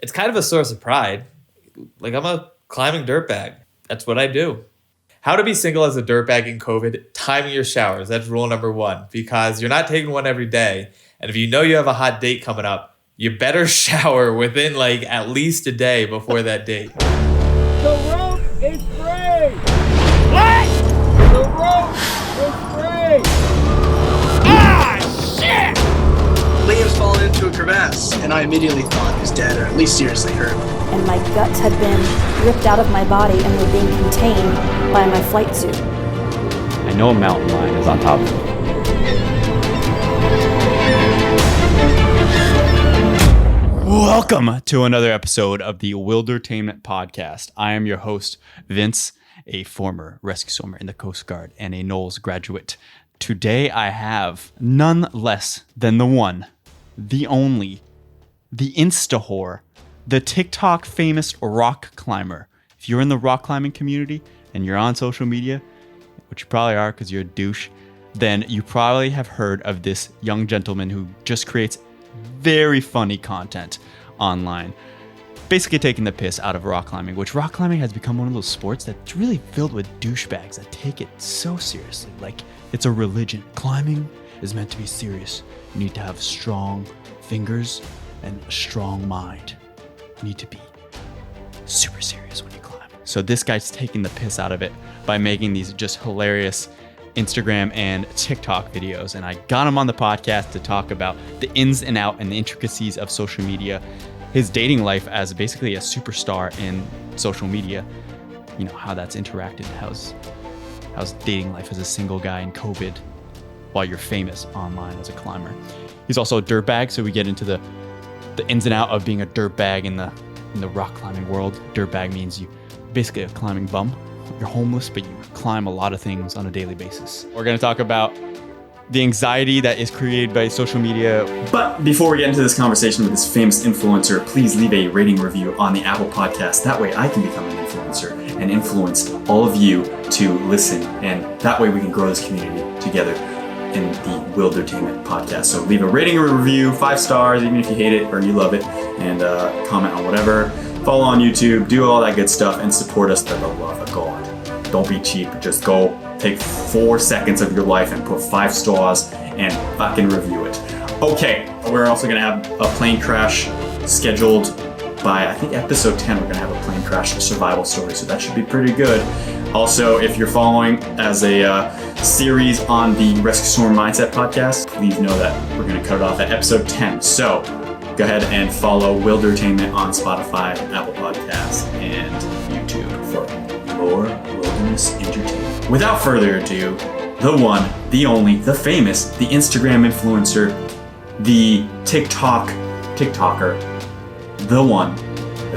it's kind of a source of pride. Like, I'm a climbing dirtbag. That's what I do. How to be single as a dirtbag in COVID. Timing your showers. That's rule number 1, because you're not taking one every day. And if you know you have a hot date coming up, you better shower within like at least a day before that date. The rope is free! What? The rope is free! Ah, shit! Liam's fallen into a crevasse, and I immediately thought he was dead, or at least seriously hurt. And my guts had been ripped out of my body and were being contained by my flight suit. I know a mountain lion is on top of me. Welcome to another episode of the WILDERTAINMENT podcast. I am your host, Vince, a former rescue swimmer in the Coast Guard and a Knowles graduate. Today I have none less than the one, the only, the Insta-whore, the TikTok famous rock climber. If you're in the rock climbing community and you're on social media, which you probably are because you're a douche, then you probably have heard of this young gentleman who just creates very funny content online, basically taking the piss out of rock climbing, which rock climbing has become one of those sports that's really filled with douchebags that take it so seriously, like it's a religion. Climbing is meant to be serious. You need to have strong fingers and a strong mind. You need to be super serious when you climb. So this guy's taking the piss out of it by making these just hilarious Instagram and TikTok videos, and I got him on the podcast to talk about the ins and out and the intricacies of social media, his dating life as basically a superstar in social media, you know, how that's interacted, how's dating life as a single guy in COVID while you're famous online as a climber. He's also a dirtbag, so we get into the ins and out of being a dirtbag in the rock climbing world. Dirtbag means you basically a climbing bum. You're homeless, but you climb a lot of things on a daily basis. We're going to talk about the anxiety that is created by social media. But before we get into this conversation with this famous influencer, please leave a rating review on the Apple Podcast. That way I can become an influencer and influence all of you to listen. And that way we can grow this community together in the WILDERTAINMENT podcast. So leave a rating or review, 5 stars, even if you hate it or you love it, and comment on whatever. Follow on YouTube, do all that good stuff, and support us for the love of God. Don't be cheap. Just go take 4 seconds of your life and put 5 stars and fucking review it. Okay, we're also going to have a plane crash scheduled by, I think, episode 10. We're going to have a plane crash survival story, so that should be pretty good. Also, if you're following as a series on the Rescue Swimmer Mindset podcast, please know that we're going to cut it off at episode 10. So go ahead and follow WILDERTAINMENT on Spotify, Apple Podcasts, and YouTube for more wilderness entertainment. Without further ado, the one, the only, the famous, the Instagram influencer, the TikToker, the one,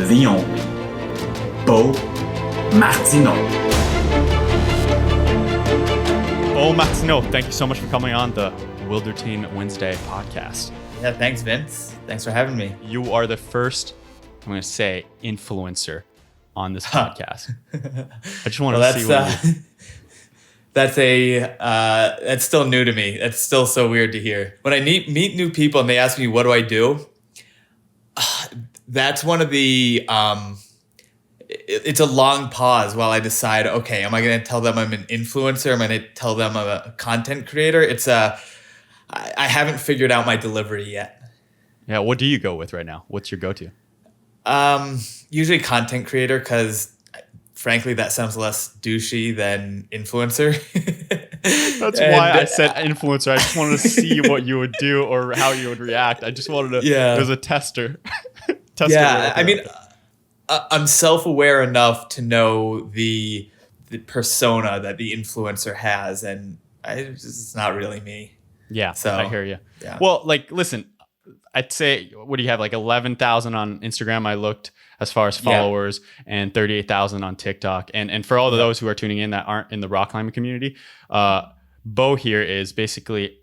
the only, Beau Martino. Beau Martino, thank you so much for coming on the WILDERTAINMENT Wednesday podcast. Yeah, thanks, Vince. Thanks for having me. You are the first, I'm going to say, influencer on this podcast. I just want to see what that's still new to me. That's still so weird to hear. When I meet new people and they ask me, what do I do? That's one of the, it's a long pause while I decide, okay, am I going to tell them I'm an influencer? Am I going to tell them I'm a content creator? I haven't figured out my delivery yet. Yeah, what do you go with right now? What's your go-to? Usually content creator, because frankly, that sounds less douchey than influencer. That's why I said influencer. I just wanted to see what you would do or how you would react. I just wanted to, there's a tester. I mean, I'm self-aware enough to know the persona that the influencer has, and it's not really me. Yeah, so I hear you. Yeah. Well, like, listen, I'd say, what do you have, like 11,000 on Instagram? I looked as far as followers, and 38,000 on TikTok. And for all of those who are tuning in that aren't in the rock climbing community, Beau here is basically,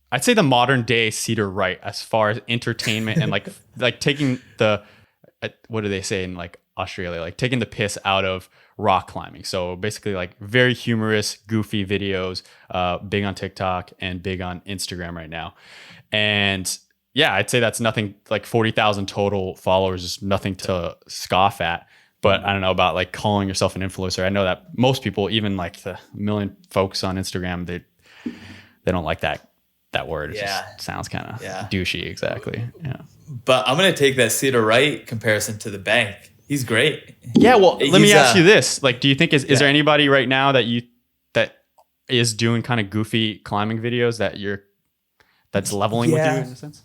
I'd say, the modern day Cedar Wright as far as entertainment and like taking the, what do they say in like Australia, like taking the piss out of rock climbing. So basically like very humorous, goofy videos, big on TikTok and big on Instagram right now. And yeah, I'd say that's nothing. Like 40,000 total followers is nothing to scoff at. But I don't know about like calling yourself an influencer. I know that most people, even like the million folks on Instagram, they don't like that word. It just sounds kind of douchey. Exactly. Yeah. But I'm going to take that Cedar Wright comparison to the bank. He's great. Yeah. Well, let me ask you this. Like, do you think is there anybody right now that is doing kind of goofy climbing videos that's leveling with you in a sense?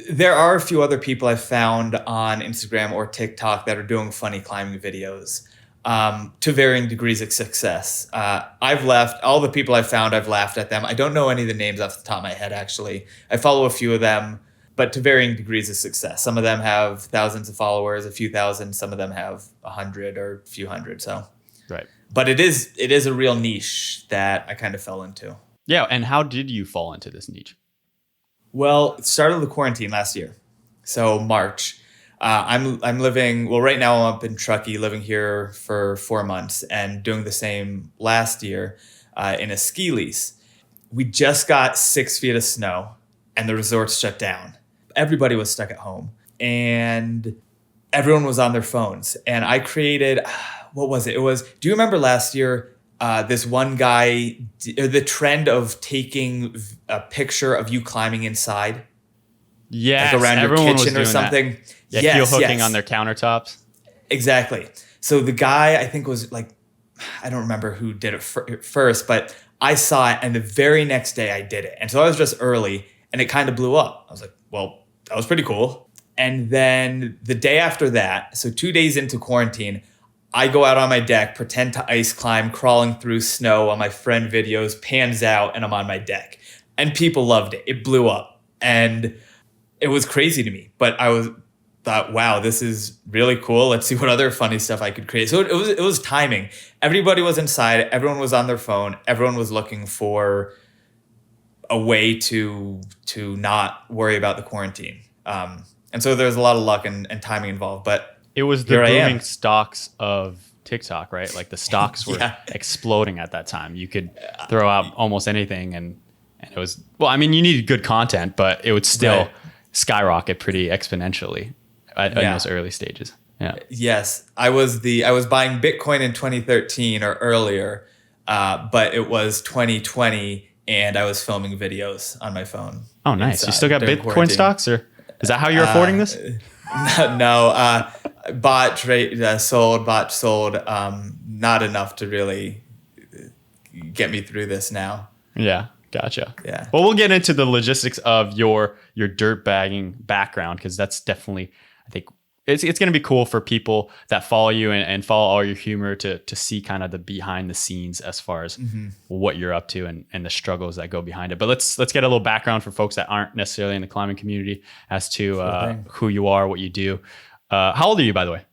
There are a few other people I've found on Instagram or TikTok that are doing funny climbing videos to varying degrees of success. I've laughed. All the people I've found, I've laughed at them. I don't know any of the names off the top of my head, actually. I follow a few of them, but to varying degrees of success. Some of them have thousands of followers, a few thousand. Some of them have 100 or a few hundred. So, right. But it is a real niche that I kind of fell into. Yeah. And how did you fall into this niche? Well, it started the quarantine last year. So March. I'm living, well, right now I'm up in Truckee, living here for 4 months and doing the same last year in a ski lease. We just got 6 feet of snow and the resort's shut down. Everybody was stuck at home and everyone was on their phones. And I created, what was it? It was, do you remember last year, this one guy, the trend of taking a picture of you climbing inside? Yes, like around everyone your was kitchen or doing something. That. Yeah, heel hooking on their countertops. Exactly. So the guy, I think was like, I don't remember who did it first, but I saw it and the very next day I did it. And so I was just early and it kind of blew up. I was like, well, that was pretty cool. And then the day after that, so 2 days into quarantine, I go out on my deck, pretend to ice climb, crawling through snow on my friend videos, pans out, and I'm on my deck. And people loved it. It blew up. And it was crazy to me. But I thought, wow, this is really cool. Let's see what other funny stuff I could create. So it was timing. Everybody was inside. Everyone was on their phone. Everyone was looking for a way to not worry about the quarantine. And so there's a lot of luck and timing involved. But it was the booming stocks of TikTok, right? Like the stocks were exploding at that time. You could throw out almost anything and it was, well, I mean, you needed good content, but it would still skyrocket pretty exponentially in those early stages. Yeah. Yes. I was buying Bitcoin in 2013 or earlier, but it was 2020 and I was filming videos on my phone. Oh, nice. You still got Bitcoin stocks, or is that how you're affording this? No, bought, sold, not enough to really get me through this now. Yeah, gotcha. Yeah. Well, we'll get into the logistics of your dirt bagging background, because that's definitely, I think, it's going to be cool for people that follow you and follow all your humor to see kind of the behind the scenes as far as what you're up to and the struggles that go behind it. But let's get a little background for folks that aren't necessarily in the climbing community as to who you are, what you do. How old are you, by the way?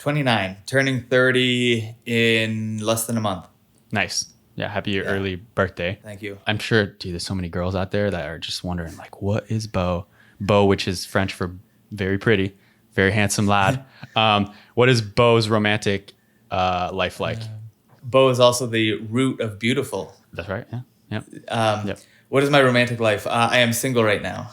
29, turning 30 in less than a month. Nice. Yeah, happy early birthday. Thank you. I'm sure, dude, there's so many girls out there that are just wondering, like, what is Beau? Beau, which is French for very pretty. Very handsome lad. What is Beau's romantic life like? Beau is also the root of beautiful. That's right. Yeah. Yep. What is my romantic life? I am single right now.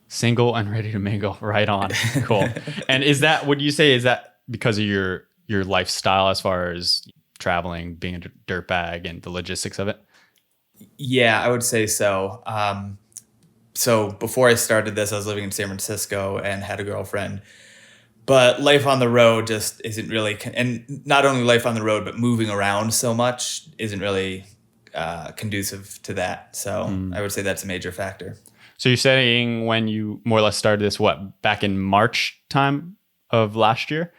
Single and ready to mingle. Right on. Cool. And would you say is that because of your lifestyle as far as traveling, being a dirtbag, and the logistics of it? Yeah, I would say so. So before I started this, I was living in San Francisco and had a girlfriend. But life on the road just isn't really, and not only life on the road, but moving around so much isn't really conducive to that. So I would say that's a major factor. So you're saying when you more or less started this, back in March time of last year,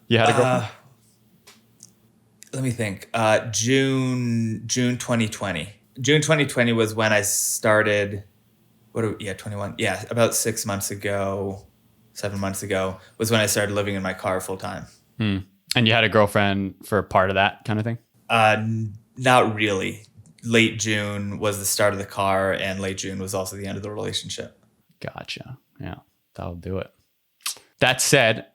you had a girlfriend? Let me think. June 2020. June 2020 was when I started. 21. Yeah, about 7 months ago was when I started living in my car full time. And you had a girlfriend for part of that kind of thing? Not really. Late June was the start of the car, and late June was also the end of the relationship. Gotcha. Yeah, that'll do it. That said,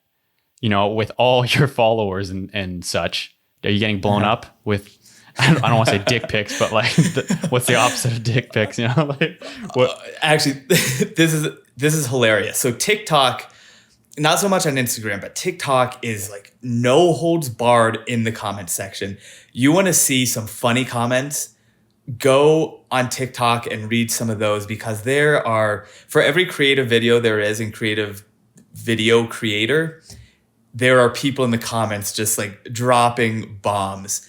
with all your followers and such, are you getting blown up with I don't want to say dick pics, but like, what's the opposite of dick pics? You know, like what? Actually, this is hilarious. So TikTok, not so much on Instagram, but TikTok is like no holds barred in the comment section. You want to see some funny comments? Go on TikTok and read some of those, because there are, for every creative video there is in creative video creator, there are people in the comments just like dropping bombs.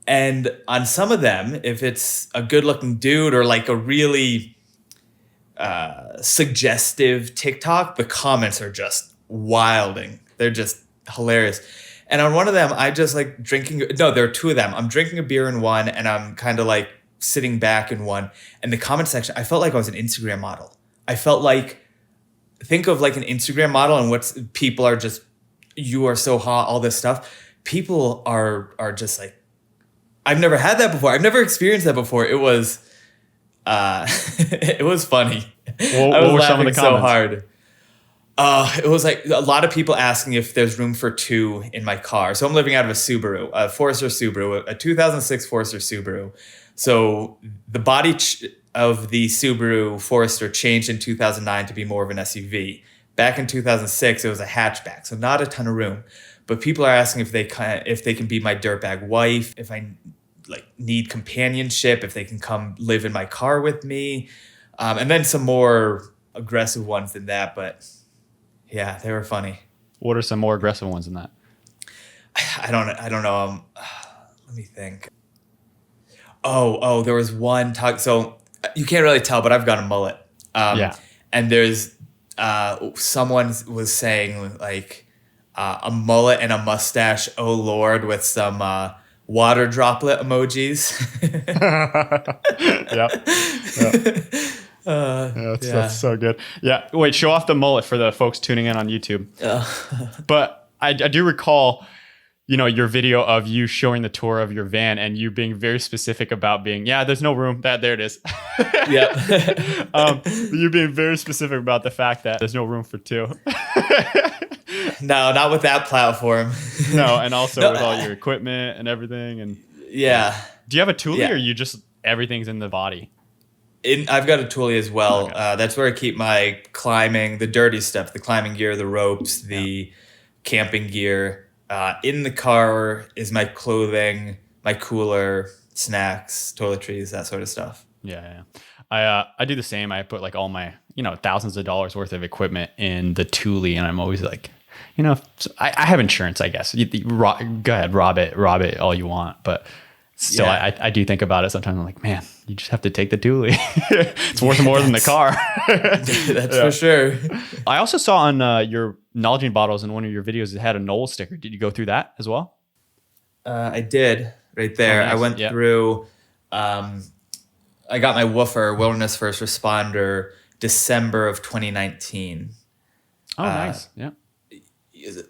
And on some of them, if it's a good looking dude or like a really suggestive TikTok, the comments are just wilding. They're just hilarious. And on one of them, I just like there are two of them. I'm drinking a beer in one, and I'm kind of like sitting back in one. And the comment section, I felt like I was an Instagram model. I felt like, think of like an Instagram model and what's people are just, you are so hot, all this stuff. People are just like, I've never had that before. I've never experienced that before. It was it was funny. I was laughing so hard. It was like a lot of people asking if there's room for two in my car. So I'm living out of a Subaru, a Forester Subaru, a 2006 Forester Subaru. So the body of the Subaru Forester changed in 2009 to be more of an SUV. Back in 2006, it was a hatchback, so not a ton of room. But people are asking if they can be my dirtbag wife, if I like need companionship, if they can come live in my car with me, and then some more aggressive ones than that. But yeah, they were funny. What are some more aggressive ones than that? I don't know. Let me think. Oh, there was one talk. So you can't really tell, but I've got a mullet. Yeah. And there's someone was saying like a mullet and a mustache, oh Lord, with some water droplet emojis. Yep. That's so good. Yeah. Wait, show off the mullet for the folks tuning in on YouTube. But I do recall, your video of you showing the tour of your van and you being very specific about being, there's no room. There it is. Yep. You being very specific about the fact that there's no room for two. No, not with that platform. No, and also with all your equipment and everything. And yeah. Do you have a toolie or you just everything's in the body? I've got a toolie as well. Okay. That's where I keep my climbing, the dirty stuff, the climbing gear, the ropes, the camping gear. In the car is my clothing, my cooler, snacks, toiletries, that sort of stuff. Yeah. I do the same. I put like all my, thousands of dollars worth of equipment in the toolie, and I'm always like, I have insurance, I guess. Go ahead, rob it all you want. But still, I do think about it sometimes. I'm like, man, you just have to take the toolie. It's worth more than the car. That's for sure. I also saw on your Nalgene bottles in one of your videos, it had a Knowles sticker. Did you go through that as well? I did right there. Oh, nice. I went through, I got my woofer, Wilderness First Responder, December of 2019. Oh, nice. Yeah.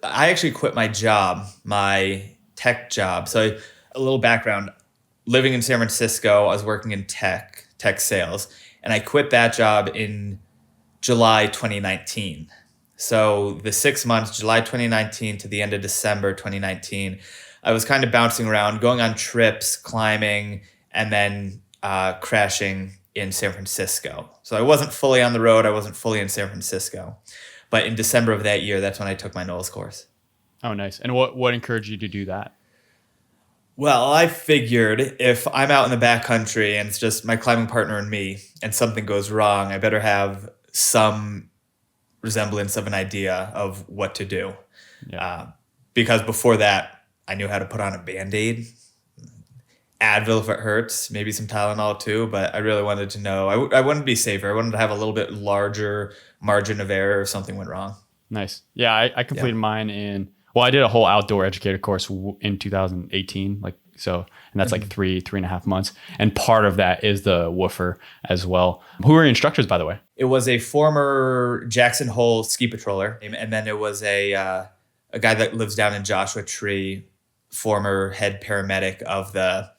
I actually quit my job, my tech job. So a little background, living in San Francisco, I was working in tech sales, and I quit that job in July 2019. So the 6 months, July 2019 to the end of December 2019, I was kind of bouncing around, going on trips, climbing, and then crashing in San Francisco. So I wasn't fully on the road. I wasn't fully in San Francisco. But in December of that year, that's when I took my Knowles course. Oh, nice. And what encouraged you to do that? Well, I figured if I'm out in the backcountry and it's just my climbing partner and me, and something goes wrong, I better have some resemblance of an idea of what to do. Yeah. Because before that, I knew how to put on a Band-Aid, Advil if it hurts, maybe some Tylenol too, but I really wanted to know. I wanted to be safer. I wanted to have a little bit larger margin of error if something went wrong. Nice. Yeah, I completed mine I did a whole outdoor educator course in 2018, and that's like 3.5 months. And part of that is the woofer as well. Who are your instructors, by the way? It was a former Jackson Hole ski patroller, and then it was a guy that lives down in Joshua Tree, former head paramedic of the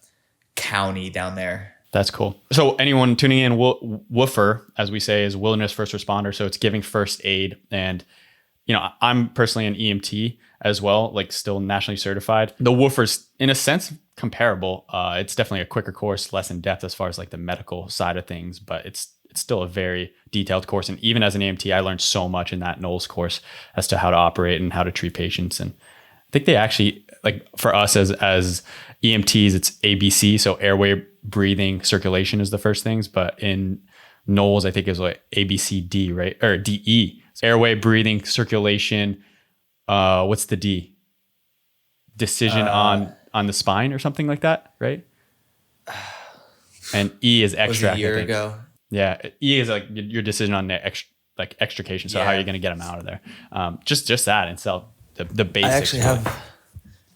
county down there. That's cool. So anyone tuning in, woofer, as we say, is Wilderness First Responder. So it's giving first aid. And, I'm personally an EMT as well, like still nationally certified. The woofer's, in a sense, comparable. It's definitely a quicker course, less in depth as far as like the medical side of things, but it's still a very detailed course. And even as an EMT, I learned so much in that NOLS course as to how to operate and how to treat patients. And I think they actually, like for us as EMTs, it's ABC. So airway, breathing, circulation is the first things. But in NOLS, I think it was like ABCD, right? Or DE. So airway, breathing, circulation. What's the D? Decision on the spine or something like that, right? And E is extract. Was a year ago. Yeah, E is like your decision on the extrication. So how are you going to get them out of there? Just that in itself, the basics. I actually have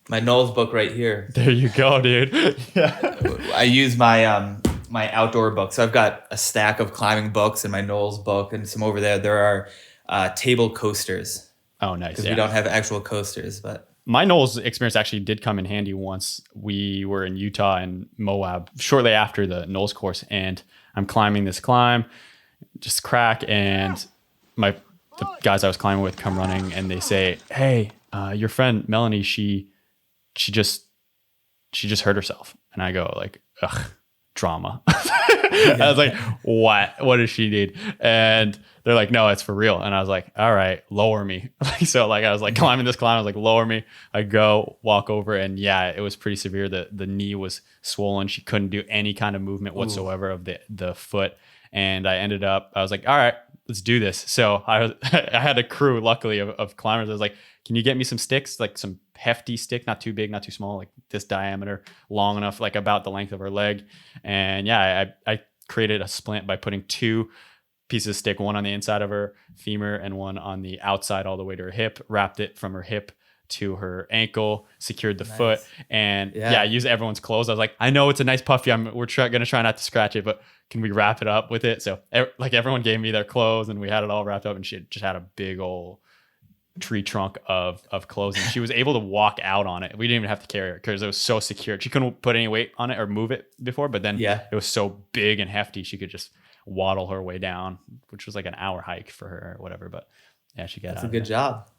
my NOLS book right here. There you go, dude. Yeah. I use my my outdoor book. So I've got a stack of climbing books and my NOLS book, and some over there. There are table coasters. Oh, nice. Because we don't have actual coasters, but. My NOLS experience actually did come in handy once. We were in Utah and Moab shortly after the NOLS course, and I'm climbing this climb, just crack, and the guys I was climbing with come running, and they say, "Hey, your friend Melanie, she just hurt herself." And I go like, "Ugh, drama." I was like, what does she need? And they're like, "No, it's for real." And I was like, "All right, lower me." So like I was like climbing this climb, I was like, "Lower me." I go walk over, and yeah, it was pretty severe. The knee was swollen. She couldn't do any kind of movement whatsoever of the foot. And I was like, "All right, let's do this." So I had a crew, luckily, of climbers. I was like, "Can you get me some sticks, like some hefty stick, not too big, not too small, like this diameter, long enough, like about the length of her leg?" And yeah, I created a splint by putting 2 pieces of stick, one on the inside of her femur and one on the outside all the way to her hip, wrapped it from her hip to her ankle, secured the foot, and I used everyone's clothes. I was like, "I know it's a nice puffy. We're gonna try not to scratch it, but can we wrap it up with it?" So like everyone gave me their clothes, and we had it all wrapped up, and she just had a big old tree trunk of clothes, and she was able to walk out on it. We didn't even have to carry her because it was so secure. She couldn't put any weight on it or move it before, but then it was so big and hefty, she could just waddle her way down, which was like an hour hike for her or whatever. But yeah, she got out. That's a good job.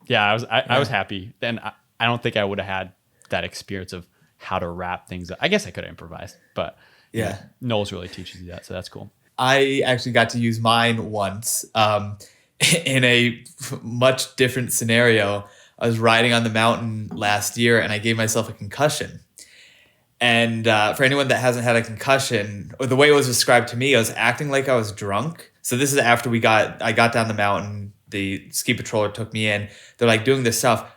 Yeah, I was happy. Then I don't think I would have had that experience of how to wrap things up. I guess I could have improvised, but yeah, NOLS really teaches you that, so that's cool. I actually got to use mine once in a much different scenario. I was riding on the mountain last year, and I gave myself a concussion. And for anyone that hasn't had a concussion, or the way it was described to me, I was acting like I was drunk. So this is after I got down the mountain. The ski patroller took me in. They're like doing this stuff.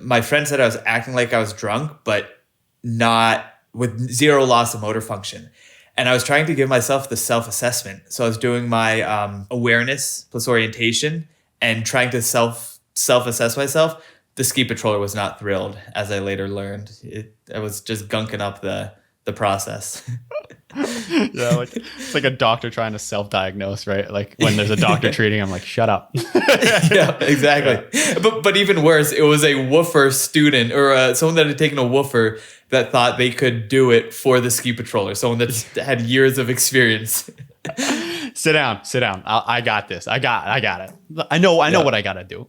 My friend said I was acting like I was drunk, but not with zero loss of motor function. And I was trying to give myself the self-assessment. So I was doing my awareness plus orientation and trying to self-assess myself. The ski patroller was not thrilled, as I later learned. I was just gunking up the process. Yeah, like it's like a doctor trying to self-diagnose, right? Like when there's a doctor treating, I'm like, shut up. Yeah, exactly. Yeah. But even worse, it was a woofer student or someone that had taken a woofer that thought they could do it for the ski patroller. Someone that had years of experience. Sit down. I got this. I got it. I know what I gotta do.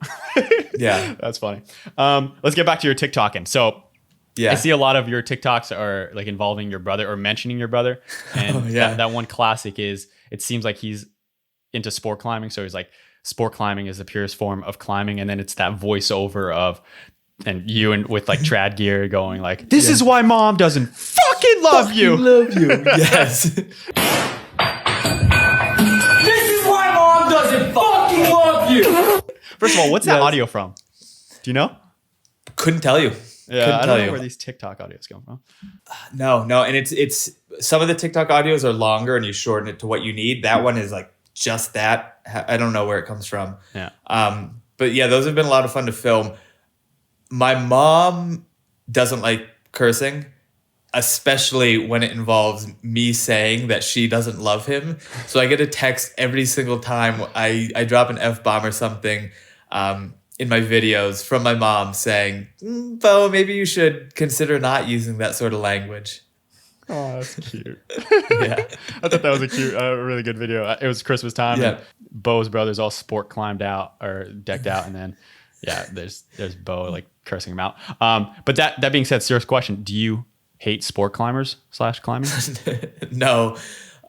Yeah, that's funny. Let's get back to your TikToking. So. Yeah. I see a lot of your TikToks are like involving your brother or mentioning your brother. And that one classic is, it seems like he's into sport climbing. So he's like, sport climbing is the purest form of climbing. And then it's that voiceover of, and you and with like trad gear going like, "This is why mom doesn't fucking love you." Love you. Yes. This is why mom doesn't fucking love you. First of all, what's that audio from? Do you know? Couldn't tell you. Yeah, I don't know where these TikTok audios come from. No, and it's some of the TikTok audios are longer and you shorten it to what you need. That one is like just that. I don't know where it comes from. Yeah. But yeah, those have been a lot of fun to film. My mom doesn't like cursing, especially when it involves me saying that she doesn't love him. So I get a text every single time I drop an F-bomb or something. In my videos from my mom saying, "Beau, maybe you should consider not using that sort of language." Oh, that's cute. Yeah. I thought that was a really good video. It was Christmas time. Yeah. And Beau's brothers all sport climbed out or decked out. And then, there's Beau like cursing him out. But that being said, serious question. Do you hate sport climbers / climbing? No,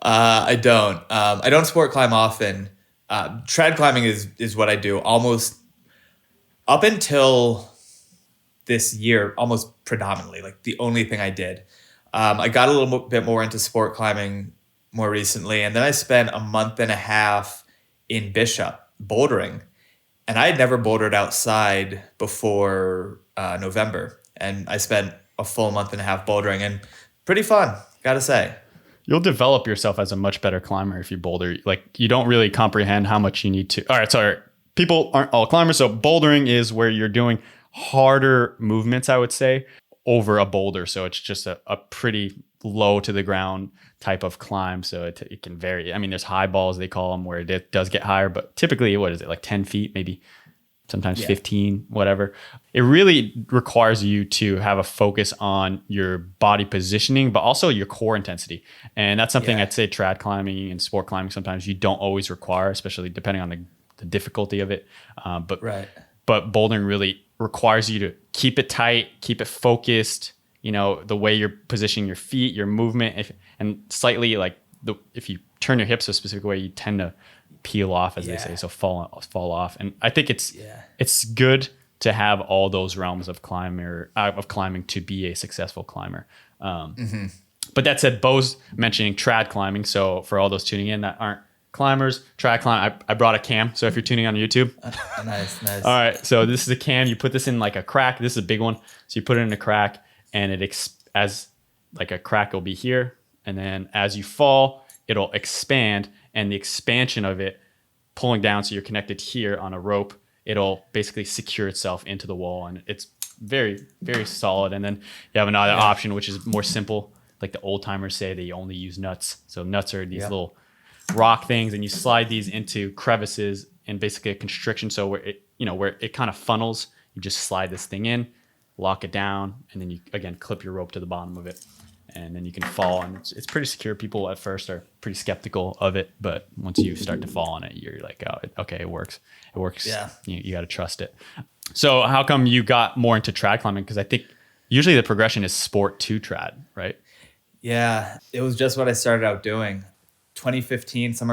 I don't. I don't sport climb often. Trad climbing is what I do almost up until this year, almost predominantly, like the only thing I did. I got a little bit more into sport climbing more recently, and then I spent a month and a half in Bishop bouldering, and I had never bouldered outside before November, and I spent a full month and a half bouldering, and pretty fun, gotta say. You'll develop yourself as a much better climber if you boulder. Like, you don't really comprehend how much you need to. All right, sorry. People aren't all climbers. So bouldering is where you're doing harder movements, I would say, over a boulder. So it's just a pretty low to the ground type of climb. So it can vary. I mean, there's high balls, they call them, where it does get higher. But typically, what is it, like 10 feet, maybe sometimes 15, whatever. It really requires you to have a focus on your body positioning, but also your core intensity. And that's something I'd say trad climbing and sport climbing sometimes you don't always require, especially depending on the difficulty of it. But bouldering really requires you to keep it tight, keep it focused, you know, the way you're positioning your feet, your movement, and slightly like if you turn your hips a specific way, you tend to peel off, as they say, so fall off. And I think it's good to have all those realms of climbing to be a successful climber. But that said, Beau's mentioning trad climbing. So for all those tuning in that aren't climbers, trad climb, I brought a cam. So if you're tuning on YouTube, nice. All right, so this is a cam. You put this in like a crack. This is a big one. So you put it in a crack, and as like a crack will be here, and then as you fall, it'll expand. And the expansion of it pulling down, so you're connected here on a rope, it'll basically secure itself into the wall, and it's very, very solid. And then you have another option, which is more simple. Like the old timers say, they only use nuts. So nuts are these little rock things, and you slide these into crevices and basically a constriction. So where it kind of funnels, you just slide this thing in, lock it down, and then you again clip your rope to the bottom of it. And then you can fall, and it's pretty secure. People at first are pretty skeptical of it, but once you start to fall on it, you're like, oh, okay, it works. It works. Yeah. You got to trust it. So how come you got more into trad climbing? Because I think usually the progression is sport to trad, right? Yeah, it was just what I started out doing. Summer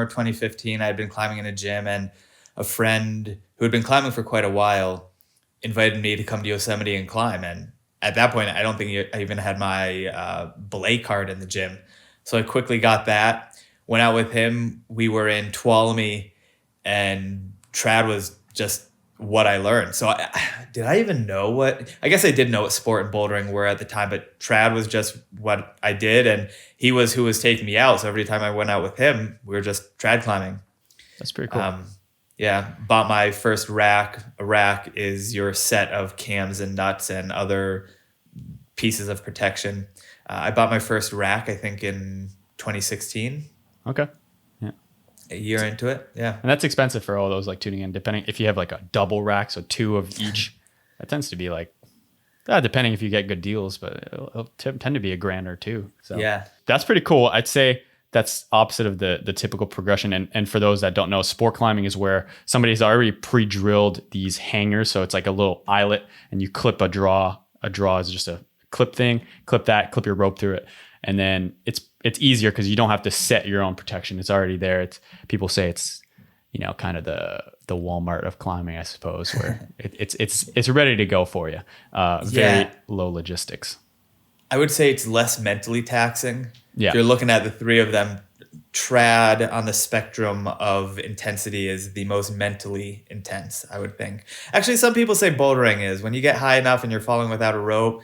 2015, I had been climbing in a gym, and a friend who had been climbing for quite a while invited me to come to Yosemite and climb. And at that point, I don't think I even had my belay card in the gym. So I quickly got that, went out with him. We were in Tuolumne, and trad was just what I learned. So did I even know I guess I did know what sport and bouldering were at the time, but trad was just what I did. And he was who was taking me out. So every time I went out with him, we were just trad climbing. That's pretty cool. Bought my first rack. A rack is your set of cams and nuts and other pieces of protection. I bought my first rack, I think, in 2016. Okay. Yeah. A year into it. Yeah. And that's expensive for all those like tuning in, depending if you have like a double rack, so 2 of each, that tends to be like, depending if you get good deals, but it'll tend to be $1,000 or $2,000. So that's pretty cool. I'd say that's opposite of the typical progression. And for those that don't know, sport climbing is where somebody's already pre-drilled these hangers. So it's like a little eyelet, and you clip a draw. A draw is just a clip thing, clip your rope through it. And then it's easier because you don't have to set your own protection. It's already there. People say it's, kind of the Walmart of climbing, I suppose, where it's ready to go for you. Very low logistics. I would say it's less mentally taxing. Yeah. If you're looking at the three of them, trad on the spectrum of intensity is the most mentally intense, I would think. Actually, some people say bouldering is when you get high enough and you're falling without a rope.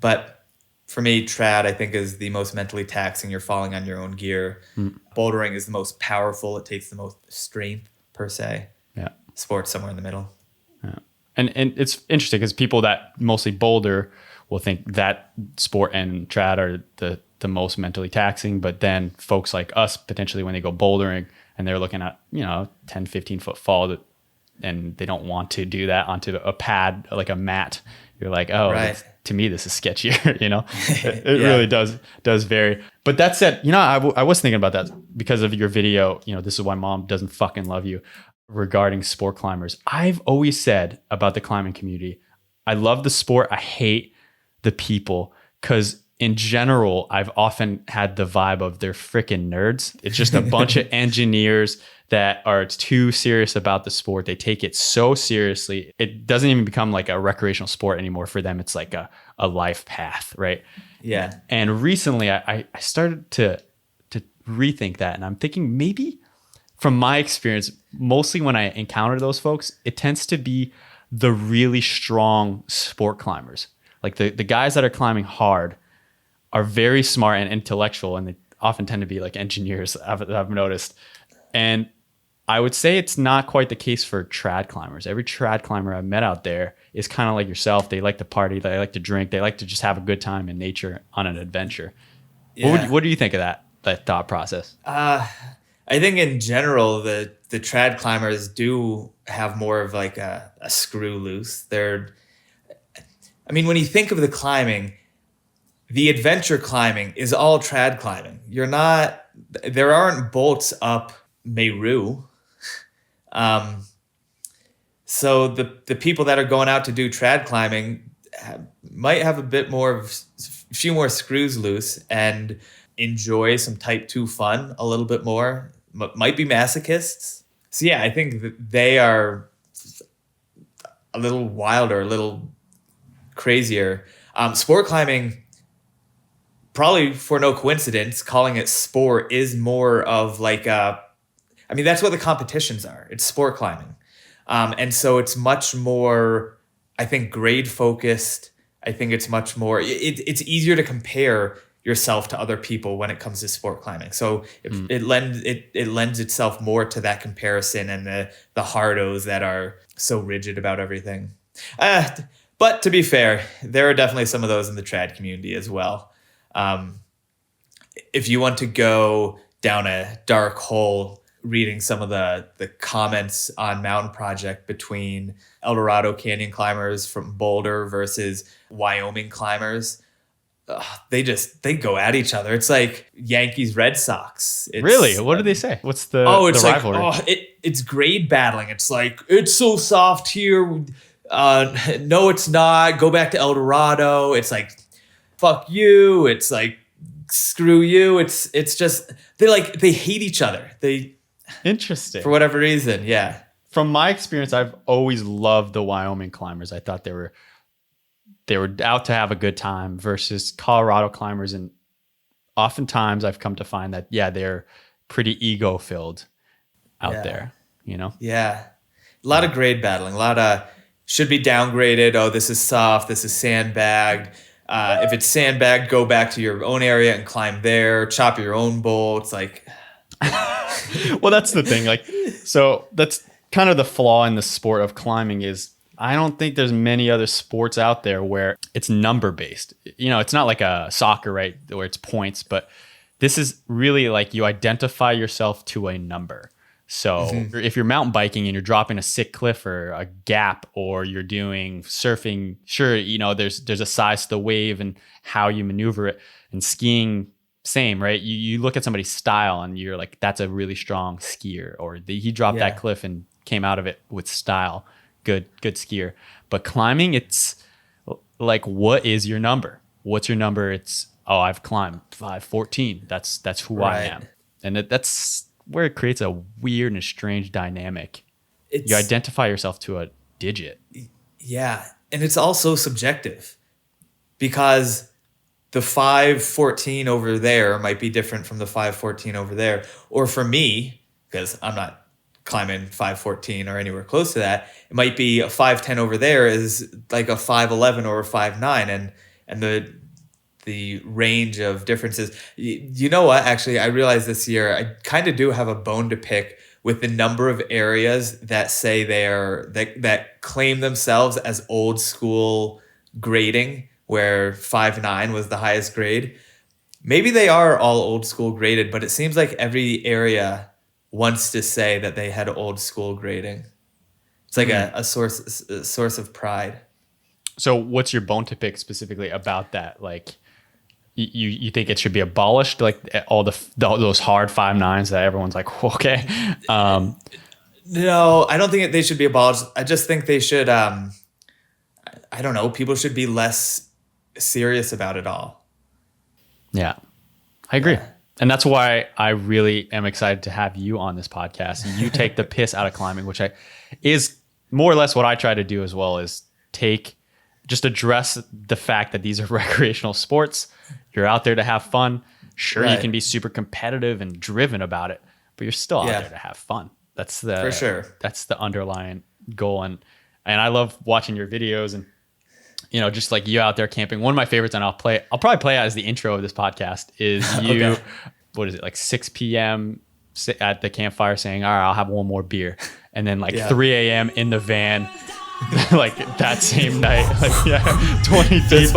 But for me, trad, I think, is the most mentally taxing. You're falling on your own gear. Bouldering is the most powerful. It takes the most strength, per se. Yeah. Sport's somewhere in the middle. Yeah. And it's interesting because people that mostly boulder will think that sport and trad are the most mentally taxing. But then folks like us, potentially when they go bouldering and they're looking at, 10, 15 foot fall, and they don't want to do that onto a pad, like a mat, you're like, oh, right. To me, this is sketchier, It really does vary. But that said, I was thinking about that because of your video, this is why mom doesn't fucking love you, regarding sport climbers. I've always said about the climbing community, I love the sport. I hate the people, because in general, I've often had the vibe of they're freaking nerds. It's just a bunch of engineers that are too serious about the sport. They take it so seriously. It doesn't even become like a recreational sport anymore for them. It's like a life path, right? Yeah. And recently I started to rethink that. And I'm thinking maybe from my experience, mostly when I encounter those folks, it tends to be the really strong sport climbers. Like the guys that are climbing hard are very smart and intellectual, and they often tend to be like engineers, I've noticed. And I would say it's not quite the case for trad climbers. Every trad climber I've met out there is kind of like yourself. They like to party, they like to drink, they like to just have a good time in nature on an adventure. Yeah. What do you think of that thought process? I think in general, the trad climbers do have more of like a screw loose. When you think of the climbing, the adventure climbing is all trad climbing. There aren't bolts up Meru. So the people that are going out to do trad climbing might have a few more screws loose and enjoy some type 2 fun a little bit more. Might be masochists. So yeah, I think that they are a little wilder, a little crazier. Sport climbing, probably for no coincidence, calling it sport is more of like that's what the competitions are. It's sport climbing. And so it's much more, I think, grade focused. I think it's much more, it's easier to compare yourself to other people when it comes to sport climbing. So it lends itself more to that comparison and the hardos that are so rigid about everything. But to be fair, there are definitely some of those in the trad community as well. If you want to go down a dark hole, reading some of the comments on Mountain Project between El Dorado Canyon climbers from Boulder versus Wyoming climbers, they go at each other. It's like Yankees Red Sox. Really? What do they say? What's the rivalry? It's grade battling. It's like, it's so soft here. No, it's not. Go back to El Dorado. It's like, fuck you. It's like, screw you. It's just they hate each other. Interesting. For whatever reason, yeah. From my experience, I've always loved the Wyoming climbers. I thought they were out to have a good time versus Colorado climbers, and oftentimes I've come to find that they're pretty ego filled out there. Yeah, a lot of grade battling. A lot of should be downgraded. Oh, this is soft. This is sandbagged. If it's sandbagged, go back to your own area and climb there. Chop your own bowl. It's like. Well, that's the thing. So that's kind of the flaw in the sport of climbing is I don't think there's many other sports out there where it's number based. It's not like a soccer, right, where it's points, but this is really like you identify yourself to a number. So if you're mountain biking and you're dropping a sick cliff or a gap, or you're doing surfing, sure, there's a size to the wave and how you maneuver it. And skiing, same, right? You look at somebody's style and you're like, that's a really strong skier, or he dropped that cliff and came out of it with style. Good skier. But climbing, it's like, what is your number? What's your number? It's, I've climbed 514. That's who I am. And that's where it creates a weird and strange dynamic. You identify yourself to a digit. Yeah. And it's also subjective, because the 514 over there might be different from the 514 over there. Or for me, because I'm not climbing 514 or anywhere close to that, it might be a 510 over there is like a 511 or a 5.9, and the range of differences. You know what? Actually, I realized this year I kind of do have a bone to pick with the number of areas that say that claim themselves as old school grading, where 5.9 was the highest grade. Maybe they are all old school graded, but it seems like every area wants to say that they had old school grading. It's like a source of pride. So what's your bone to pick specifically about that? Like, you think it should be abolished, like all those hard 5.9s that everyone's like, okay. No, I don't think they should be abolished. I just think they should, I don't know, people should be less serious about it all. Yeah, I agree. Yeah. And that's why I really am excited to have you on this podcast. You take the piss out of climbing, which is more or less what I try to do as well, is just address the fact that these are recreational sports. You're out there to have fun. Sure, you can be super competitive and driven about it, but you're still out there to have fun. That's For sure. That's the underlying goal. And I love watching your videos and, you know, just like you out there camping. One of my favorites, and I'll probably play it as the intro of this podcast, is you, what is it, like 6 p.m. at the campfire saying, all right, I'll have one more beer. And then like 3 a.m. in the van, like that same night, like 20 deep, just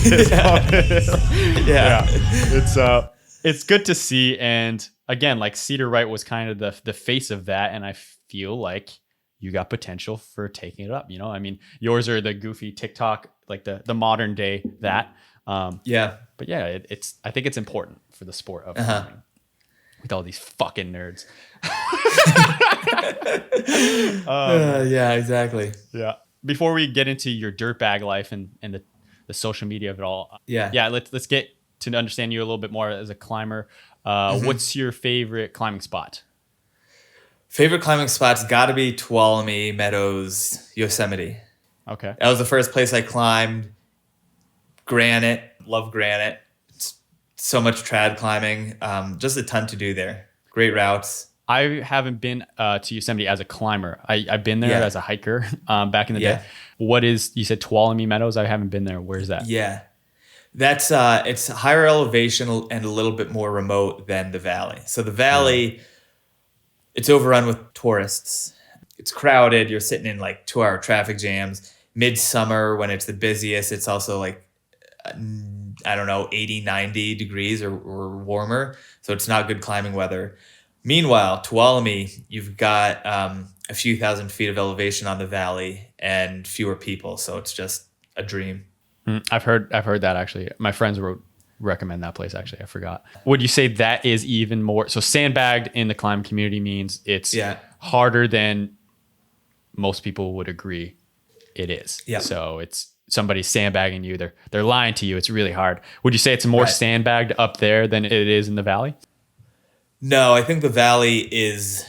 fist bumping. It's good to see. And again, like Cedar Wright was kind of the face of that. And I feel like you got potential for taking it up. You know, I mean, yours are the goofy TikTok, like the modern day that. But yeah, I think it's important for the sport of climbing with all these fucking nerds. Yeah, exactly. Yeah. Before we get into your dirtbag life and the social media of it all, let's get to understand you a little bit more as a climber. What's your favorite climbing spot? Favorite climbing spot's got to be Tuolumne Meadows, Yosemite. Okay. That was the first place I climbed. Granite, love granite. It's so much trad climbing. Just a ton to do there. Great routes. I haven't been to Yosemite as a climber. I've been there as a hiker back in the day. You said Tuolumne Meadows? I haven't been there. Where's that? Yeah. That's it's higher elevation and a little bit more remote than the valley. So the valley, it's overrun with tourists. It's crowded. You're sitting in like 2-hour traffic jams. Midsummer, when it's the busiest, it's also like, 80, 90 degrees or warmer. So it's not good climbing weather. Meanwhile, Tuolumne, you've got a few thousand feet of elevation on the valley and fewer people. So it's just a dream. I've heard that actually. My friends recommend that place actually. I forgot. Would you say that is even more? So sandbagged in the climb community means it's harder than most people would agree it is. Yeah. So it's somebody sandbagging you. They're lying to you. It's really hard. Would you say it's more sandbagged up there than it is in the valley? No, I think the valley is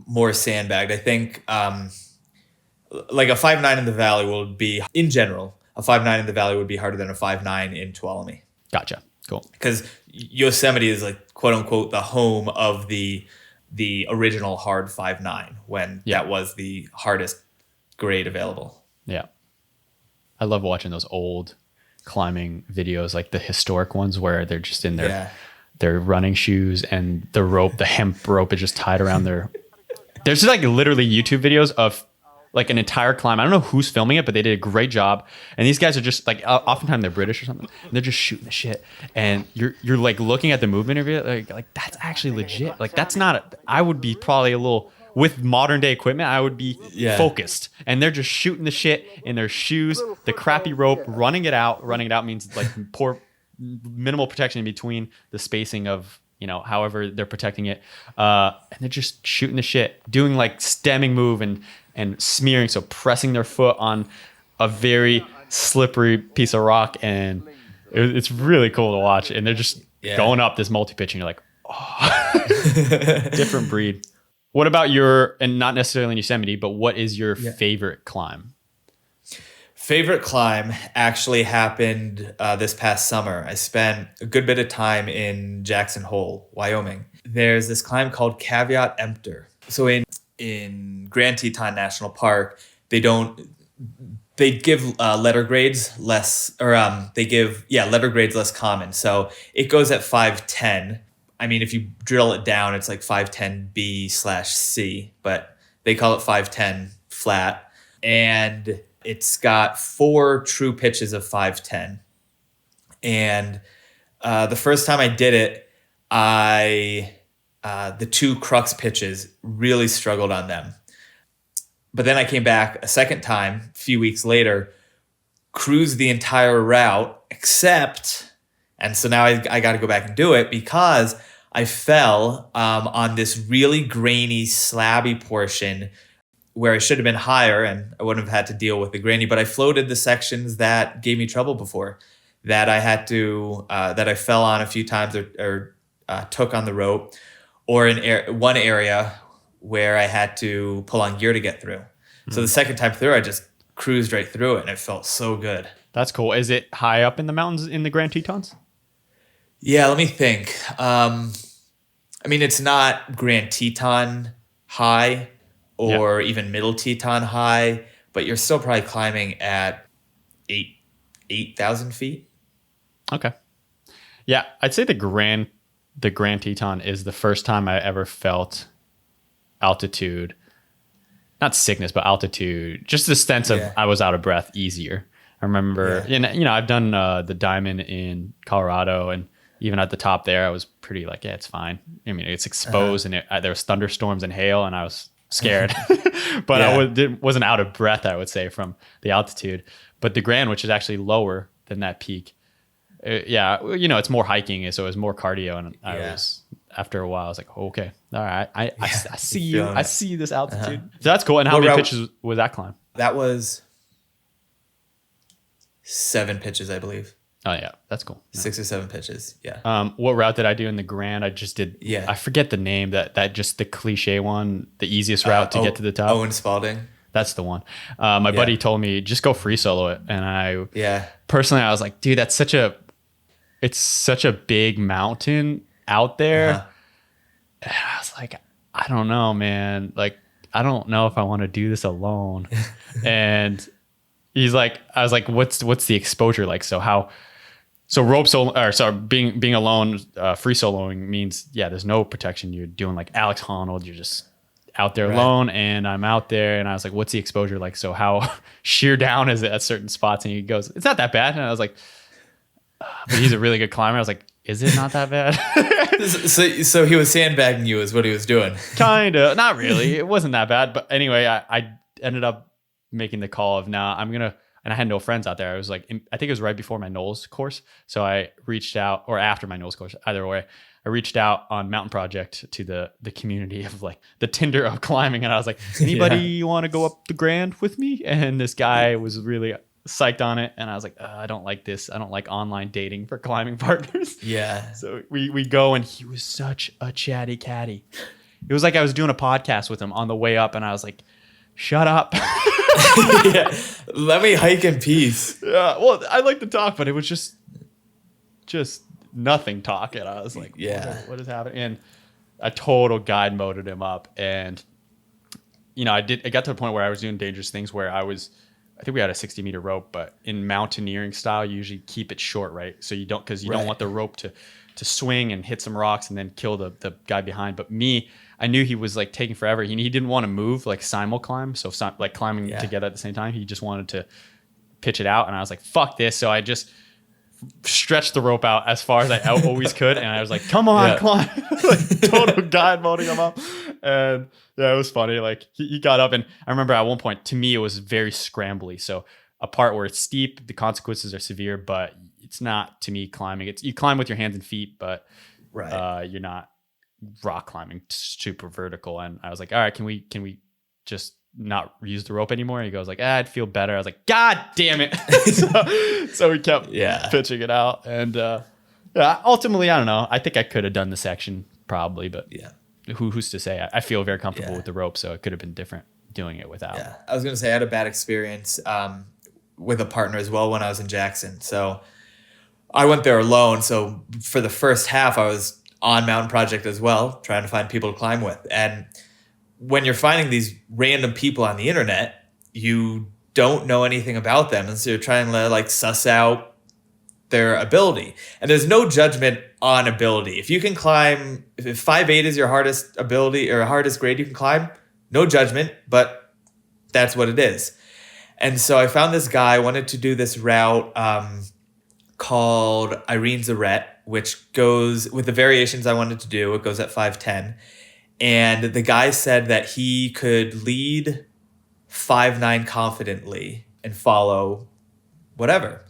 more sandbagged. I think like a 5'9" in the valley will be, in general, a 5'9" in the valley would be harder than a 5'9" in Tuolumne. Gotcha. Cool. Because Yosemite is like, quote unquote, the home of the original hard 5'9" when that was the hardest grade available. Yeah. I love watching those old climbing videos, like the historic ones where they're just in their running shoes and the hemp rope is just tied around their. There's just like literally YouTube videos of like an entire climb. I don't know who's filming it, but they did a great job. And these guys are just like, oftentimes they're British or something. And they're just shooting the shit. And you're like looking at the movement of it, like that's actually legit. Like that's not. I would be probably a little. With modern day equipment, I would be focused. And they're just shooting the shit in their shoes, the crappy rope, running it out. Running it out means like minimal protection in between the spacing of, however they're protecting it. And they're just shooting the shit, doing like stemming move and smearing. So pressing their foot on a very slippery piece of rock. And it's really cool to watch. And they're just going up this multi-pitch and you're like, oh, different breed. What about and not necessarily in Yosemite, but what is your favorite climb? Favorite climb actually happened this past summer. I spent a good bit of time in Jackson Hole, Wyoming. There's this climb called 𝐿𝐴𝐵𝑒𝑡. So in Grand Teton National Park, they give letter grades less, or they give letter grades less common. So it goes at 5'10". I mean, if you drill it down, it's like 5'10B/C, but they call it 5'10 flat. And it's got 4 true pitches of 5'10". And the first time I did it, the 2 Crocs pitches really struggled on them. But then I came back a second time, a few weeks later, cruised the entire route, and so now I got to go back and do it because I fell on this really grainy, slabby portion where I should have been higher and I wouldn't have had to deal with the grainy, but I floated the sections that gave me trouble before. that I had to that I fell on a few times or took on the rope, or one area where I had to pull on gear to get through. So the second time through, I just cruised right through it, and it felt so good. That's cool. Is it high up in the mountains in the Grand Tetons? Yeah, let me think. I mean, it's not Grand Teton high or even Middle Teton high, but you're still probably climbing at 8,000 feet. Okay. Yeah, I'd say the Grand Teton is the first time I ever felt altitude, not sickness, but altitude, just the sense of I was out of breath easier. I remember, I've done the Diamond in Colorado, and even at the top there, I was pretty like, yeah, it's fine. I mean, it's exposed, and there was thunderstorms and hail, and I was scared, but I wasn't out of breath, I would say, from the altitude. But the Grand, which is actually lower than that peak, it's more hiking, so it was more cardio, and I was, after a while, I was like, okay, all right, I see you, I see this altitude. So that's cool. And how many pitches was that climb? That was 7 pitches, I believe. Oh yeah, that's cool. 6 or 7 pitches. Yeah. What route did I do in the Grand? I just did. Yeah. I forget the name. That just the cliche one, the easiest route to get to the top. Owen Spalding. That's the one. My buddy told me just go free solo it, and personally I was like, dude, it's such a big mountain out there. And I was like, I don't know, man. Like, I don't know if I want to do this alone. And I was like, what's the exposure like? So rope solo, or sorry, being alone, free soloing means, there's no protection. You're doing like Alex Honnold. You're just out there alone, and I'm out there, and I was like, what's the exposure like? So how sheer down is it at certain spots? And he goes, it's not that bad. And I was like, but he's a really good climber. I was like, is it not that bad? so he was sandbagging you is what he was doing. Kind of, not really. It wasn't that bad. But anyway, I ended up making the call of, I'm going to, and I had no friends out there. I was like, I think it was right before my NOLS course. So I reached out, or after my NOLS course, either way, I reached out on Mountain Project to the community of like the Tinder of climbing. And I was like, anybody want to go up the Grand with me? And this guy was really psyched on it. And I was like, I don't like this. I don't like online dating for climbing partners. Yeah. So we go, and he was such a chatty catty. It was like I was doing a podcast with him on the way up, and I was like, shut up. Let me hike in peace. Yeah. Well, I like to talk, but it was just nothing talking. I was like, what is happening? And a total guide moded him up. And, I got to the point where I was doing dangerous things where I think we had a 60-meter rope, but in mountaineering style, you usually keep it short, right? So you don't want the rope to swing and hit some rocks and then kill the guy behind. But me, I knew he was like taking forever. He didn't want to move, like simul climb. So like climbing together at the same time. He just wanted to pitch it out. And I was like, fuck this. So I just stretched the rope out as far as I always could. And I was like, come on, climb. Like total guide moding him up. And it was funny. Like he got up, and I remember at one point, to me, it was very scrambly. So a part where it's steep, the consequences are severe, but it's not, to me, climbing. You climb with your hands and feet, but you're not rock climbing super vertical. And I was like, all right, can we just not use the rope anymore? And he goes like, I'd feel better. I was like, God damn it. so we kept pitching it out. And ultimately, I don't know. I think I could have done the section probably, but who's to say? I feel very comfortable with the rope, so it could have been different doing it without. Yeah, I was going to say I had a bad experience with a partner as well when I was in Jackson. So I went there alone. So for the first half, I was on Mountain Project as well, trying to find people to climb with. And when you're finding these random people on the internet, you don't know anything about them. And so you're trying to like suss out their ability. And there's no judgment on ability. If you can climb, if 5'8" is your hardest ability or hardest grade you can climb, no judgment, but that's what it is. And so I found this guy, wanted to do this route called 𝐼𝐻𝐻𝐿𝐻, which goes with the variations I wanted to do. It goes at 5'10". And the guy said that he could lead 5'9" confidently and follow whatever.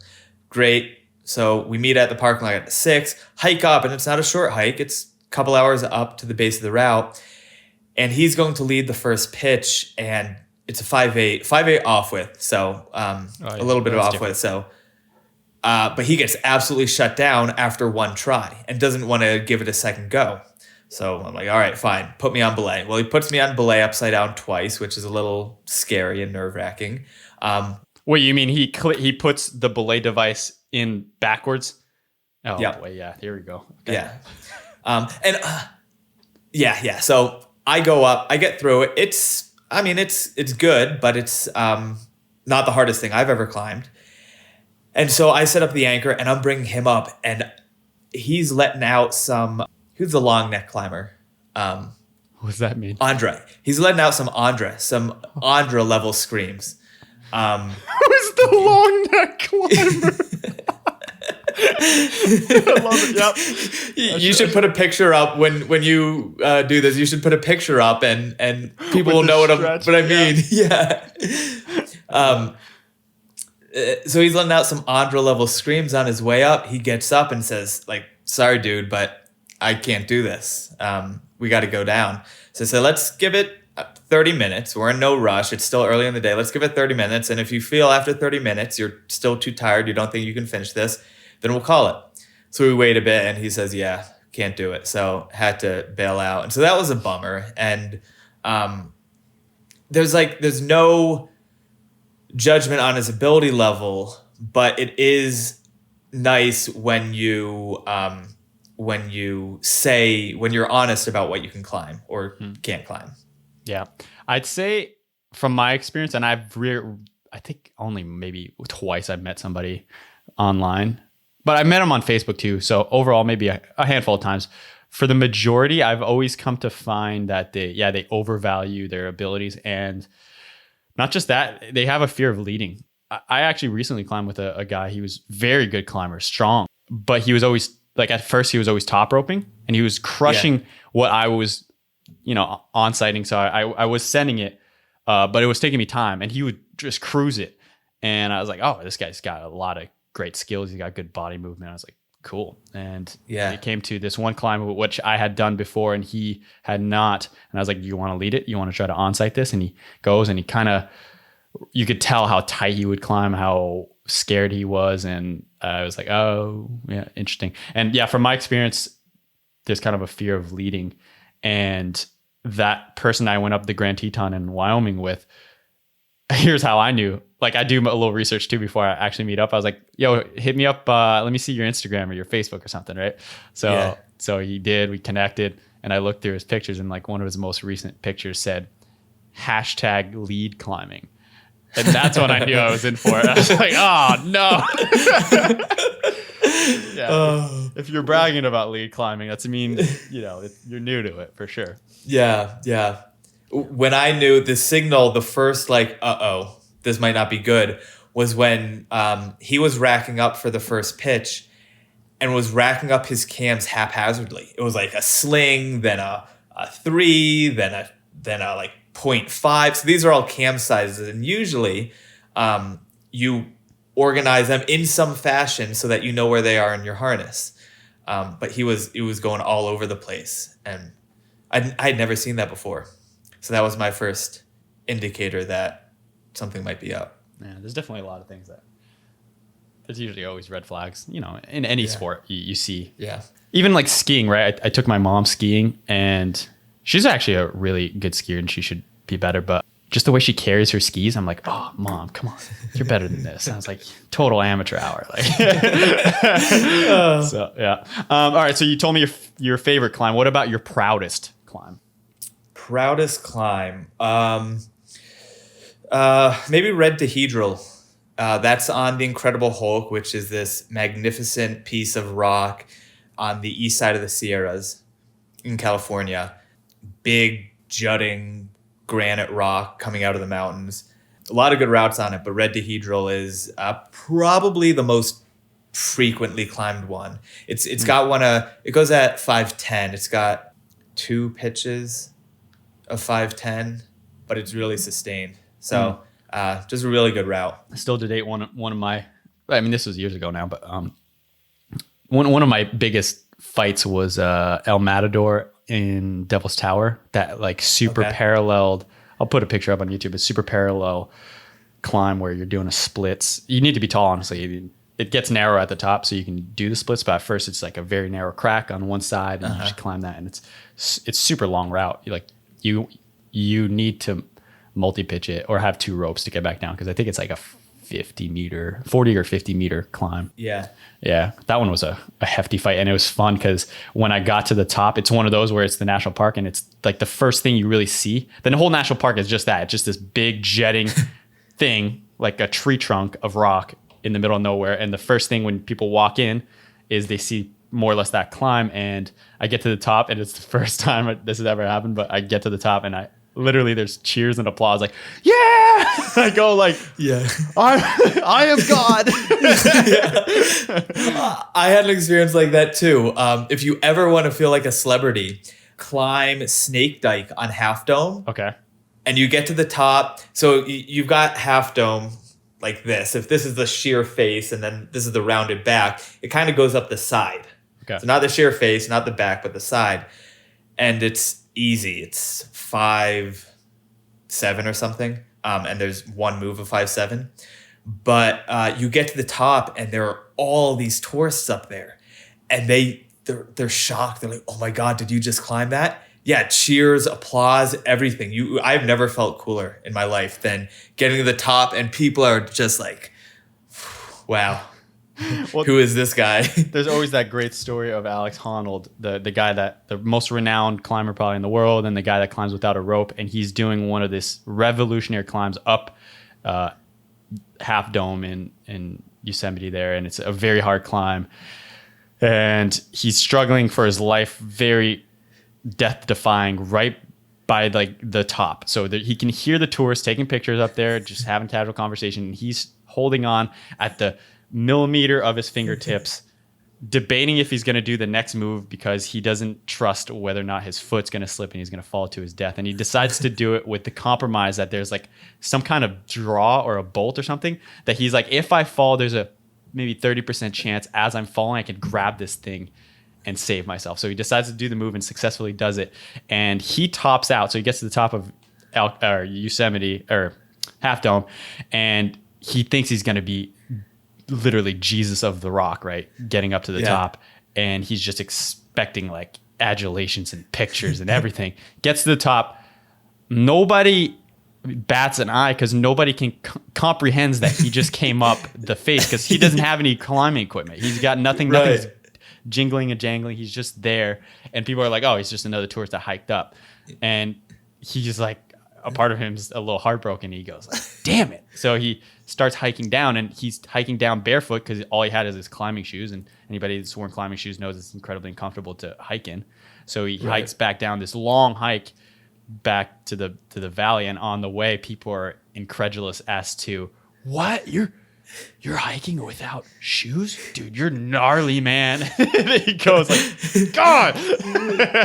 Great. So we meet at the parking lot at 6, hike up, and it's not a short hike. It's a couple hours up to the base of the route. And he's going to lead the first pitch, and it's a 5'8" off width. So a little bit of off width. So But he gets absolutely shut down after one try and doesn't want to give it a second go. So I'm like, all right, fine. Put me on belay. Well, he puts me on belay upside down twice, which is a little scary and nerve wracking. Wait, you mean he puts the belay device in backwards? Oh, yeah. Boy, yeah. Here we go. Okay. Yeah. Yeah. So I go up, I get through it. It's good, but it's not the hardest thing I've ever climbed. And so I set up the anchor and I'm bringing him up and he's letting out who's the long neck climber? What does that mean? Andre. He's letting out some Andra level screams. Who's the long neck climber? I love it. Yep. You should put a picture up when you do this. You should put a picture up and people will know what I mean. Yeah. So he's letting out some Andra level screams on his way up. He gets up and says, like, sorry, dude, but I can't do this. We got to go down. So I said, let's give it 30 minutes. We're in no rush. It's still early in the day. Let's give it 30 minutes. And if you feel after 30 minutes you're still too tired, you don't think you can finish this, then we'll call it. So we wait a bit and he says, yeah, can't do it. So had to bail out. And so that was a bummer. And there's no judgment on his ability level, but it is nice when you're honest about what you can climb or can't climb. Yeah. I'd say from my experience, and I think only maybe twice I've met somebody online, but I met them on Facebook too. So overall, maybe a handful of times. For the majority, I've always come to find that they overvalue their abilities, and not just that, they have a fear of leading. I actually recently climbed with a guy. He was very good climber, strong, but he was always like, at first he was always top roping and he was crushing what I was, on sighting. So I was sending it, but it was taking me time and he would just cruise it. And I was like, oh, this guy's got a lot of great skills. He's got good body movement. I was like, cool. And it came to this one climb, which I had done before and he had not. And I was like, do you want to lead it? You want to try to on-site this? And he goes and he you could tell how tight he would climb, how scared he was. And I was like, oh yeah, interesting. And yeah, from my experience, there's kind of a fear of leading. And that person I went up the Grand Teton in Wyoming with, here's how I knew. Like, I do a little research too before I actually meet up. I was like, yo, hit me up. Let me see your Instagram or your Facebook or something, right? So he did. We connected and I looked through his pictures and like one of his most recent pictures said #lead climbing. And that's what I knew I was in for. I was like, oh no. If you're bragging about lead climbing, that's you're new to it for sure. Yeah. When I knew the signal, the first this might not be good, was when he was racking up for the first pitch and was racking up his cams haphazardly. It was like a sling, then a 3, then a like 0.5. So these are all cam sizes, and usually you organize them in some fashion so that you know where they are in your harness. But he was going all over the place, and I'd never seen that before. So that was my first indicator that something might be up. Yeah, there's definitely a lot of things that there's usually always red flags, in any sport you see. Yeah. Even like skiing, right? I took my mom skiing and she's actually a really good skier and she should be better, but just the way she carries her skis, I'm like, oh, Mom, come on, you're better than this. And I was like, total amateur hour. Like, so yeah. All right. So you told me your favorite climb. What about your proudest climb? Proudest climb. Maybe Red Dehedral. That's on the Incredible Hulk, which is this magnificent piece of rock on the east side of the Sierras in California. Big, jutting granite rock coming out of the mountains. A lot of good routes on it, but Red Dehedral is probably the most frequently climbed one. It's got it goes at 510. It's got 2 pitches of 510, but it's really sustained. So just a really good route. Still to date, one of my, this was years ago now, but one of my biggest fights was El Matador in Devil's Tower. That like super paralleled. I'll put a picture up on YouTube. It's super parallel climb where you're doing a splits. You need to be tall, honestly. it gets narrow at the top, so you can do the splits. But at first, it's like a very narrow crack on one side, and you just climb that, and it's super long route. You need to multi-pitch it or have 2 ropes to get back down, because I think it's like a 40 or 50 meter climb. Yeah. Yeah, that one was a hefty fight, and it was fun because when I got to the top, it's one of those where it's the national park, and it's like the first thing you really see. Then the whole national park is just that. It's just this big jetting thing, like a tree trunk of rock in the middle of nowhere. And the first thing when people walk in is they see more or less that climb. And I get to the top, and it's the first time this has ever happened, but I get to the top, and literally there's cheers and applause, like, yeah. I go like, Yeah. I am God. I had an experience like that too. If you ever want to feel like a celebrity, climb Snake Dyke on Half Dome. Okay. And you get to the top. So you've got Half Dome like this. If this is the sheer face and then this is the rounded back, it kind of goes up the side. Okay. So not the sheer face, not the back, but the side. And it's easy. It's 5'7" or something. And there's one move of 5'7". But you get to the top, and there are all these tourists up there, and they're shocked. They're like, "Oh my God, did you just climb that?" Yeah, cheers, applause, everything. I've never felt cooler in my life than getting to the top, and people are just like, "Wow, Well, who is this guy?" There's always that great story of Alex Honnold, the guy the most renowned climber probably in the world, and the guy that climbs without a rope, and he's doing one of this revolutionary climbs up Half Dome in Yosemite there, and it's a very hard climb, and he's struggling for his life, very death-defying, right by like the top, so that he can hear the tourists taking pictures up there, just having casual conversation, and he's holding on at the millimeter of his fingertips, debating if he's going to do the next move because he doesn't trust whether or not his foot's going to slip and he's going to fall to his death. And he decides to do it with the compromise that there's like some kind of draw or a bolt or something that he's like, if I fall, there's a maybe 30% chance as I'm falling, I can grab this thing and save myself. So he decides to do the move and successfully does it. And he tops out. So he gets to the top of Yosemite or Half Dome, and he thinks he's going to be literally Jesus of the rock, right? Getting up to the top, and he's just expecting like adulations and pictures and everything. Gets to the top, nobody bats an eye because nobody can comprehends that he just came up the face because he doesn't have any climbing equipment. He's got nothing. Nothing's jingling and jangling. He's just there, and people are like, "Oh, he's just another tourist that hiked up," and he's just like, a part of him's a little heartbroken. He goes like, "Damn it!" So he starts hiking down, and he's hiking down barefoot because all he had is his climbing shoes. And anybody that's worn climbing shoes knows it's incredibly uncomfortable to hike in. So he hikes back down this long hike back to the valley, and on the way, people are incredulous as to what you're hiking without shoes, dude. You're gnarly, man. He goes like, God.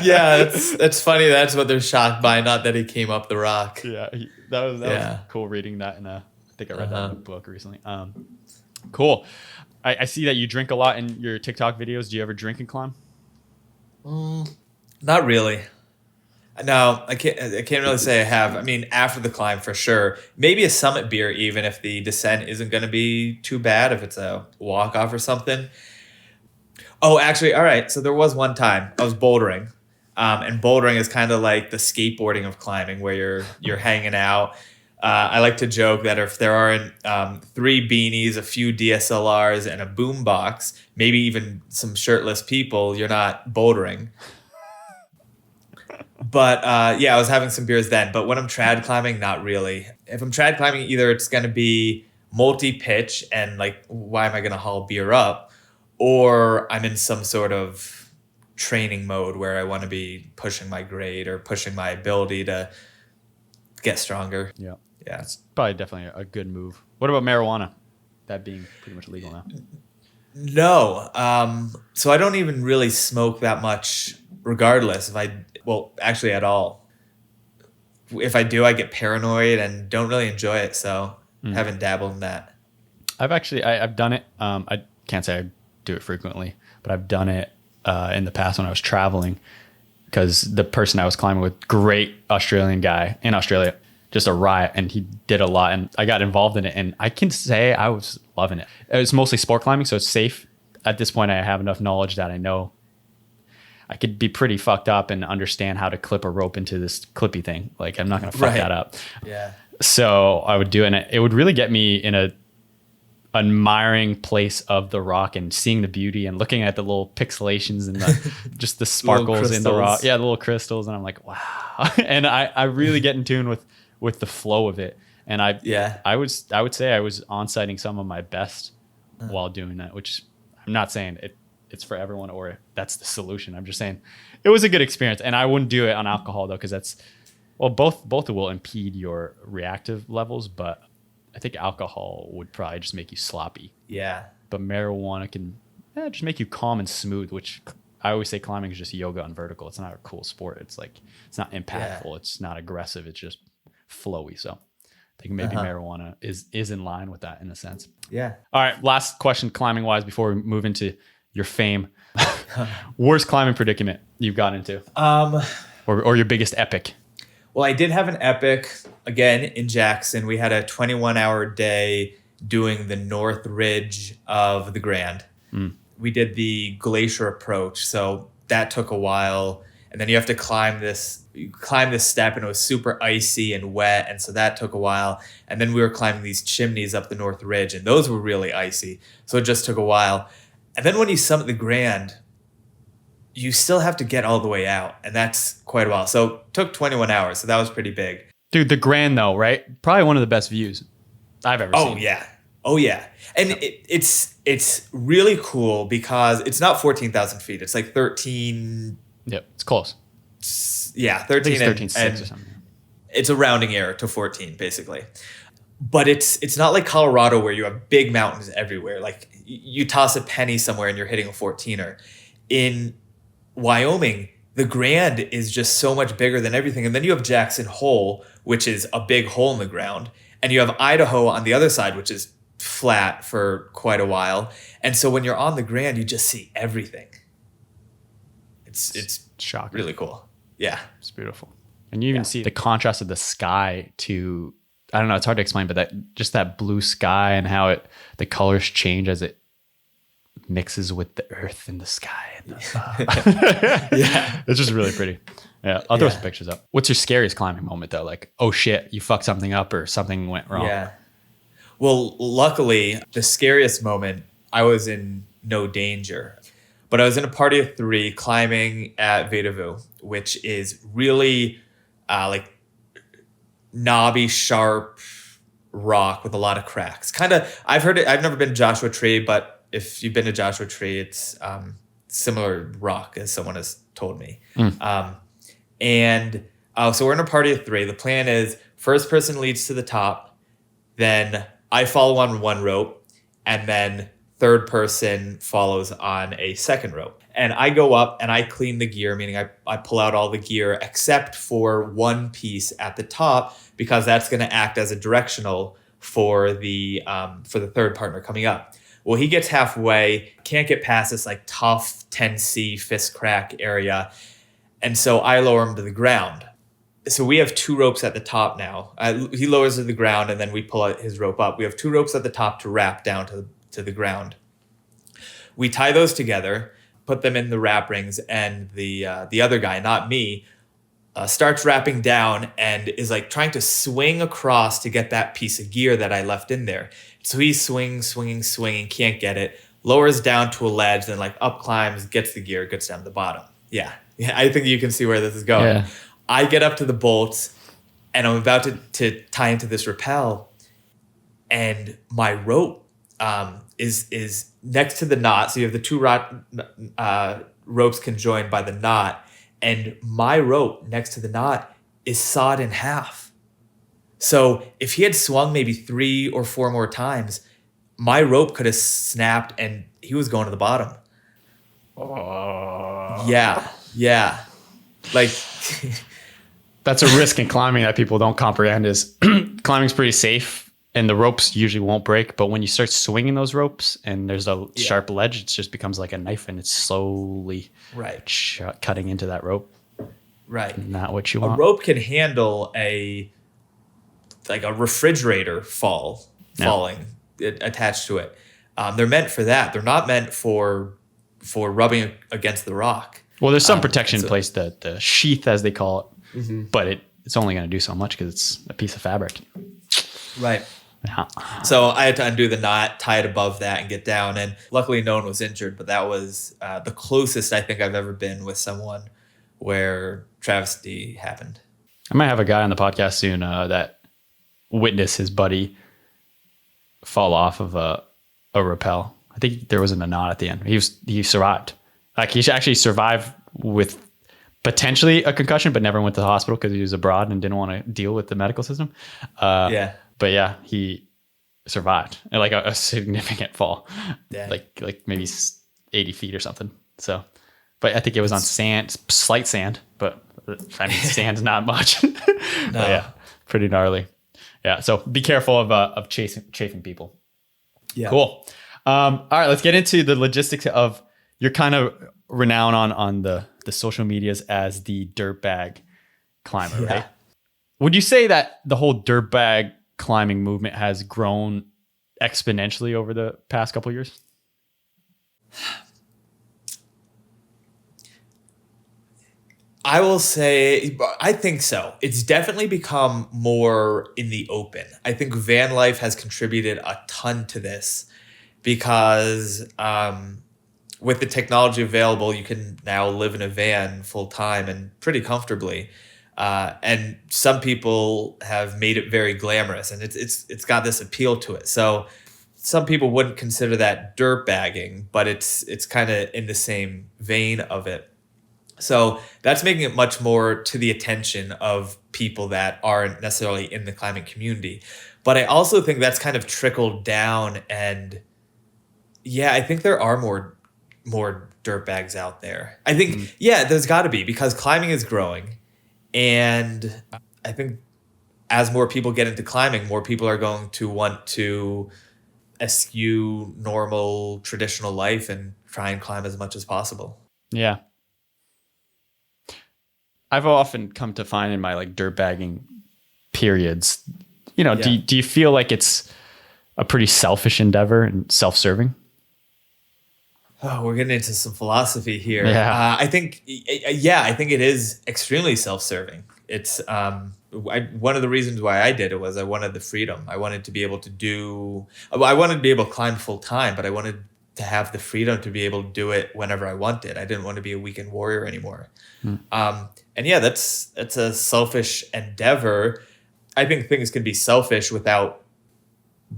Yeah, that's funny. That's what they're shocked by, not that he came up the rock. Yeah, that was cool reading that in I think I read that in a book recently. Cool. I see that you drink a lot in your TikTok videos. Do you ever drink and climb? Not really. No, I can't really say I have. I mean, after the climb for sure. Maybe a summit beer, even if the descent isn't going to be too bad, if it's a walk off or something. Oh, actually, all right. So there was one time I was bouldering, and bouldering is kind of like the skateboarding of climbing, where you're hanging out. I like to joke that if there aren't 3 beanies, a few DSLRs, and a boom box, maybe even some shirtless people, you're not bouldering. But I was having some beers then. But when I'm trad climbing, not really. If I'm trad climbing, either it's going to be multi-pitch and like, why am I going to haul beer up? Or I'm in some sort of training mode where I want to be pushing my grade or pushing my ability to get stronger. Yeah. Yeah. It's probably definitely a good move. What about marijuana? That being pretty much illegal now. No. So I don't even really smoke that much regardless. Actually at all. If I do, I get paranoid and don't really enjoy it. So haven't dabbled in that. I've done it. I can't say I do it frequently, but I've done it in the past when I was traveling because the person I was climbing with, great Australian guy in Australia, just a riot, and he did a lot, and I got involved in it, and I can say I was loving it. It was mostly sport climbing, so it's safe. At this point, I have enough knowledge that I know I could be pretty fucked up and understand how to clip a rope into this clippy thing. Like, I'm not going to fuck that up. Yeah. So I would do it, and it would really get me in a admiring place of the rock and seeing the beauty and looking at the little pixelations and just the sparkles in the rock. Yeah, the little crystals. And I'm like, wow. And I really get in tune with the flow of it. And I would say I was on-sighting some of my best while doing that, which I'm not saying it's for everyone or that's the solution. I'm just saying it was a good experience, and I wouldn't do it on alcohol though, because that's, well, both will impede your reactive levels, but I think alcohol would probably just make you sloppy. Yeah. But marijuana can just make you calm and smooth, which I always say climbing is just yoga on vertical. It's not a cool sport. It's like, it's not impactful. Yeah. It's not aggressive. It's just flowy. So I think maybe marijuana is in line with that in a sense. Yeah. All right. Last question climbing wise before we move into your fame. Worst climbing predicament you've gotten into? Or your biggest epic? Well, I did have an epic, again, in Jackson. We had a 21-hour day doing the north ridge of the Grand. We did the glacier approach, so that took a while. And then you have to climb this step, and it was super icy and wet, and so that took a while. And then we were climbing these chimneys up the north ridge, and those were really icy, so it just took a while. And then when you summit the Grand, you still have to get all the way out, and that's quite a while. So it took 21 hours, so that was pretty big. Dude, the Grand though, right? Probably one of the best views I've ever seen. Oh yeah. And it's really cool because it's not 14,000 feet. It's like 13. Yep, it's close. Yeah, 13. 13.6 or something. It's a rounding error to 14, basically. But it's not like Colorado where you have big mountains everywhere. Like you toss a penny somewhere and you're hitting a 14er. In Wyoming, the Grand is just so much bigger than everything. And then you have Jackson Hole, which is a big hole in the ground. And you have Idaho on the other side, which is flat for quite a while. And so when you're on the Grand, you just see everything. It's shocking. Really cool. Yeah. It's beautiful. And you even see the contrast of the sky to, I don't know, it's hard to explain, but that blue sky and how the colors change as it mixes with the earth and the sky and the it's just really pretty. Yeah, I'll throw some pictures up. What's your scariest climbing moment though? Like, oh shit, you fucked something up or something went wrong. Yeah. Well, luckily, the scariest moment, I was in no danger, but I was in a party of 3 climbing at 𝐴𝐷𝐻𝐻, which is really like knobby, sharp rock with a lot of cracks. Kind of, I've heard it. I've never been to Joshua Tree, but if you've been to Joshua Tree, it's similar rock, as someone has told me. So we're in a party of 3. The plan is first person leads to the top, then I follow on one rope, and then third person follows on a second rope. And I go up and I clean the gear, meaning I pull out all the gear except for one piece at the top, because that's going to act as a directional for the third partner coming up. Well, he gets halfway, can't get past this like tough 10C fist crack area. And so I lower him to the ground. So we have 2 ropes at the top now. He lowers to the ground and then we pull out his rope up. We have 2 ropes at the top to wrap down to the ground. We tie those together, put them in the wrap rings, and the other guy, not me, starts wrapping down and is like trying to swing across to get that piece of gear that I left in there. So he's swinging, can't get it, lowers down to a ledge, then like up climbs, gets the gear, gets down to the bottom. Yeah, I think you can see where this is going. Yeah. I get up to the bolts and I'm about to tie into this rappel, and my rope is next to the knot. So you have the 2 ropes conjoined by the knot, and my rope next to the knot is sawed in half. So if he had swung maybe 3 or 4 more times, my rope could have snapped and he was going to the bottom. Oh. Yeah. Like that's a risk in climbing that people don't comprehend is climbing's pretty safe and the ropes usually won't break. But when you start swinging those ropes and there's a sharp ledge, it just becomes like a knife and it's slowly cutting into that rope. Right. Not what you want. A rope can handle a like a refrigerator falling attached to it. They're meant for that. They're not meant for rubbing against the rock. Well, there's some protection in place, the sheath, as they call it, but it's only going to do so much because it's a piece of fabric. Right. Yeah. So I had to undo the knot, tie it above that, and get down. And luckily, no one was injured. But that was the closest I think I've ever been with someone where travesty happened. I might have a guy on the podcast soon that witnessed his buddy fall off of a rappel. I think there wasn't a knot at the end. He survived. Like, he actually survived with potentially a concussion, but never went to the hospital because he was abroad and didn't want to deal with the medical system. But yeah, he survived, and like a significant fall, like maybe 80 feet or something. So, but I think it was on sand, slight sand, but I mean, sand's not much. No. But yeah, pretty gnarly. Yeah. So be careful of chafing people. Yeah. Cool. All right, let's get into the logistics of, you're kind of renowned on the social medias as the dirtbag climber, right? Would you say that the whole dirtbag climbing movement has grown exponentially over the past couple of years? I will say, I think so. It's definitely become more in the open. I think van life has contributed a ton to this because with the technology available, you can now live in a van full time and pretty comfortably. And some people have made it very glamorous, and it's got this appeal to it. So some people wouldn't consider that dirt bagging, but it's kind of in the same vein of it. So that's making it much more to the attention of people that aren't necessarily in the climbing community. But I also think that's kind of trickled down, and yeah, I think there are more dirt bags out there. I think, there's got to be, because climbing is growing. And I think as more people get into climbing, more people are going to want to eschew normal, traditional life and try and climb as much as possible. Yeah. I've often come to find in my like dirt bagging periods, do you feel like it's a pretty selfish endeavor and self-serving? Oh, we're getting into some philosophy here. Yeah. I think it is extremely self-serving. It's one of the reasons why I did it was I wanted the freedom. I wanted to be able to climb full time, but I wanted to have the freedom to be able to do it whenever I wanted. I didn't want to be a weekend warrior anymore. And yeah, that's a selfish endeavor. I think things can be selfish without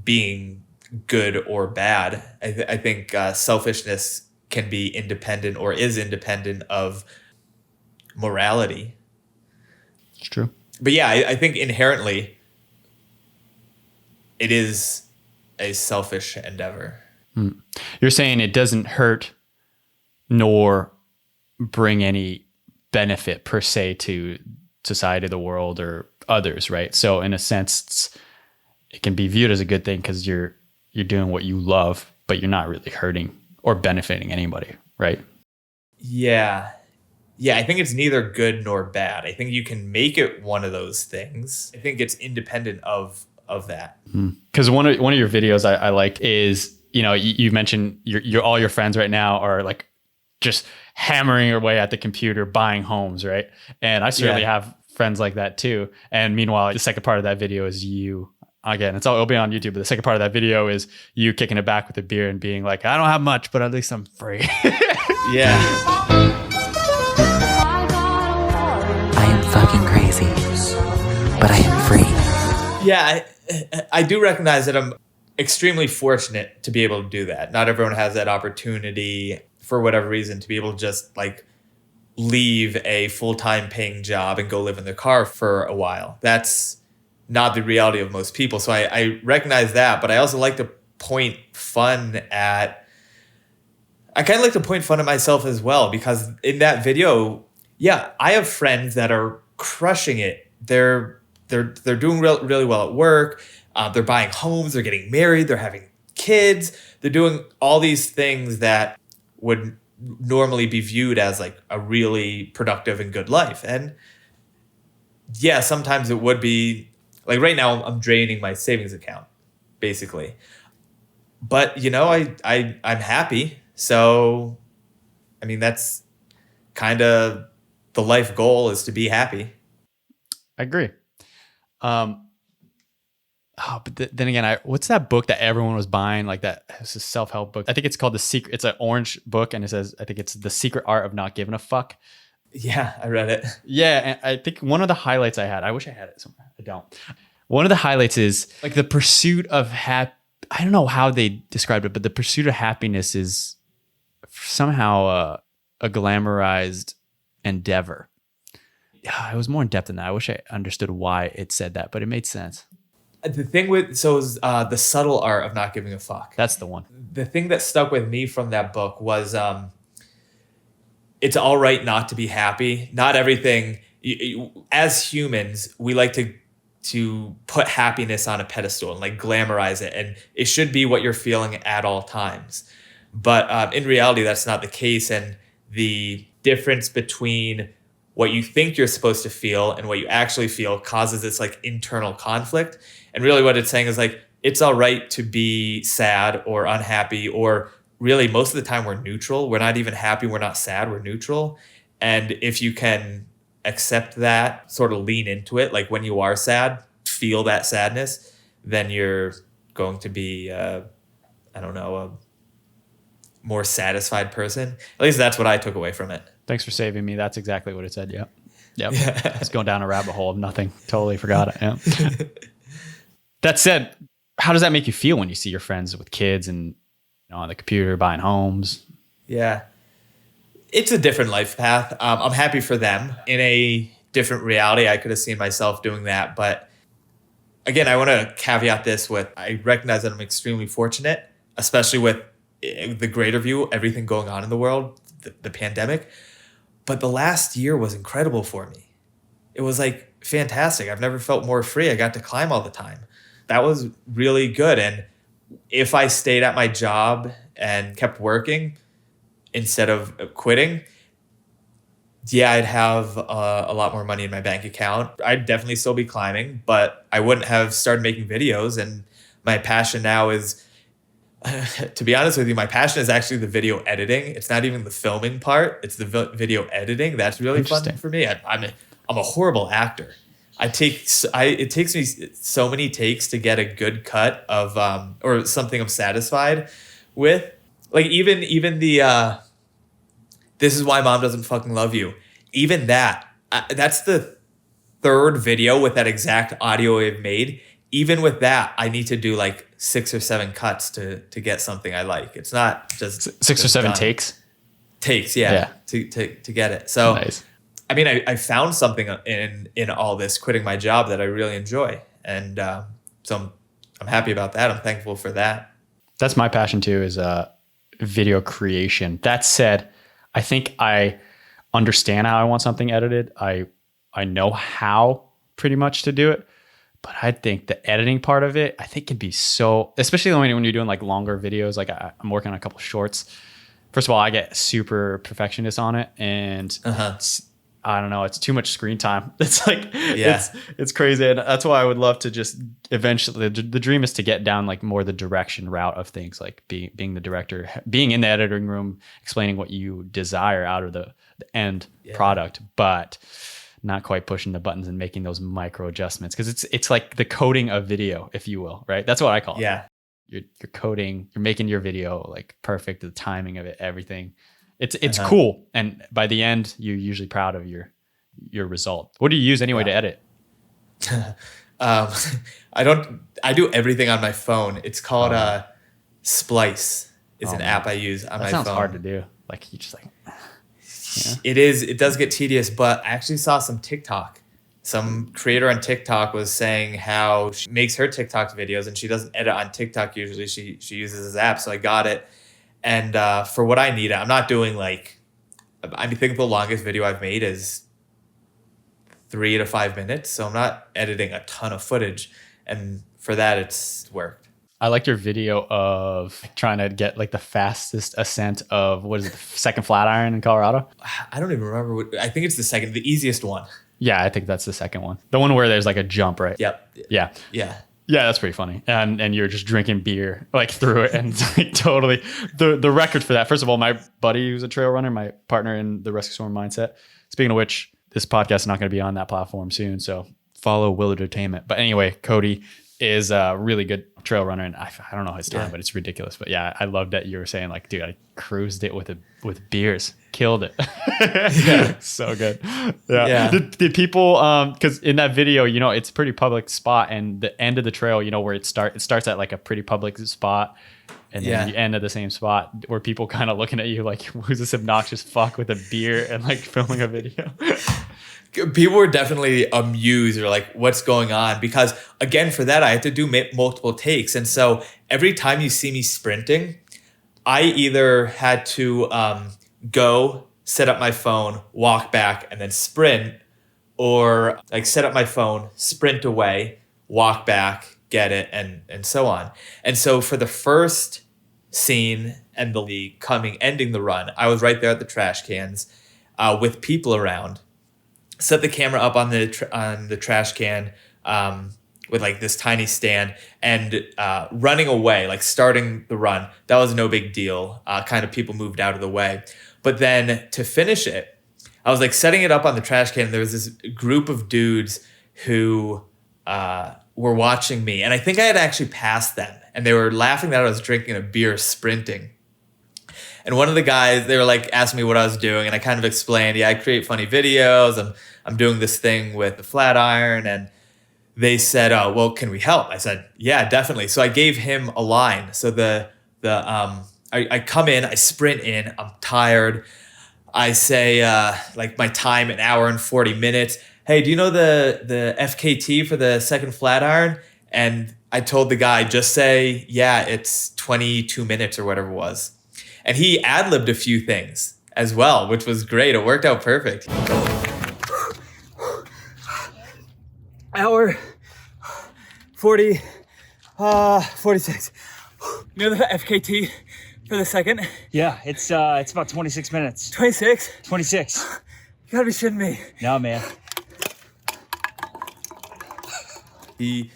being good or bad. I think selfishness can be independent or is independent of morality. It's true. But yeah, I think inherently it is a selfish endeavor. You're saying it doesn't hurt nor bring any benefit per se to society, the world, or others, right? So in a sense, it can be viewed as a good thing because you're doing what you love, but you're not really hurting or benefiting anybody, right? Yeah. I think it's neither good nor bad. I think you can make it one of those things. I think it's independent of that. Because one of your videos I like is, you mentioned your all your friends right now are like just hammering away at the computer, buying homes, right? And I certainly have friends like that too. And meanwhile, the second part of that video is you. Again, it'll be on YouTube, but the second part of that video is you kicking it back with a beer and being like, I don't have much, but at least I'm free. Yeah. I am fucking crazy, but I am free. Yeah, I do recognize that I'm extremely fortunate to be able to do that. Not everyone has that opportunity for whatever reason to be able to just like leave a full-time paying job and go live in their car for a while. That's not the reality of most people. So I recognize that, but I also like to point fun at myself as well, because in that video, I have friends that are crushing it. They're doing really well at work. They're buying homes, they're getting married, they're having kids. They're doing all these things that would normally be viewed as like a really productive and good life. And yeah, sometimes it would be Like right now, I'm draining my savings account, basically. But I'm happy. So, I mean, that's kind of the life goal, is to be happy. I agree. But then again, what's that book that everyone was buying? Like that, it's a self-help book. I think it's called The Secret. It's an orange book, and it says, I think it's The Secret Art of Not Giving a Fuck. Yeah, I read it. Yeah, and I think one of the highlights I wish I had it somewhere. I don't. One of the highlights is like the pursuit of I don't know how they described it, but the pursuit of happiness is somehow a glamorized endeavor. Yeah, it was more in depth than that. I wish I understood why it said that, but it made sense. The thing with the subtle art of not giving a fuck. That's the one. The thing that stuck with me from that book was it's all right not to be happy. Not everything. As humans, we like to put happiness on a pedestal and like glamorize it, and it should be what you're feeling at all times. But in reality, that's not the case, and the difference between what you think you're supposed to feel and what you actually feel causes this like internal conflict. And really what it's saying is like, it's all right to be sad or unhappy, or really most of the time we're neutral. We're not even happy. We're not sad. We're neutral. And if you can accept that, sort of lean into it, like when you are sad, feel that sadness, then you're going to be, a more satisfied person. At least that's what I took away from it. Thanks for saving me. That's exactly what it said. Yep. It's going down a rabbit hole of nothing. Totally forgot it. Yeah. That said, how does that make you feel when you see your friends with kids and on the computer buying homes? Yeah. It's a different life path. I'm happy for them. In a different reality, I could have seen myself doing that. But again, I want to caveat this with, I recognize that I'm extremely fortunate, especially with the greater view, everything going on in the world, the pandemic. But the last year was incredible for me. It was like fantastic. I've never felt more free. I got to climb all the time. That was really good. And if I stayed at my job and kept working instead of quitting, yeah, I'd have a lot more money in my bank account. I'd definitely still be climbing, but I wouldn't have started making videos. And my passion now is, to be honest with you, my passion is actually the video editing. It's not even the filming part. It's the video editing. That's really fun for me. I'm a horrible actor. It takes me so many takes to get a good cut of or something I'm satisfied with. Like even the this is why mom doesn't fucking love you. Even that, that's the third video with that exact audio I've made. Even with that, I need to do like 6 or 7 cuts to get something I like. It's not just 6 or 7 done. takes. Yeah. To get it. So nice. I mean, I found something in all this, quitting my job, that I really enjoy. And so I'm happy about that. I'm thankful for that. That's my passion too, is video creation. That said, I think I understand how I want something edited. I know how pretty much to do it. But I think the editing part of it, I think can be so, especially when you're doing like longer videos. Like I'm working on a couple shorts. First of all, I get super perfectionist on it, and I don't know, it's too much screen time. It's like, it's crazy. And that's why I would love to just eventually, the dream is to get down like more the direction route of things, like being the director, being in the editing room, explaining what you desire out of the end product, but not quite pushing the buttons and making those micro adjustments. Cause it's like the coding of video, if you will, right? That's what I call it. Yeah. You're coding, you're making your video like perfect, the timing of it, everything. It's cool. And by the end, you're usually proud of your result. What do you use anyway to edit? I do everything on my phone. It's called Splice. It's an app I use on my phone. That sounds hard to do. Like you just like, It is. It does get tedious, but I actually saw some TikTok. Some creator on TikTok was saying how she makes her TikTok videos and she doesn't edit on TikTok usually. She uses this app. So I got it. And for what I need, I'm not doing like, I think the longest video I've made is 3 to 5 minutes. So I'm not editing a ton of footage. And for that, it's worked. I liked your video of trying to get like the fastest ascent of, what is it, the second Flatiron in Colorado? I don't even remember I think it's the easiest one. Yeah, I think that's the second one. The one where there's like a jump, right? Yep. Yeah. Yeah. Yeah, that's pretty funny. And you're just drinking beer like through it, and it's like totally the record for that. First of all, my buddy who's a trail runner, my partner in the Rescue Storm Mindset. Speaking of which, this podcast is not going to be on that platform soon, so follow WILDERTAINMENT. But anyway, Cody is a really good trail runner, and I don't know his time, but it's ridiculous. But yeah, I love that you were saying like, dude, I cruised it with beers, killed it. Yeah, so good. Yeah. Did people because in that video, you know, it's a pretty public spot, and the end of the trail, you know, where it starts at like a pretty public spot, and then you end at the same spot, where people kind of looking at you like, who's this obnoxious fuck with a beer and like filming a video? People were definitely amused or like, what's going on? Because again, for that, I had to do multiple takes. And so every time you see me sprinting, I either had to go set up my phone, walk back, and then sprint, or like set up my phone, sprint away, walk back, get it, and so on. And so for the first scene and the ending the run, I was right there at the trash cans with people around. Set the camera up on the trash can with like this tiny stand, and running away, like starting the run, that was no big deal. Kind of people moved out of the way. But then to finish it, I was like setting it up on the trash can. There was this group of dudes who were watching me, and I think I had actually passed them, and they were laughing that I was drinking a beer sprinting. And one of the guys, they were like asking me what I was doing, and I kind of explained, I create funny videos. I'm doing this thing with the flat iron, and they said, "Oh, well, can we help?" I said, "Yeah, definitely." So I gave him a line. So I come in, I sprint in, I'm tired. I say like my time, 1 hour and 40 minutes. Hey, do you know the FKT for the second flat iron? And I told the guy, just say, yeah, it's 22 minutes or whatever it was. And he ad-libbed a few things as well, which was great. It worked out perfect. Hour 40, 46. You know the FKT for the second? Yeah, it's about 26 minutes. 26? 26. You gotta be shitting me. No, man. He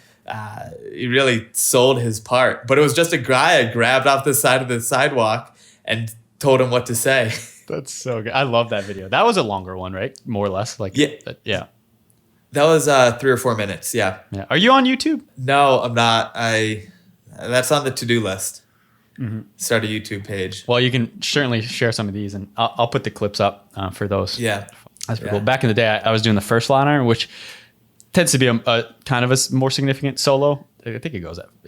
really sold his part, but it was just a guy I grabbed off the side of the sidewalk and told him what to say. That's so good. I love that video. That was a longer one, right? More or less. Like yeah. That was 3 or 4 minutes. Yeah. Are you on YouTube? No, I'm not. That's on the to-do list. Mm-hmm. Start a YouTube page. Well, you can certainly share some of these, and I'll put the clips up for those. Yeah. That's pretty cool. Back in the day, I was doing the first flat iron, which tends to be a kind of a more significant solo. I think it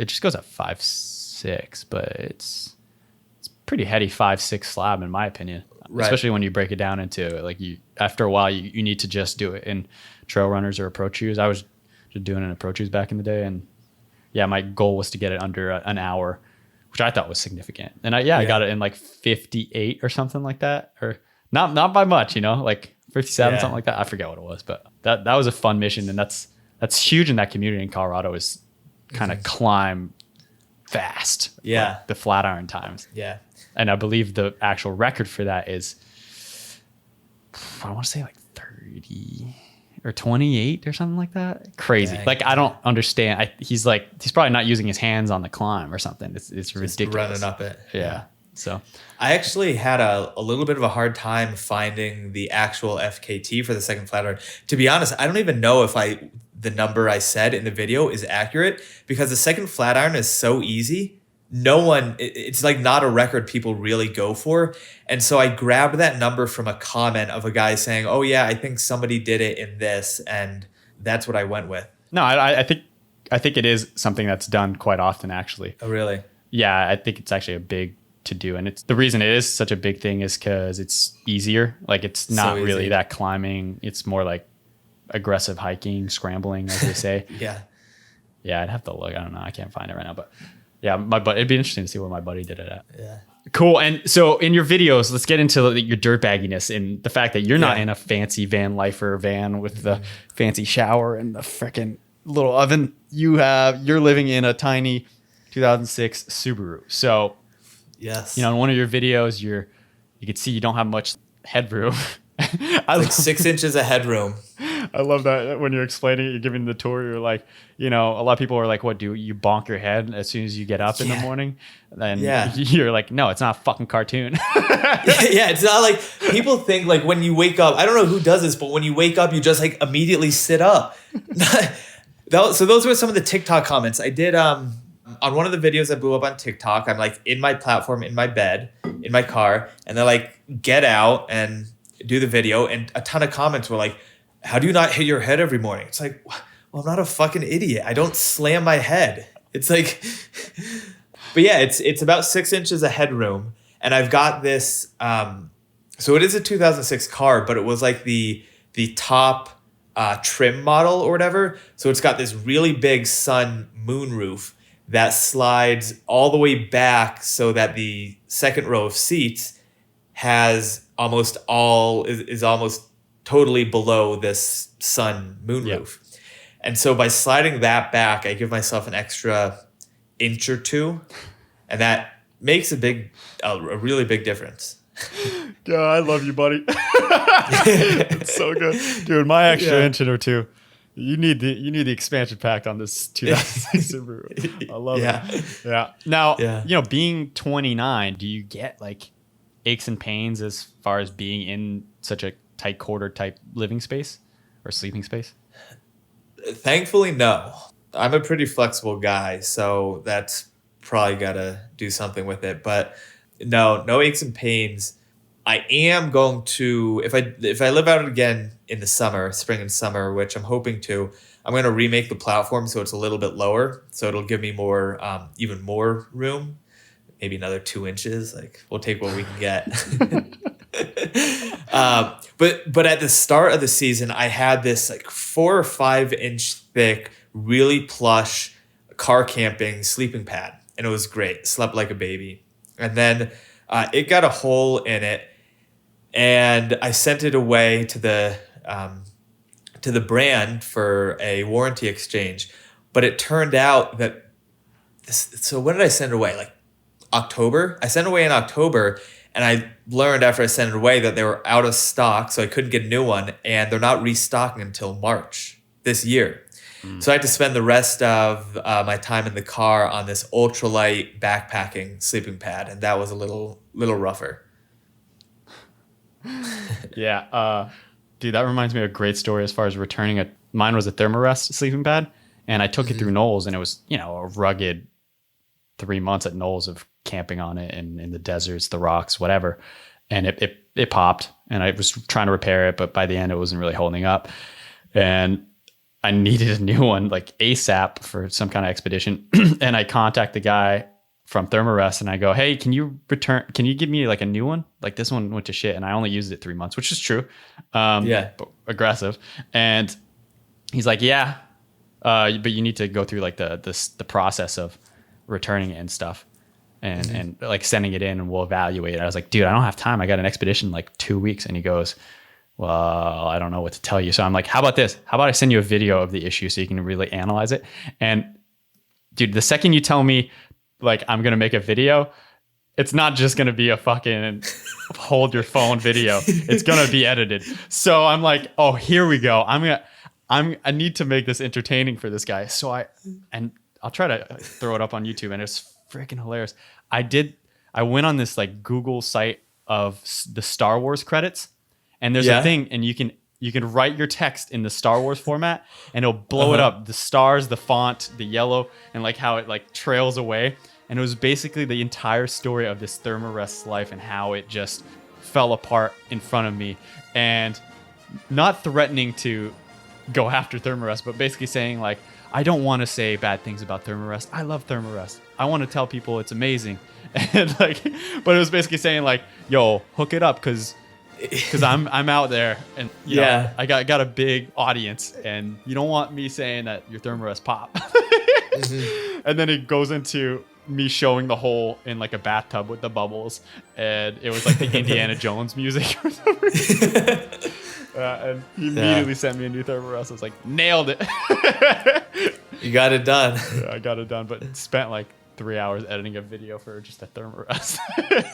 just goes at 5.6, but it's pretty heady 5.6 slab in my opinion. Right. Especially when you break it down into like after a while you need to just do it in trail runners or approach shoes. I was just doing it in approach shoes back in the day, and yeah, my goal was to get it under an hour, which I thought was significant. And I got it in like 58 or something like that, or not by much, like 57, something like that. I forget what it was, but that was a fun mission, and that's huge in that community in Colorado, is kind of climb fast. Yeah. Like the flat iron times. Yeah. And I believe the actual record for that is, I want to say like 30 or 28 or something like that. Crazy. Dang. Like, I don't understand. He's probably not using his hands on the climb or something. It's ridiculous. Running up it. Yeah. So I actually had a little bit of a hard time finding the actual FKT for the second flat iron. To be honest, I don't even know if the number I said in the video is accurate, because the second flat iron is so easy. It's like not a record people really go for. And so I grabbed that number from a comment of a guy saying, "Oh yeah, I think somebody did it in this," and that's what I went with. No, I think it is something that's done quite often, actually. Oh really? Yeah, I think it's actually a big to do, and it's the reason it is such a big thing is because it's easier. Like, it's not really that climbing. It's more like aggressive hiking, scrambling, as they say. Yeah, I'd have to look. I don't know. I can't find it right now, but. Yeah, it'd be interesting to see where my buddy did it at. Yeah. Cool. And so in your videos, let's get into your dirtbagginess and the fact that you're not in a fancy van lifer van with the fancy shower and the freaking little oven. You're living in a tiny 2006 Subaru. So, yes. In one of your videos, you can see you don't have much headroom. Like 6 inches of headroom. I love that when you're explaining it, you're giving the tour. You're like, a lot of people are like, "What do you bonk your head as soon as you get up in the morning?" And you're like, "No, it's not a fucking cartoon." Yeah, it's not like people think like when you wake up. I don't know who does this, but when you wake up, you just like immediately sit up. So those were some of the TikTok comments I did. On one of the videos that blew up on TikTok, I'm like in my platform, in my bed, in my car, and they're like, "Get out and do the video." And a ton of comments were like, "How do you not hit your head every morning?" It's like, well, I'm not a fucking idiot. I don't slam my head. It's like, but yeah, it's about 6 inches of headroom, and I've got this. So it is a 2006 car, but it was like the top trim model or whatever. So it's got this really big sun moonroof that slides all the way back so that the second row of seats is almost totally below this sun moonroof. Yep. And so by sliding that back, I give myself an extra inch or two, and that makes a really big difference. God, I love you, buddy. It's so good. Dude, my extra inch or two. You need the expansion pack on this 2006 Subaru. I love it. Yeah. Now, being 29, do you get like aches and pains as far as being in such a tight quarter type living space or sleeping space? Thankfully, no. I'm a pretty flexible guy, so that's probably got to do something with it. But no aches and pains. I am going to, if I live out again in the summer, spring and summer, which I'm hoping to, I'm going to remake the platform so it's a little bit lower. So it'll give me more, even more room, maybe another 2 inches. Like we'll take what we can get. But at the start of the season, I had this like 4 or 5 inch thick, really plush car camping sleeping pad, and it was great. Slept like a baby. And then it got a hole in it, and I sent it away to the brand for a warranty exchange. But it turned out that so when did I send it away? Like October? I sent it away in October, and I learned after I sent it away that they were out of stock, so I couldn't get a new one, and they're not restocking until March this year. So I had to spend the rest of my time in the car on this ultralight backpacking sleeping pad, and that was a little rougher. Yeah. Dude, that reminds me of a great story as far as returning mine was a Thermarest sleeping pad, and I took it through Knowles, and it was, a rugged 3 months at Knowles of camping on it and in the deserts, the rocks, whatever. And it popped, and I was trying to repair it, but by the end it wasn't really holding up. And I needed a new one like ASAP for some kind of expedition. And I contact the guy from Thermarest and I go, "Hey, can you give me like a new one? Like this one went to shit and I only used it 3 months," which is true. But aggressive. And he's like, "Yeah, but you need to go through like the process of returning it and stuff and like sending it in, and we'll evaluate it." I was like, "Dude, I don't have time. I got an expedition in like 2 weeks." And he goes, "Well, I don't know what to tell you." So I'm like, "How about this? How about I send you a video of the issue so you can really analyze it?" And dude, the second you tell me like I'm going to make a video, it's not just going to be a fucking hold your phone video. It's going to be edited. So I'm like, "Oh, here we go. I need to make this entertaining for this guy." So I'll try to throw it up on YouTube, and it's freaking hilarious. I went on this like Google site of the Star Wars credits, and there's a thing, and you can write your text in the Star Wars format, and it'll blow it up. The stars, the font, the yellow, and like how it like trails away. And it was basically the entire story of this Thermarest's life and how it just fell apart in front of me. And not threatening to go after Thermarest, but basically saying like, I don't want to say bad things about Thermarest. I love Thermarest. I want to tell people it's amazing. And like, but it was basically saying like, "Yo, hook it up because I'm out there, and you know, I got a big audience, and you don't want me saying that your Thermarest pop." And then it goes into me showing the hole in like a bathtub with the bubbles, and it was like the Indiana Jones music or something. And he immediately sent me a new Thermarest. I was like, nailed it. You got it done. Yeah, I got it done, but spent like 3 hours editing a video for just a Thermarest.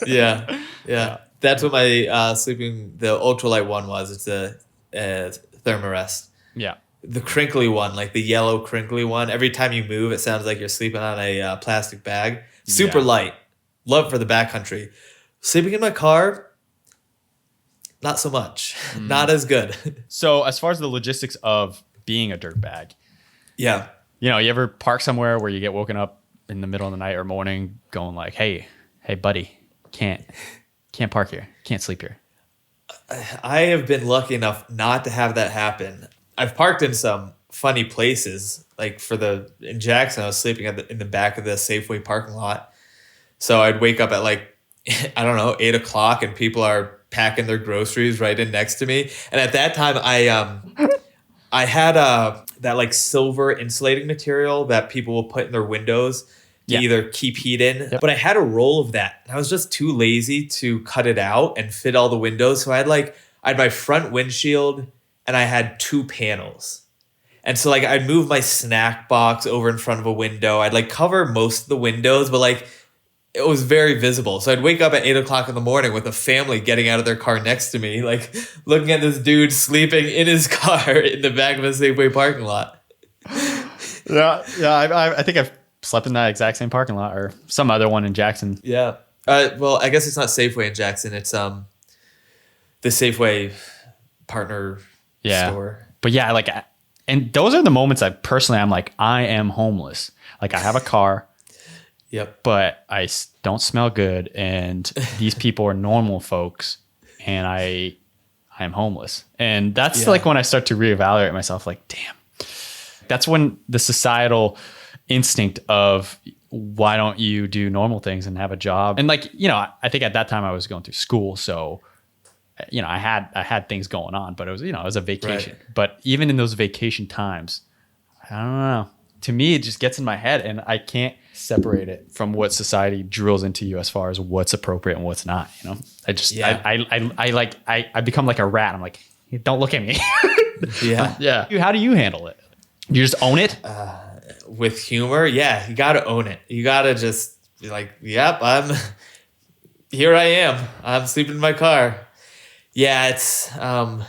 Yeah. That's what my the ultralight one was. It's a Thermarest. Yeah. The crinkly one, like the yellow crinkly one. Every time you move, it sounds like you're sleeping on a plastic bag. Super light. Love for the backcountry. Sleeping in my car, not so much. Not as good. So as far as the logistics of being a dirtbag, Yeah. you know, you ever park somewhere where you get woken up in the middle of the night or morning going like, hey, buddy, can't park here. Can't sleep here. I have been lucky enough not to have that happen. I've parked in some funny places. Like in Jackson, I was sleeping in the back of the Safeway parking lot. So I'd wake up at like, I don't know, 8 o'clock and people are packing their groceries right in next to me. And at that time, I had that like silver insulating material that people will put in their windows to either keep heat in. But I had a roll of that. I was just too lazy to cut it out and fit all the windows. So I had my front windshield and I had 2 panels. And so like I'd move my snack box over in front of a window. I'd like cover most of the windows, but like it was very visible. So I'd wake up at 8 o'clock in the morning with a family getting out of their car next to me, like looking at this dude sleeping in his car in the back of a Safeway parking lot. Yeah. I think I've slept in that exact same parking lot or some other one in Jackson. Yeah. Well, I guess it's not Safeway in Jackson. It's the Safeway partner store. But yeah, like, and those are the moments I'm like, I am homeless. Like I have a car. Yep. But I don't smell good, and these people are normal folks, and I am homeless. And that's like when I start to reevaluate myself. Like, damn, that's when the societal instinct of why don't you do normal things and have a job? And like, you know, I think at that time I was going through school, so you know, I had things going on, but it was, you know, it was a vacation. Right. But even in those vacation times, I don't know. To me, it just gets in my head, and I can't separate it from what society drills into you as far as what's appropriate and what's not. You know, I become like a rat. I'm like, don't look at me. Yeah. How do you handle it? You just own it with humor. Yeah, you got to own it. You got to just be like, yep, here I am. I'm sleeping in my car. Yeah, it's. I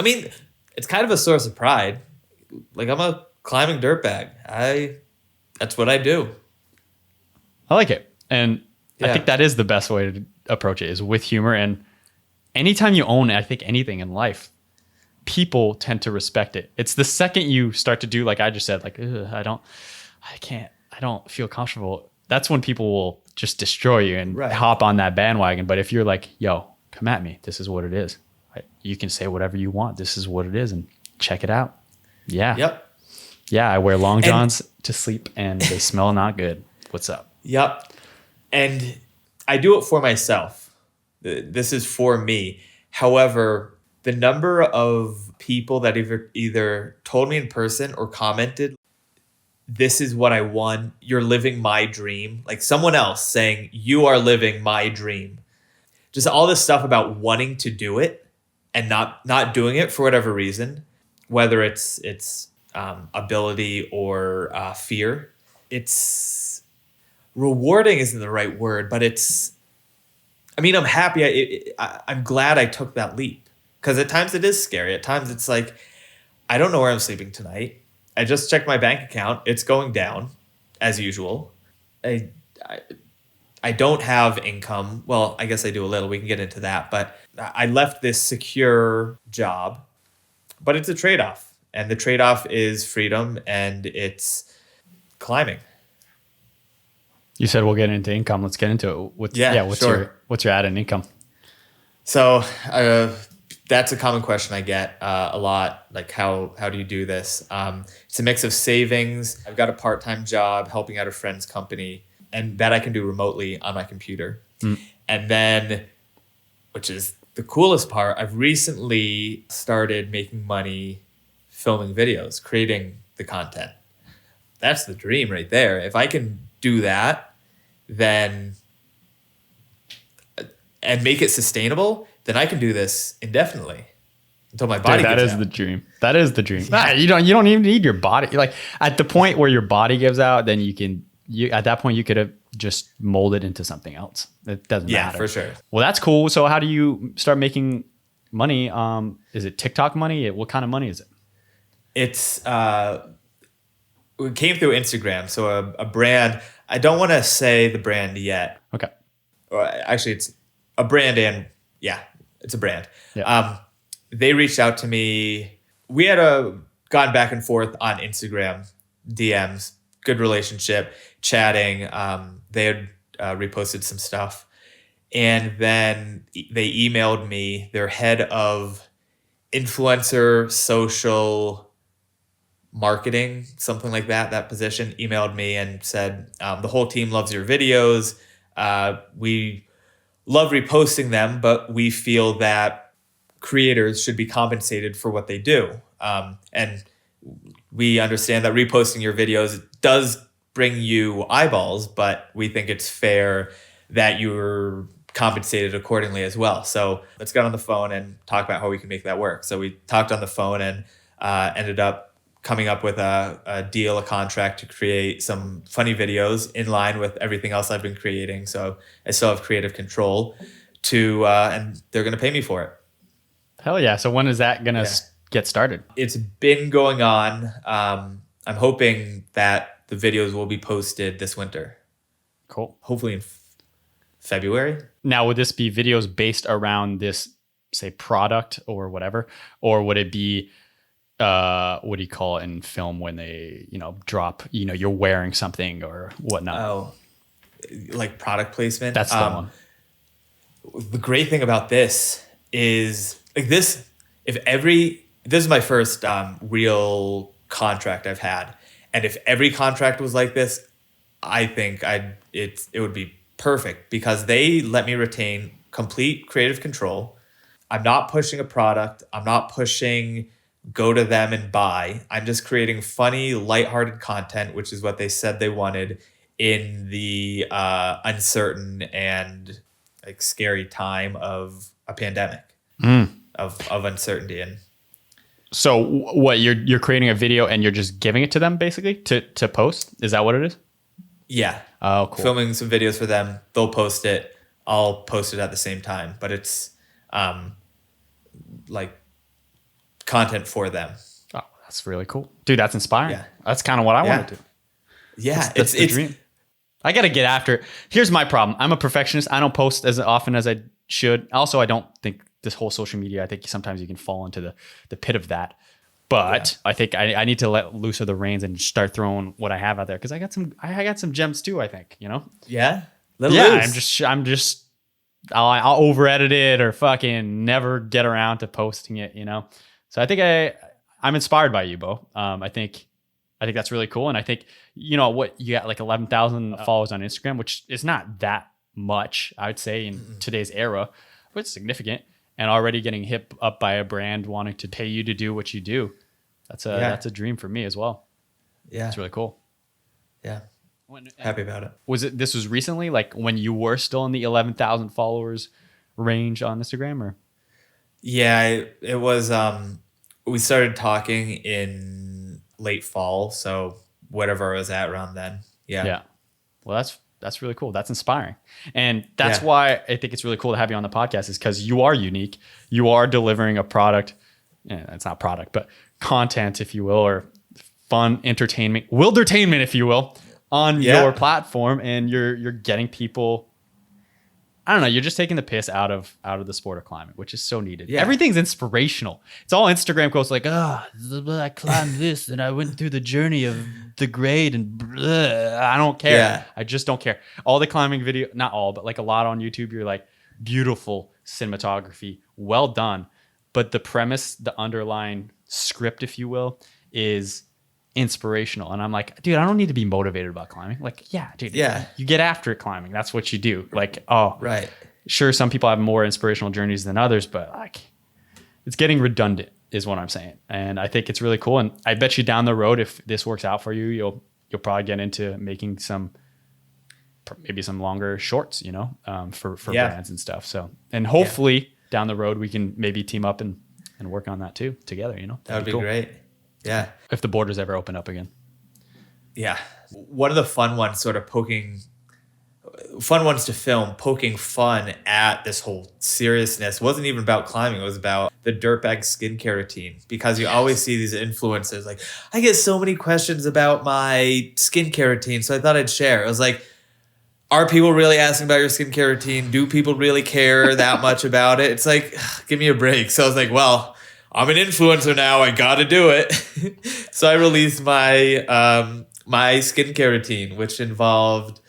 mean, it's kind of a source of pride. Like I'm a climbing dirtbag. That's what I do. I like it. And I think that is the best way to approach it, is with humor. And anytime you own, I think, anything in life, people tend to respect it. It's the second you start to do, like I just said, like, I don't feel comfortable. That's when people will just destroy you and hop on that bandwagon. But if you're like, yo, come at me, this is what it is. You can say whatever you want. This is what it is. And check it out. Yeah. Yep. Yeah, I wear long johns to sleep and they smell not good. What's up? Yep. And I do it for myself. This is for me. However, the number of people that either told me in person or commented, this is what I want, you're living my dream. Like someone else saying, you are living my dream. Just all this stuff about wanting to do it and not doing it for whatever reason, whether it's ability or fear. It's rewarding isn't the right word, but I'm happy. I'm glad I took that leap, because at times it is scary. At times it's like, I don't know where I'm sleeping tonight. I just checked my bank account. It's going down as usual. I don't have income. Well, I guess I do a little. We can get into that. But I left this secure job, but it's a trade-off. And the trade-off is freedom, and it's climbing. You said we'll get into income. Let's get into it. What's your added income? So that's a common question I get a lot. Like, how do you do this? It's a mix of savings. I've got a part-time job helping out a friend's company, and that I can do remotely on my computer. And then, which is the coolest part, I've recently started making money filming videos, creating the content. That's the dream right there. If I can do that, then and make it sustainable, then I can do this indefinitely until my body. That is the dream. That is the dream. You don't even need your body. Like at the point where your body gives out, then at that point you could have just molded into something else. It doesn't matter. Yeah, for sure. Well, that's cool. So how do you start making money? Is it TikTok money? What kind of money is it? It's it came through Instagram. So a brand, I don't want to say the brand yet. Okay. Or actually, it's a brand, and yeah, it's a brand. Yeah. They reached out to me. We had gone back and forth on Instagram DMs, good relationship, chatting. They had reposted some stuff, and then they emailed me. Their head of influencer social marketing, something like that position, emailed me and said, the whole team loves your videos. We love reposting them, but we feel that creators should be compensated for what they do. And we understand that reposting your videos does bring you eyeballs, but we think it's fair that you're compensated accordingly as well. So let's get on the phone and talk about how we can make that work. So we talked on the phone and ended up coming up with a deal, a contract to create some funny videos in line with everything else I've been creating. So I still have creative control and they're going to pay me for it. Hell yeah. So when is that going to get started? It's been going on. I'm hoping that the videos will be posted this winter. Cool. Hopefully in February. Now, would this be videos based around this, say, product or whatever? Or would it be, what do you call it in film when they, drop, you're wearing something or whatnot? Oh, like product placement? That's the one. The great thing about this is this is my first real contract I've had. And if every contract was like this, I think it would be perfect because they let me retain complete creative control. I'm not pushing a product. I'm not pushing go to them and buy. I'm just creating funny, lighthearted content, which is what they said they wanted in the uncertain and like scary time of a pandemic of uncertainty. And so what, you're creating a video and you're just giving it to them basically to post? Is that what it is? Yeah. Oh, cool. Filming some videos for them. They'll post it. I'll post it at the same time, but it's like content for them. Oh, that's really cool. Dude, that's inspiring. Yeah. That's kind of what I want to do. Yeah. That's the dream. I got to get after it. Here's my problem. I'm a perfectionist. I don't post as often as I should. Also, I don't think this whole social media, I think sometimes you can fall into the pit of that. But I think I need to let loose of the reins and start throwing what I have out there because I got some gems too. I think Yeah. I'll over edit it or fucking never get around to posting it. So I think I'm inspired by you, Beau. I think that's really cool, and I think what you got like 11,000 followers on Instagram, which is not that much, I would say, in today's era, but it's significant. And already getting hit up by a brand wanting to pay you to do what you do. That's a dream for me as well. Yeah. It's really cool. Yeah. Happy about it. This was recently, like when you were still in the 11,000 followers range on Instagram, or? Yeah, it was, we started talking in late fall. So whatever I was at around then. Yeah. Yeah. Well, that's really cool. That's inspiring. And that's why I think it's really cool to have you on the podcast, is because you are unique. You are delivering a product. It's not product, but content, if you will, or fun entertainment, wildertainment, if you will, on your platform. And you're getting people, I don't know, you're just taking the piss out of the sport of climbing, which is so needed. Yeah. Everything's inspirational. It's all Instagram quotes like, I climbed this and I went through the journey of the grade and I don't care. Yeah. I just don't care. All the climbing video, not all, but like a lot on YouTube, you're like, beautiful cinematography, well done. But the premise, the underlying script, if you will, is inspirational. And I'm like, dude, I don't need to be motivated about climbing. Like, yeah, dude, you get after it climbing. That's what you do. Like, right. Sure, some people have more inspirational journeys than others, but like, it's getting redundant is what I'm saying. And I think it's really cool. And I bet you down the road, if this works out for you, you'll probably get into making maybe some longer shorts, for brands and stuff. So, and hopefully down the road, we can maybe team up and work on that too together, That would be cool. Great. Yeah. If the borders ever open up again. Yeah. One of the fun ones to film, poking fun at this whole seriousness, wasn't even about climbing. It was about the Dirtbag skincare routine, because you always see these influencers like, I get so many questions about my skincare routine, so I thought I'd share. I was like, are people really asking about your skincare routine? Do people really care that much about it? It's like, give me a break. So I was like, well, I'm an influencer now. I got to do it. So I released my my skincare routine, which involved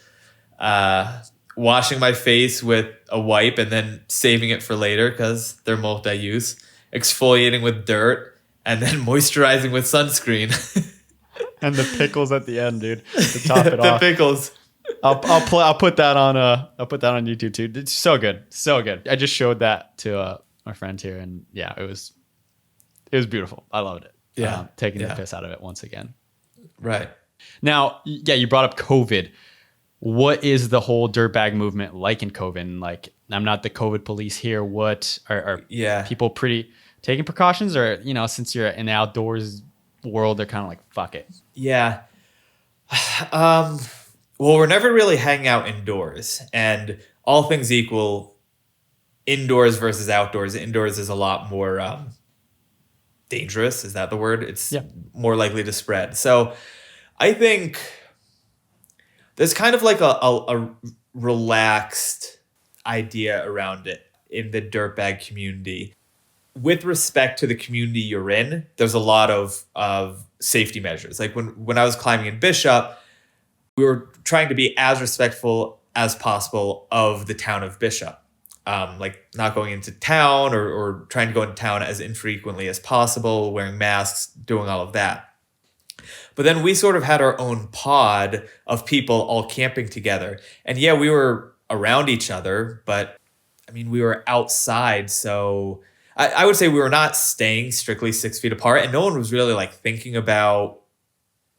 washing my face with a wipe and then saving it for later because they're multi-use, exfoliating with dirt, and then moisturizing with sunscreen. And the pickles at the end, dude, to top it The off. pickles. I'll put that on YouTube too. It's so good, so good. I just showed that to my friend here, and yeah, it was beautiful. I loved it. Yeah, taking the piss out of it once again. Right. Now, yeah, you brought up COVID. What is the whole dirtbag movement like in COVID? And like, I'm not the COVID police here. What are people pretty taking precautions, or since you're in the outdoors world, they're kind of like, fuck it. Yeah. Well, we're never really hanging out indoors, and all things equal, indoors versus outdoors. Indoors is a lot more dangerous. Is that the word? It's more likely to spread. So I think there's kind of like a relaxed idea around it in the dirtbag community. With respect to the community you're in, there's a lot of safety measures. Like when I was climbing in Bishop, we were trying to be as respectful as possible of the town of Bishop. Like not going into town or trying to go into town as infrequently as possible, wearing masks, doing all of that. But then we sort of had our own pod of people all camping together. And yeah, we were around each other, but I mean, we were outside. So I would say we were not staying strictly 6 feet apart, and no one was really like thinking about,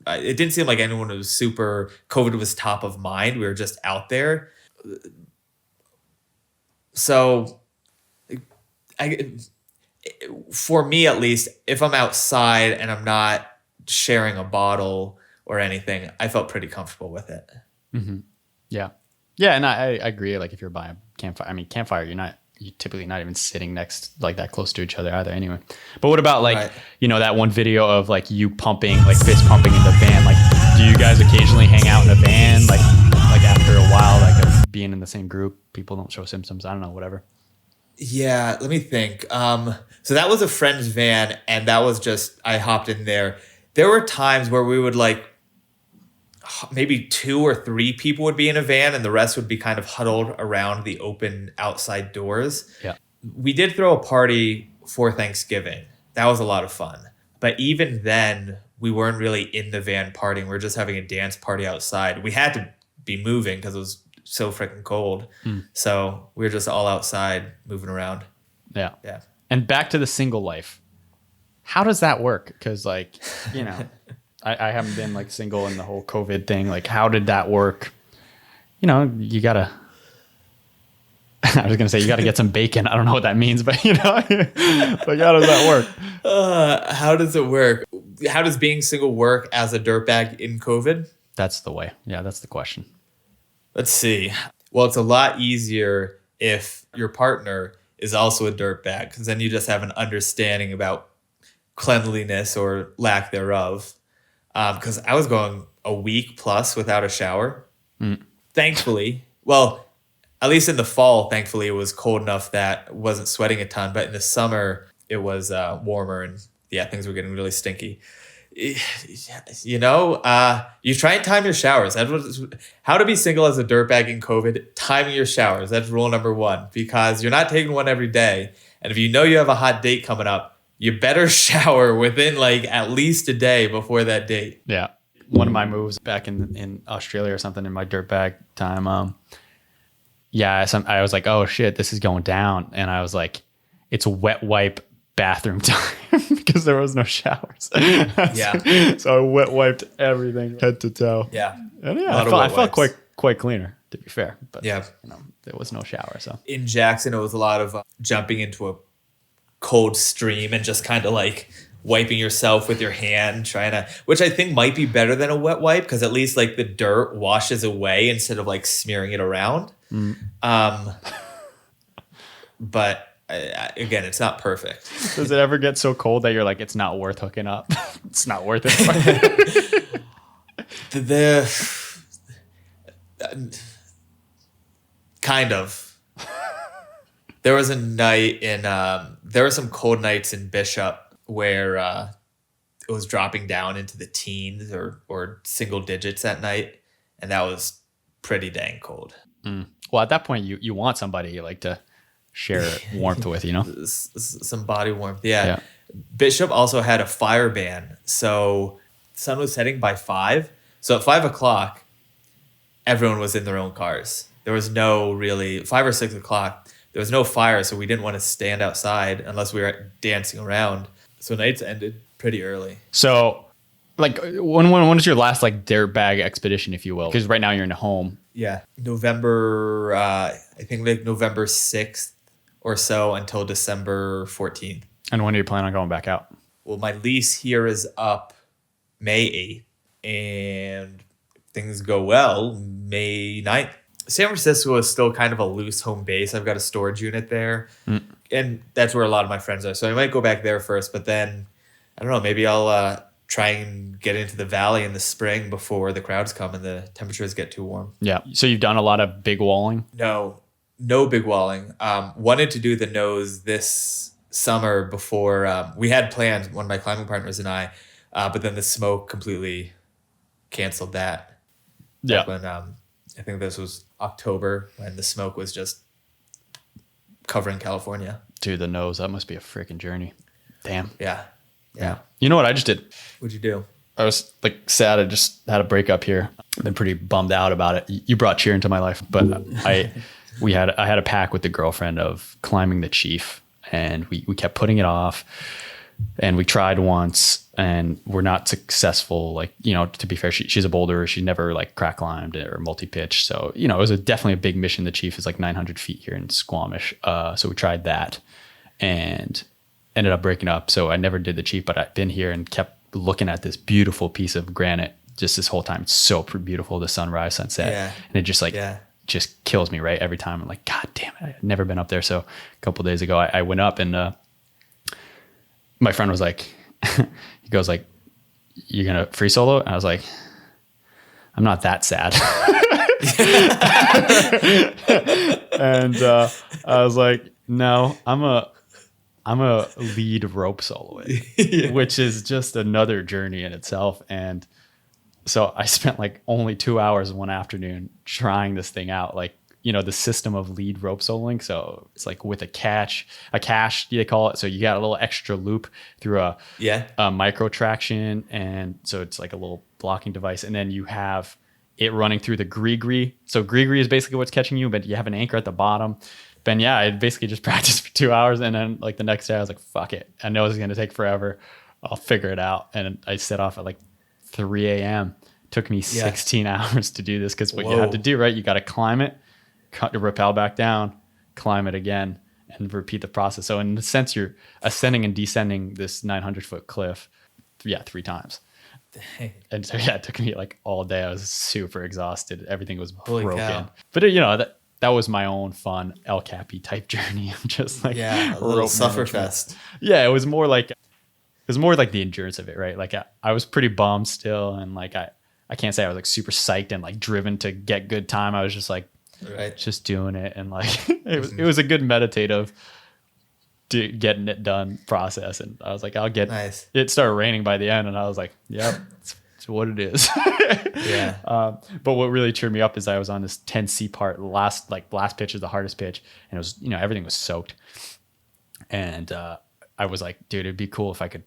it didn't seem like anyone was COVID was top of mind. We were just out there. So for me, at least, if I'm outside and I'm not sharing a bottle or anything, I felt pretty comfortable with it. Mm-hmm. Yeah. Yeah. And I agree. Like if you're by a campfire, campfire, you're typically not even sitting next, like that close to each other either anyway. But what about like, that one video of like you pumping, like fist pumping in the van? Like, do you guys occasionally hang out in a van? Like after a while, like of being in the same group, people don't show symptoms. I don't know, whatever. Yeah, let me think. So that was a friend's van, and that was just, I hopped in there. There were times where we would like, maybe 2 or 3 people would be in a van and the rest would be kind of huddled around the open outside doors. Yeah. We did throw a party for Thanksgiving. That was a lot of fun. But even then, we weren't really in the van partying. We were just having a dance party outside. We had to be moving because it was so freaking cold. So we were just all outside moving around. Yeah. Yeah. And back to the single life. How does that work? Because like, I haven't been like single in the whole COVID thing. Like, how did that work? You gotta, I was gonna say you gotta get some bacon. I don't know what that means, but like, how does that work? How does it work? How does being single work as a dirtbag in COVID? That's the way. Yeah, that's the question. Let's see. Well, it's a lot easier if your partner is also a dirtbag, because then you just have an understanding about cleanliness or lack thereof. Because I was going a week plus without a shower. Thankfully, well, at least in the fall, thankfully, it was cold enough that I wasn't sweating a ton. But in the summer, it was warmer and things were getting really stinky. You try and time your showers. How to be single as a dirtbag in COVID, timing your showers. That's rule number 1, because you're not taking one every day. And if you know you have a hot date coming up, you better shower within like at least a day before that date. Yeah. One of my moves back in Australia or something in my dirtbag time. I was like, oh shit, this is going down. And I was like, it's wet wipe bathroom time because there was no showers. Yeah. So I wet wiped everything head to toe. Yeah. And I felt quite cleaner, to be fair. But yeah, there was no shower. So in Jackson, it was a lot of jumping into a cold stream and just kind of like wiping yourself with your hand, which I think might be better than a wet wipe, because at least like the dirt washes away instead of like smearing it around. But again, it's not perfect. Does it ever get so cold that you're like, it's not worth hooking up? It's not worth it. Kind of. There was a night in there were some cold nights in Bishop where it was dropping down into the teens or single digits at night, and that was pretty dang cold. Well, at that point, you want somebody you like to share warmth with, you know? Some body warmth. Yeah. Bishop also had a fire ban, so the sun was setting by 5. So at 5 o'clock, everyone was in their own cars. There was no really 5 or 6 o'clock. There was no fire, so we didn't want to stand outside unless we were dancing around. So nights ended pretty early. So, like, when was your last like dirtbag expedition, if you will? Because right now you're in a home. Yeah, November. I think like November 6th or so until December 14th. And when are you planning on going back out? Well, my lease here is up May 8th, and things go well, May 9th. San Francisco is still kind of a loose home base. I've got a storage unit there, and that's where a lot of my friends are. So I might go back there first, but then, I don't know, maybe I'll try and get into the valley in the spring before the crowds come and the temperatures get too warm. Yeah. So you've done a lot of big walling? No big walling. Wanted to do the nose this summer before we had planned, one of my climbing partners and I, but then the smoke completely canceled that. Yeah. When I think this was October when the smoke was just covering California. Dude, the nose, that must be a freaking journey. Damn. Yeah. You know what I just did? What'd you do? I was like sad. I just had a breakup here. I've been pretty bummed out about it. You brought cheer into my life, but I had a pact with the girlfriend of climbing the Chief, and we kept putting it off, and we tried once and we're not successful. Like, you know, to be fair, she's a boulderer. She never like crack climbed or multi-pitch. So, you know, it was definitely a big mission. The Chief is like 900 feet here in Squamish. So we tried that and ended up breaking up. So I never did the Chief, but I've been here and kept looking at this beautiful piece of granite just this whole time. It's so beautiful, the sunrise, sunset. Yeah. And it just like, just kills me, right? Every time I'm like, God damn it, I've never been up there. So a couple of days ago, I went up and my friend was like, he goes like, you're going to free solo? And I was like, I'm not that sad. And I was like, no, I'm a lead rope solo it, which is just another journey in itself. And so I spent like only 2 hours one afternoon trying this thing out, like, you know, the system of lead rope soloing. So it's like with a cache, they call it. So you got a little extra loop through a micro traction. And so it's like a little blocking device. And then you have it running through the gree. So gree is basically what's catching you, but you have an anchor at the bottom. Then I basically just practiced for 2 hours. And then like the next day I was like, fuck it. I know it's going to take forever. I'll figure it out. And I set off at like 3 a.m. Took me 16 hours to do this. Cause what you have to do, right? You got to climb it, cut your rappel back down, climb it again, and repeat the process. So in a sense, you're ascending and descending this 900-foot cliff, 3 times. Dang. And so it took me like all day. I was super exhausted. Everything was broken. Cow. But you know, that was my own fun El Capi type journey. I'm just like a little sufferfest. Yeah, it was more like the endurance of it, right? Like I was pretty bummed still, and like I can't say I was like super psyched and like driven to get good time. I was just like just doing it, and like it was a good meditative getting it done process. And I was like, I'll get nice. It started raining by the end, and I was like, yep, it's what it is. But what really cheered me up is I was on this 10C part. Last pitch is the hardest pitch, and it was, you know, everything was soaked, and I was like, dude, it'd be cool if I could,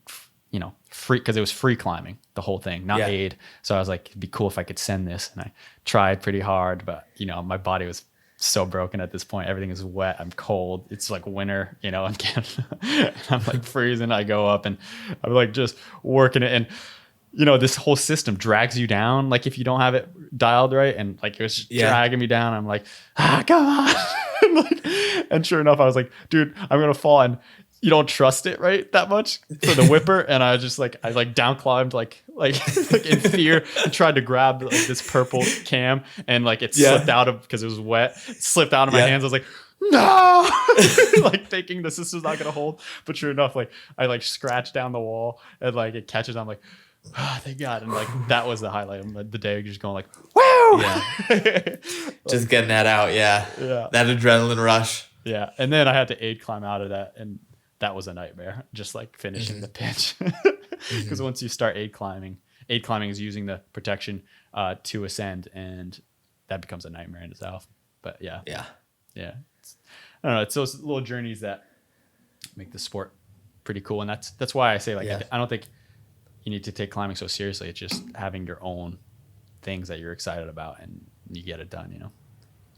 you know, free, because it was free climbing, the whole thing, not aid. So I was like, it'd be cool if I could send this. And I tried pretty hard, but, you know, my body was so broken at this point. Everything is wet. I'm cold. It's like winter, you know, in Canada. And I'm like freezing. I go up and I'm like just working it. And, you know, this whole system drags you down. Like if you don't have it dialed right, and like it was dragging me down. I'm like, come on. And sure enough, I was like, dude, I'm going to fall. And you don't trust it, right, that much for the whipper. And I just like, down climbed like in fear and tried to grab like this purple cam, and like it slipped out of, because it was wet, it slipped out of my hands. I was like, no, like thinking this is not gonna hold, but sure enough, like I like scratch down the wall and like it catches. I'm like, oh, thank God, and like that was the highlight of the day, just going like, woo, Yeah. Just getting that out. Yeah. That adrenaline rush. Yeah, and then I had to climb out of that, and that was a nightmare. Just like finishing the pinch, because once you start climbing is using the protection to ascend, and that becomes a nightmare in itself. But yeah. I don't know. It's those little journeys that make the sport pretty cool, and that's why I say like I don't think you need to take climbing so seriously. It's just having your own things that you're excited about, and you get it done. You know.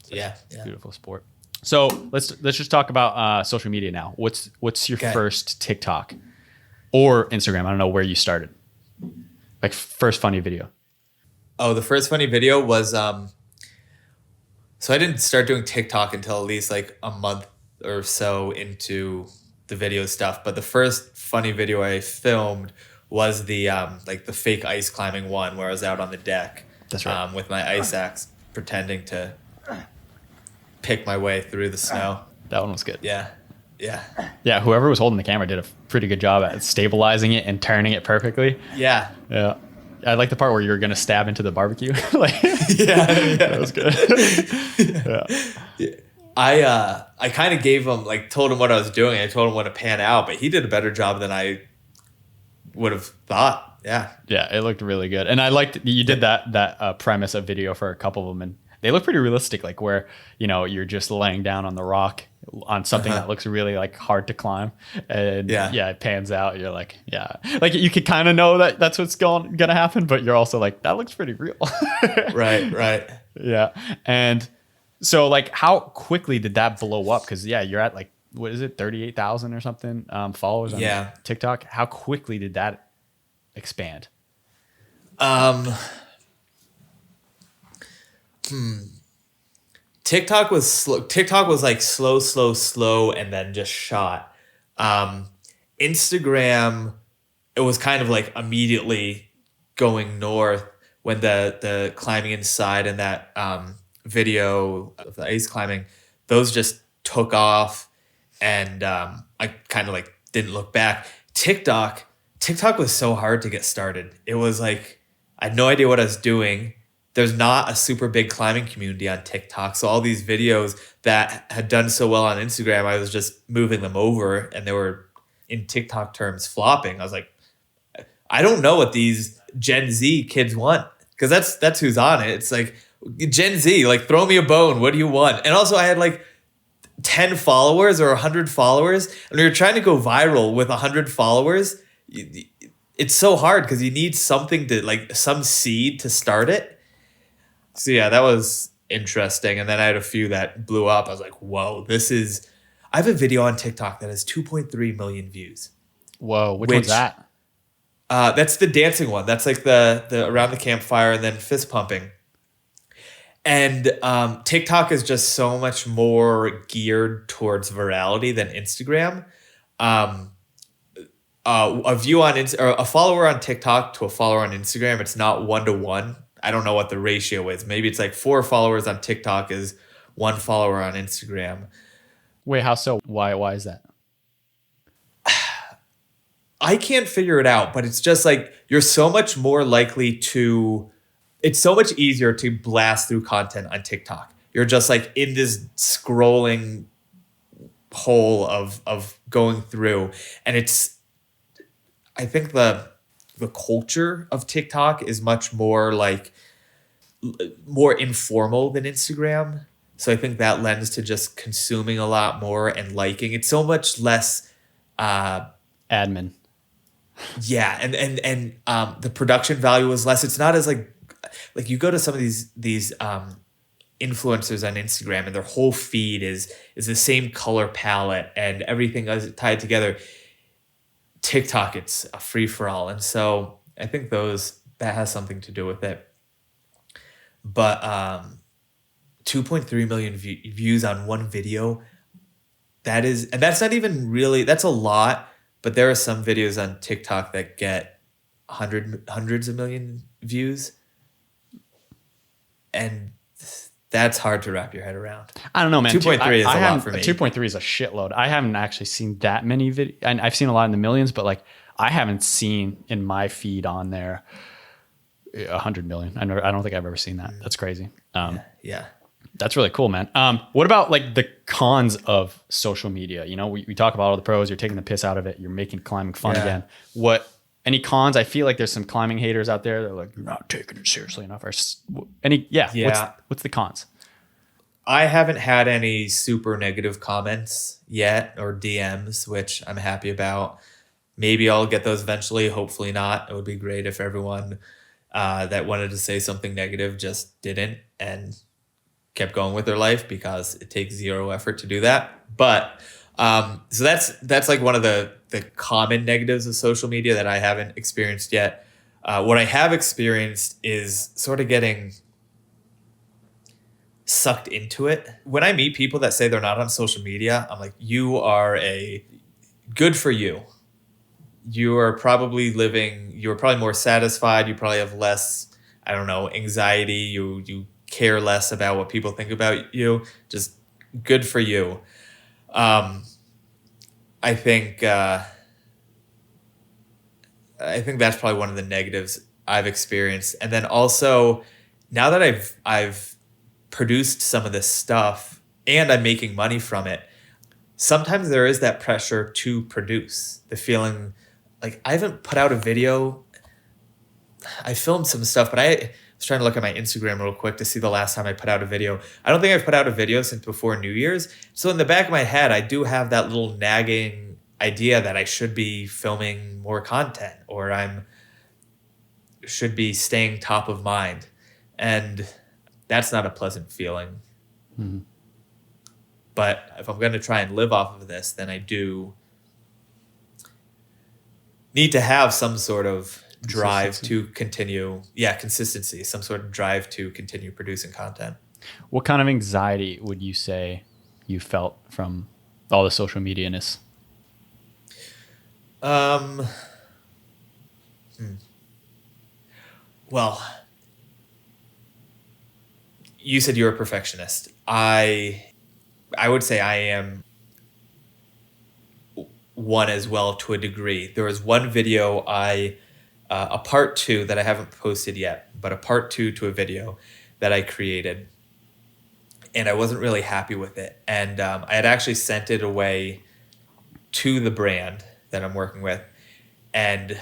So it's a beautiful sport. So let's just talk about social media now. What's your first TikTok or Instagram? I don't know where you started. Like first funny video. Oh, the first funny video was so I didn't start doing TikTok until at least like a month or so into the video stuff. But the first funny video I filmed was the like the fake ice climbing one where I was out on the deck. That's right. With my ice axe pretending to pick my way through the snow. That one was good. Yeah. Whoever was holding the camera did a pretty good job at stabilizing it and turning it perfectly. Yeah. I like the part where you're gonna stab into the barbecue. Like, that was good. I kind of gave him told him what I was doing. I told him when to pan out, but he did a better job than I would have thought. Yeah, it looked really good, and I liked you did that premise of video for a couple of them, and they look pretty realistic. Like where you're just laying down on the rock on something that looks really like hard to climb, and it pans out. You're like, like you could kind of know that that's what's gonna happen, but you're also like, that looks pretty real. right. Yeah, and so like, how quickly did that blow up? Because you're at like, what is it, 38,000 or something followers on TikTok. How quickly did that expand? TikTok was slow. TikTok was like slow, and then just shot. Instagram, it was kind of like immediately going north when the climbing inside and that video of the ice climbing, those just took off, and I kind of like didn't look back. TikTok was so hard to get started. It was like I had no idea what I was doing. There's not a super big climbing community on TikTok. So all these videos that had done so well on Instagram, I was just moving them over, and they were, in TikTok terms, flopping. I was like, I don't know what these Gen Z kids want, because that's who's on it. It's like, Gen Z, like, throw me a bone. What do you want? And also I had like 10 followers or 100 followers, and we were trying to go viral with 100 followers. It's so hard because you need something to, like, some seed to start it. So that was interesting. And then I had a few that blew up. I was like, whoa, I have a video on TikTok that has 2.3 million views. Whoa, which one's that? That's the dancing one. That's like the around the campfire and then fist pumping. And TikTok is just so much more geared towards virality than Instagram. A follower on TikTok to a follower on Instagram, it's not 1-to-1. I don't know what the ratio is. Maybe it's like 4 followers on TikTok is 1 follower on Instagram. Wait, how so? Why is that? I can't figure it out, but it's just like you're so much more likely to. It's so much easier to blast through content on TikTok. You're just like in this scrolling hole of going through, and I think the culture of TikTok is much more informal than Instagram. So I think that lends to just consuming a lot more and liking. It's so much less admin. Yeah, and the production value is less. It's not as like you go to some of these influencers on Instagram, and their whole feed is the same color palette and everything is tied together. TikTok, it's a free for all, and so I think that has something to do with it. But 2.3 million views on one video, that's not even really, that's a lot. But there are some videos on TikTok that get hundreds of million views, and That's hard to wrap your head around. I don't know, man. 2.3 is a lot for me. 2.3 is a shitload. I haven't actually seen that many videos, and I've seen a lot in the millions, but like I haven't seen in my feed on there 100 million. I don't think I've ever seen that. That's crazy. Yeah. That's really cool, man. What about like the cons of social media? You know, we talk about all the pros. You're taking the piss out of it. You're making climbing fun again. Any cons? I feel like there's some climbing haters out there. They're like, you're not taking it seriously enough. What's the cons? I haven't had any super negative comments yet or DMs, which I'm happy about. Maybe I'll get those eventually. Hopefully not. It would be great if everyone that wanted to say something negative just didn't and kept going with their life, because it takes zero effort to do that. But so that's like one of the common negatives of social media that I haven't experienced yet. What I have experienced is sort of getting sucked into it. When I meet people that say they're not on social media, I'm like, good for you. You're probably more satisfied. You probably have less, I don't know, anxiety. You care less about what people think about you. Just good for you. I think that's probably one of the negatives I've experienced. And then also, now that I've produced some of this stuff and I'm making money from it, sometimes there is that pressure to produce. The feeling like I haven't put out a video. I filmed some stuff, but I was trying to look at my Instagram real quick to see the last time I put out a video. I don't think I've put out a video since before New Year's. So in the back of my head, I do have that little nagging idea that I should be filming more content, or should be staying top of mind. And that's not a pleasant feeling. Mm-hmm. But if I'm going to try and live off of this, then I do need to have some sort of drive to continue. Consistency, some sort of drive to continue producing content. What kind of anxiety would you say you felt from all the social media-ness? Well, you said you're a perfectionist. I would say I am one as well, to a degree. There was one video a part 2 that I haven't posted yet, but a part 2 to a video that I created, and I wasn't really happy with it. And I had actually sent it away to the brand that I'm working with. And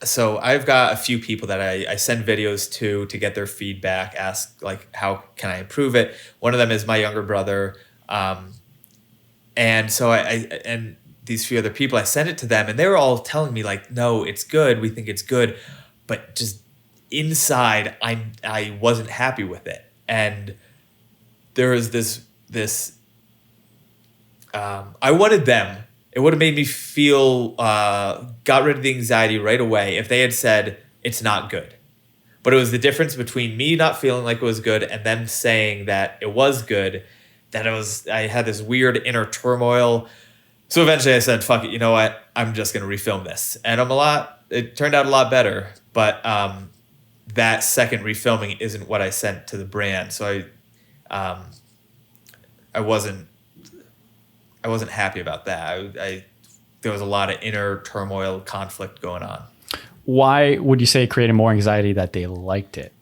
so I've got a few people that I send videos to get their feedback, ask like, how can I improve it? One of them is my younger brother. And so and these few other people, I sent it to them, and they were all telling me like, no, it's good. We think it's good. But just inside, I wasn't happy with it. And there was this I wanted them. It would have made me feel, got rid of the anxiety right away if they had said it's not good. But it was the difference between me not feeling like it was good and them saying that it was good, that I had this weird inner turmoil. So eventually I said, fuck it, you know what? I'm just going to refilm this. And it turned out a lot better. But that second refilming isn't what I sent to the brand. So I wasn't happy about that. There was a lot of inner turmoil, conflict going on. Why would you say it created more anxiety that they liked it?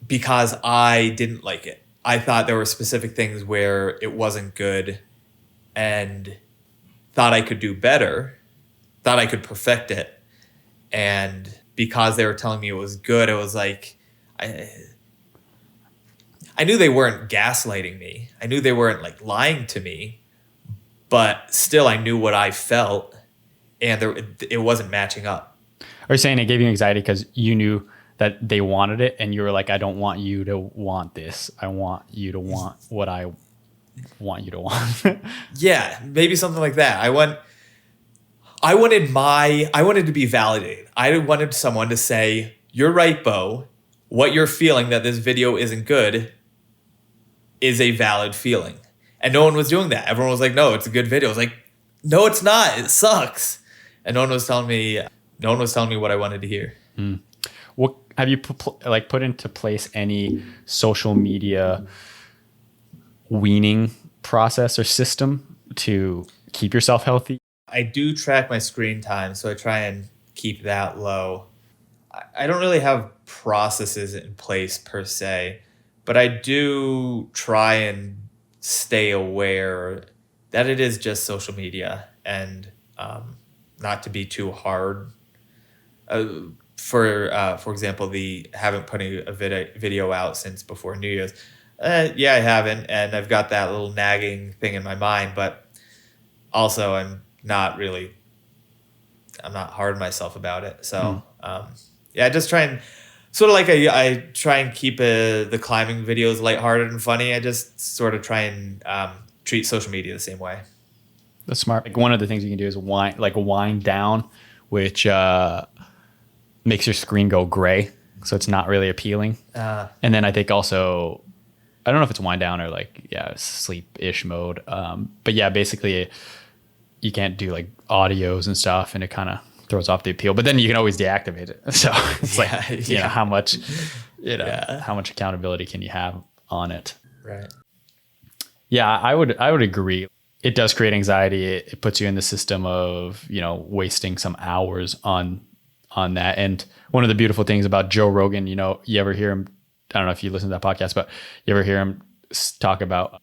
Because I didn't like it. I thought there were specific things where it wasn't good and thought I could do better, thought I could perfect it. And because they were telling me it was good, it was like, I knew they weren't gaslighting me. I knew they weren't like lying to me, but still I knew what I felt, and it wasn't matching up. Are you saying it gave you anxiety because you knew that they wanted it, and you were like, I don't want you to want this. I want you to want what I want you to want. Yeah, maybe something like that. I wanted to be validated. I wanted someone to say, you're right, Beau. What you're feeling that this video isn't good is a valid feeling. And no one was doing that. Everyone was like, no, it's a good video. I was like, no, it's not. It sucks. And no one was telling me what I wanted to hear. Have you put into place any social media weaning process or system to keep yourself healthy? I do track my screen time, so I try and keep that low. I don't really have processes in place per se, but I do try and stay aware that it is just social media and not to be too hard. For example, haven't put a video out since before New Year's. Yeah, I haven't, and I've got that little nagging thing in my mind, but also I'm not hard on myself about it. So yeah, I just try and sort of like I try and keep the climbing videos lighthearted and funny. I just sort of try and treat social media the same way. That's smart. Like one of the things you can do is wind down, which makes your screen go gray, so it's not really appealing. And then I think also, I don't know if it's wind down or sleep-ish mode. But yeah, basically you can't do like audios and stuff, and it kind of throws off the appeal. But then you can always deactivate it. So it's you know, how much accountability can you have on it? Right. Yeah, I would agree. It does create anxiety. It puts you in the system of, wasting some hours on that. And one of the beautiful things about Joe Rogan, you ever hear him, I don't know if you listen to that podcast, but you ever hear him talk about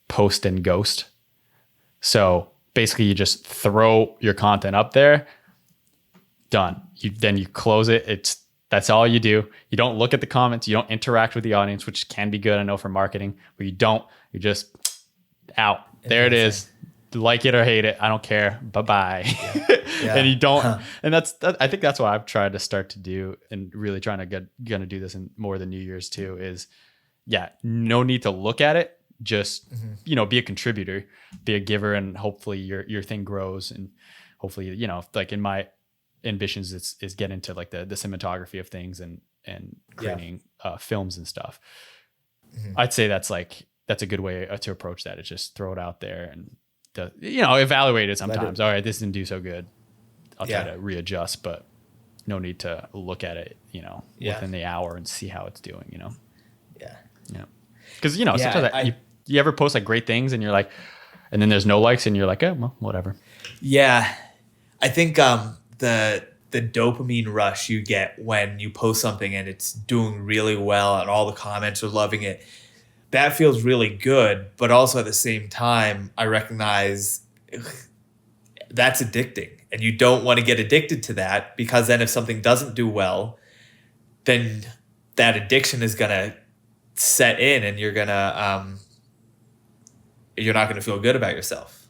post and ghost? So basically you just throw your content up there, done. Then you close it. That's all you do. You don't look at the comments. You don't interact with the audience, which can be good, I know, for marketing, but you're just out. There it is. Like it or hate it, I don't care. Bye-bye. Yeah. And you don't, and I think that's what I've tried to start to do, and really trying to gonna do this in more than New Year's too, is no need to look at it. Just, be a contributor, be a giver, and hopefully your thing grows. And hopefully, like in my ambitions is get into like the cinematography of things and creating films and stuff. I'd say that's a good way to approach that. It's just throw it out there and evaluate it sometimes. All right, this didn't do so good. I'll try to readjust, but no need to look at it, within the hour and see how it's doing, Yeah. Yeah. Because, sometimes you ever post like great things and you're like, and then there's no likes and you're like, oh, well, whatever. Yeah. I think the dopamine rush you get when you post something and it's doing really well and all the comments are loving it, that feels really good. But also at the same time, I recognize that's addicting, and you don't want to get addicted to that, because then if something doesn't do well, then that addiction is going to set in, and you're not going to feel good about yourself.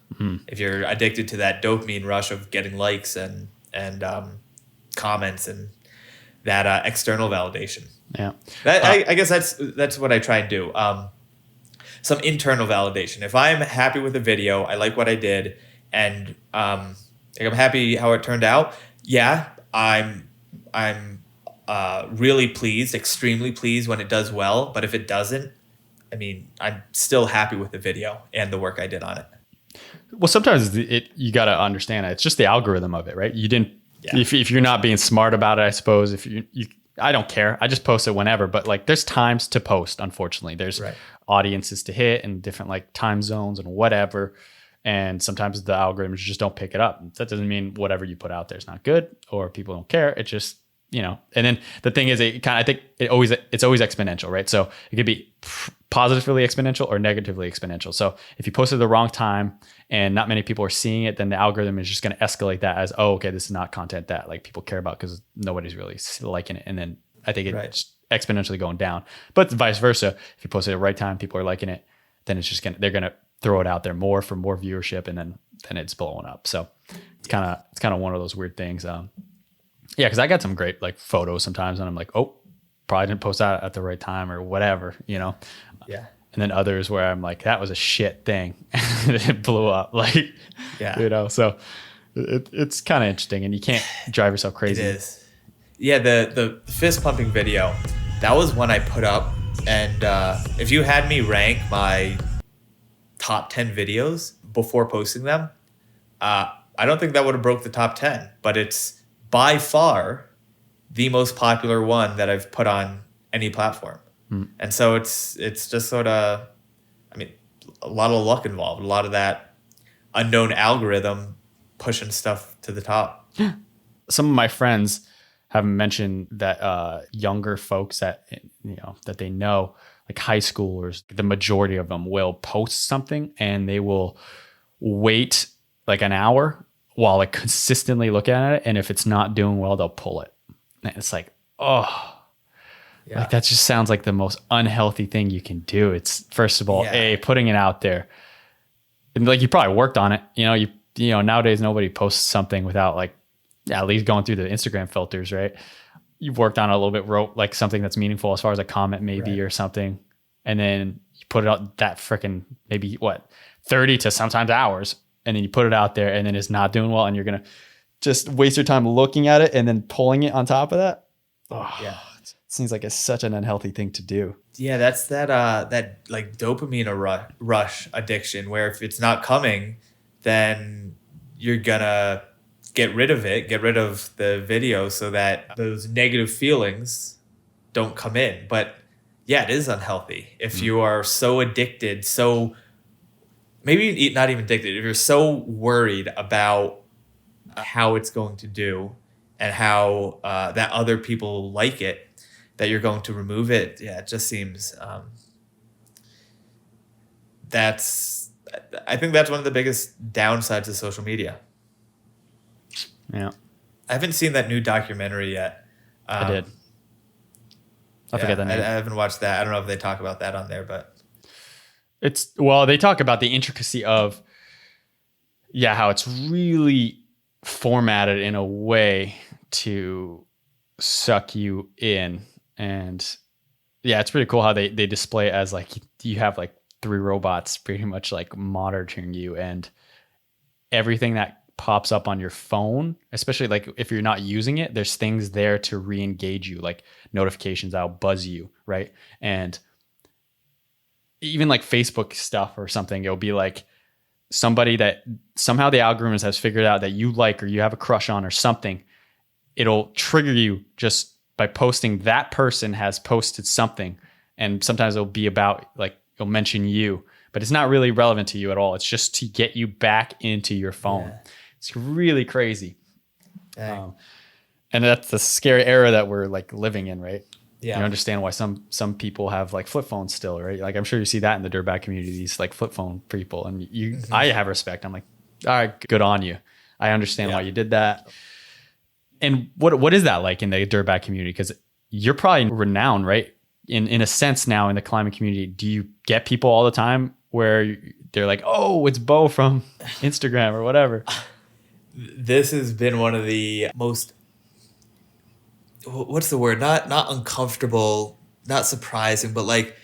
If you're addicted to that dopamine rush of getting likes and comments and that external validation. Yeah. I guess that's what I try and do. Some internal validation. If I'm happy with a video, I like what I did, and I'm happy how it turned out. Yeah, I'm really pleased, extremely pleased when it does well. But if it doesn't, I'm still happy with the video and the work I did on it. Well, sometimes you got to understand it. It's just the algorithm of it, right? You didn't. Yeah. If you're not being smart about it, I suppose. If you I don't care. I just post it whenever. But like, there's times to post. Unfortunately, there's audiences to hit and different like time zones and whatever. And sometimes the algorithms just don't pick it up. That doesn't mean whatever you put out there is not good or people don't care. It just, and then the thing is, I think it's always exponential, right? So it could be positively exponential or negatively exponential. So if you post at the wrong time and not many people are seeing it, then the algorithm is just going to escalate that as, oh, okay, this is not content that like people care about because nobody's really liking it. And then I think it's exponentially going down, but vice versa. If you post it at the right time, people are liking it, then it's just they're going to throw it out there more for more viewership, and then it's blowing up. So it's kind of one of those weird things. Yeah, because I got some great like photos sometimes, and I'm like, oh, probably didn't post that at the right time or whatever, Yeah. And then others where I'm like, that was a shit thing, and it blew up, like, So it's kind of interesting, and you can't drive yourself crazy. It is. Yeah, the fist pumping video, that was one I put up, and if you had me rank my top 10 videos before posting them, I don't think that would have broke the top 10, but it's by far the most popular one that I've put on any platform. And so it's just sort of, I mean, a lot of luck involved, a lot of that unknown algorithm pushing stuff to the top. Some of my friends have mentioned that younger folks that that they know, like high schoolers, the majority of them will post something and they will wait like an hour while like consistently looking at it, and if it's not doing well, they'll pull it. And it's like, oh. Yeah. Like that just sounds like the most unhealthy thing you can do. It's first of all, putting it out there, and like you probably worked on it. You know nowadays nobody posts something without like at least going through the Instagram filters, right? You've worked on it a little bit, wrote like something that's meaningful as far as a comment maybe or something, and then you put it out that freaking maybe 30 to sometimes hours, and then you put it out there, and then it's not doing well, and you're gonna just waste your time looking at it and then pulling it on top of that. Oh, yeah. Seems like it's such an unhealthy thing to do. Yeah, that's that like dopamine rush addiction, where if it's not coming, then you're gonna get rid of the video so that those negative feelings don't come in. But yeah, it is unhealthy if you are so addicted, so maybe not even addicted, if you're so worried about how it's going to do and how that other people like it, that you're going to remove it. Yeah, it just seems I think that's one of the biggest downsides of social media. Yeah. I haven't seen that new documentary yet. I did. I forget the name. I haven't watched that. I don't know if they talk about that on there, but they talk about the intricacy of how it's really formatted in a way to suck you in. And yeah, it's pretty cool how they display it as like you have like 3 robots pretty much like monitoring you, and everything that pops up on your phone, especially like if you're not using it, there's things there to re-engage you, like notifications that'll buzz you, right? And even like Facebook stuff or something, it'll be like somebody that somehow the algorithm has figured out that you like or you have a crush on or something. It'll trigger you just by posting that person has posted something, and sometimes it'll be about like it'll mention you, but it's not really relevant to you at all. It's just to get you back into your phone. Yeah. It's really crazy. And that's the scary era that we're like living in, right? Yeah. You understand why some people have like flip phones still, right? Like I'm sure you see that in the Dirtbag community, these like flip phone people, and I have respect. I'm like, all right, good on you. I understand why you did that. And what is that like in the Dirtbag community? Because you're probably renowned, right? In a sense now in the climbing community. Do you get people all the time where they're like, oh, it's Beau from Instagram or whatever? This has been one of the most, what's the word? Not uncomfortable, not surprising, but like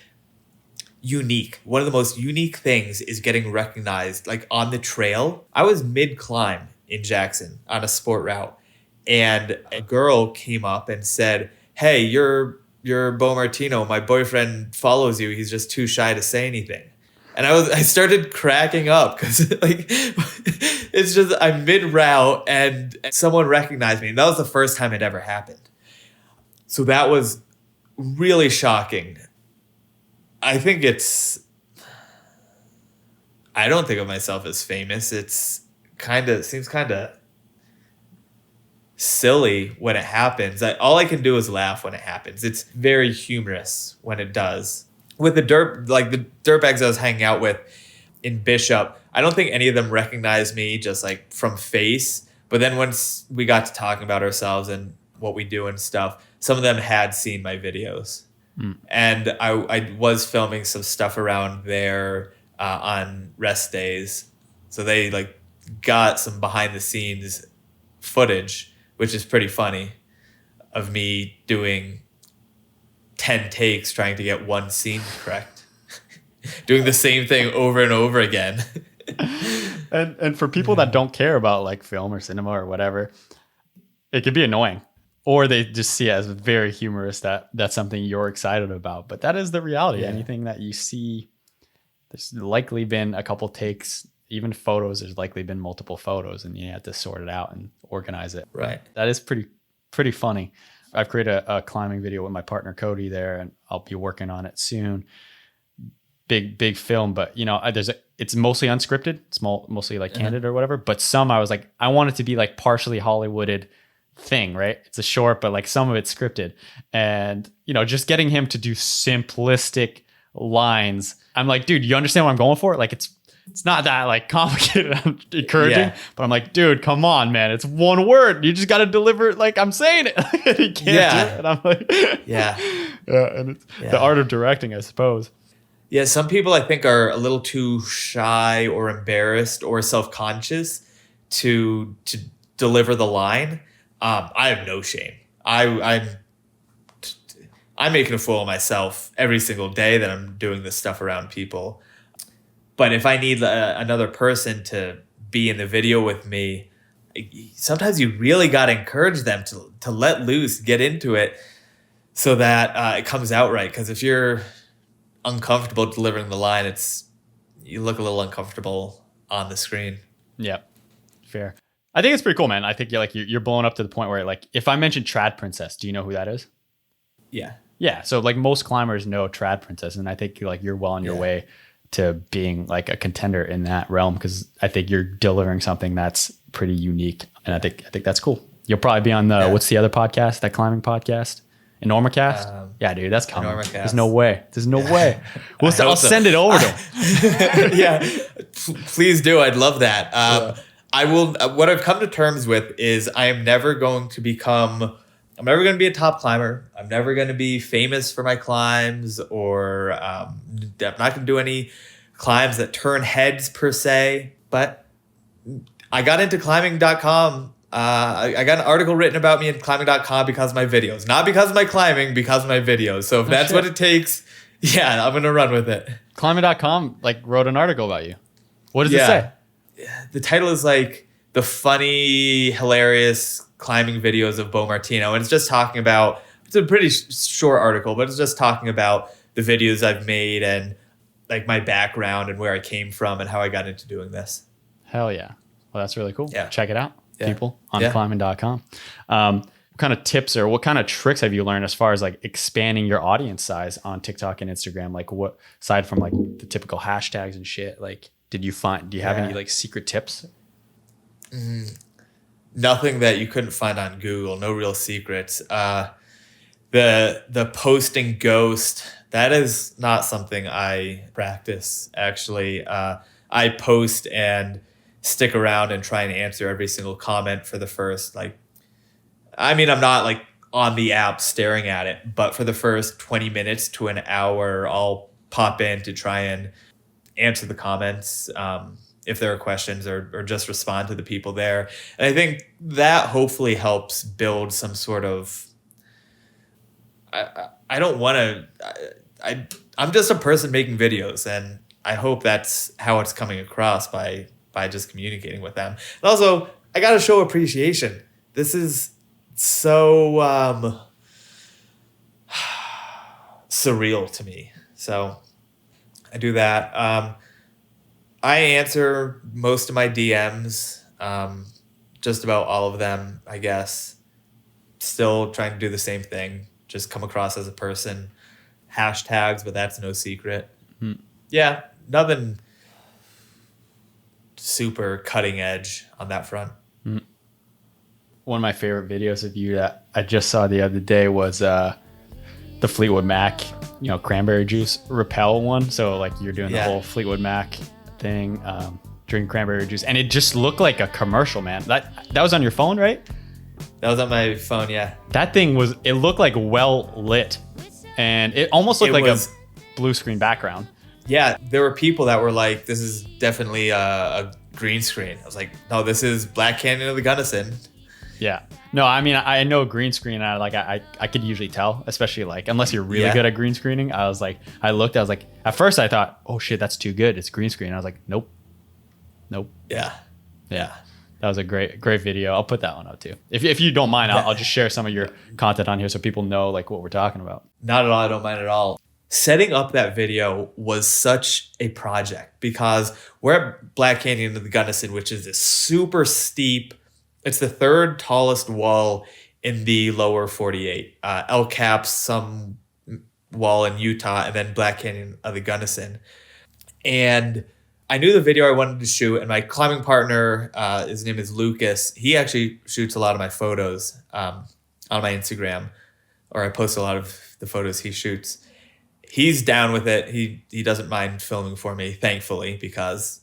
unique. One of the most unique things is getting recognized like on the trail. I was mid-climb in Jackson on a sport route, and a girl came up and said, hey, you're Beau Martino. My boyfriend follows you. He's just too shy to say anything. And I started cracking up because like it's just I'm mid-route and someone recognized me. And that was the first time it ever happened. So that was really shocking. I don't think of myself as famous. Seems kind of silly when it happens. All I can do is laugh when it happens. It's very humorous when it does. With the dirtbags I was hanging out with in Bishop, I don't think any of them recognized me just like from face. But then once we got to talking about ourselves and what we do and stuff, some of them had seen my videos. And I was filming some stuff around there on rest days. So they like got some behind the scenes footage, which is pretty funny, of me doing 10 takes trying to get one scene correct. Doing the same thing over and over again. And for people that don't care about like film or cinema or whatever, it could be annoying. Or they just see it as very humorous that that's something you're excited about. But that is the reality. Yeah. Anything that you see, there's likely been a couple takes, even photos, there's likely been multiple photos, and you have to sort it out and organize it. Right. That is pretty funny. I've created a climbing video with my partner Cody there, and I'll be working on it soon. Big film, but you know, it's mostly unscripted. It's mostly like candid or whatever. But some I was like, I want it to be like partially Hollywooded thing, right? It's a short, but like some of it's scripted, and you know, just getting him to do simplistic lines. I'm like, dude, you understand what I'm going for? Like, it's not that like complicated. I'm encouraging, but I'm like, dude, come on, man. It's one word. You just got to deliver it like I'm saying it. He can't do it. And I'm like, and it's the art of directing, I suppose. Yeah, some people I think are a little too shy or embarrassed or self-conscious to deliver the line. I have no shame. I'm making a fool of myself every single day that I'm doing this stuff around people. But if I need another person to be in the video with me, sometimes you really got to encourage them to let loose, get into it, so that it comes out right. Because if you're uncomfortable delivering the line, you look a little uncomfortable on the screen. Yeah, fair. I think it's pretty cool, man. I think you're blowing up to the point where, like, if I mention Trad Princess, do you know who that is? Yeah. Yeah. So like most climbers know Trad Princess, and I think like you're well on your way to being like a contender in that realm, because I think you're delivering something that's pretty unique, and I think that's cool. You'll probably be on the what's the other podcast, that climbing podcast, enourmocast? Yeah, dude, that's coming. 𝗪𝐺cast. There's no way. I'll send it over to him. Yeah, please do. I'd love that. I will. What I've come to terms with is I am never going to be a top climber. I'm never going to be famous for my climbs, or I'm not going to do any climbs that turn heads per se. But I got into climbing.com. I got an article written about me in climbing.com because of my videos. Not because of my climbing, because of my videos. So if that's what it takes, I'm going to run with it. Climbing.com like wrote an article about you. What does it say? The title is like the funny, hilarious climbing videos of Beau Martino. And it's just talking about, it's a pretty short article, but it's just talking about the videos I've made and like my background and where I came from and how I got into doing this. Hell yeah. Well, that's really cool. Yeah. Check it out, people, on climbing.com. What kind of tips or what kind of tricks have you learned as far as like expanding your audience size on TikTok and Instagram? Like what, aside from like the typical hashtags and shit, like do you have any like secret tips? Nothing that you couldn't find on Google. No real secrets. The posting ghost, that is not something I practice, actually. I post and stick around and try and answer every single comment for the first, I'm not like on the app staring at it, but for the first 20 minutes to an hour, I'll pop in to try and answer the comments. If there are questions, or just respond to the people there. And I think that hopefully helps build some sort of, I'm just a person making videos, and I hope that's how it's coming across by just communicating with them. And also, I got to show appreciation. This is so surreal to me. So I do that. I answer most of my DMs, just about all of them, I guess. Still trying to do the same thing, just come across as a person. Hashtags, but that's no secret. Yeah, nothing super cutting edge on that front. One of my favorite videos of you that I just saw the other day was the Fleetwood Mac, cranberry juice Repel one. So like you're doing the whole Fleetwood Mac thing, drinking cranberry juice, and it just looked like a commercial, man. That was on your phone, right? That was on my phone, yeah. That thing it looked like well lit, and it almost looked like a blue screen background. Yeah, there were people that were like, this is definitely a green screen. I was like, no, this is Black Canyon of the Gunnison. Yeah. No, I know green screen. I could usually tell, especially like, unless you're really good at green screening. I was like, at first I thought, oh shit, that's too good. It's green screen. I was like, nope. Yeah. That was a great video. I'll put that one up too. If you don't mind, I'll just share some of your content on here so people know like what we're talking about. Not at all. I don't mind at all. Setting up that video was such a project because we're at Black Canyon of the Gunnison, which is this super steep, it's the third tallest wall in the lower 48. El Cap, some wall in Utah, and then Black Canyon of the Gunnison. And I knew the video I wanted to shoot, and my climbing partner, his name is Lucas. He actually shoots a lot of my photos on my Instagram, or I post a lot of the photos he shoots. He's down with it. He doesn't mind filming for me, thankfully, because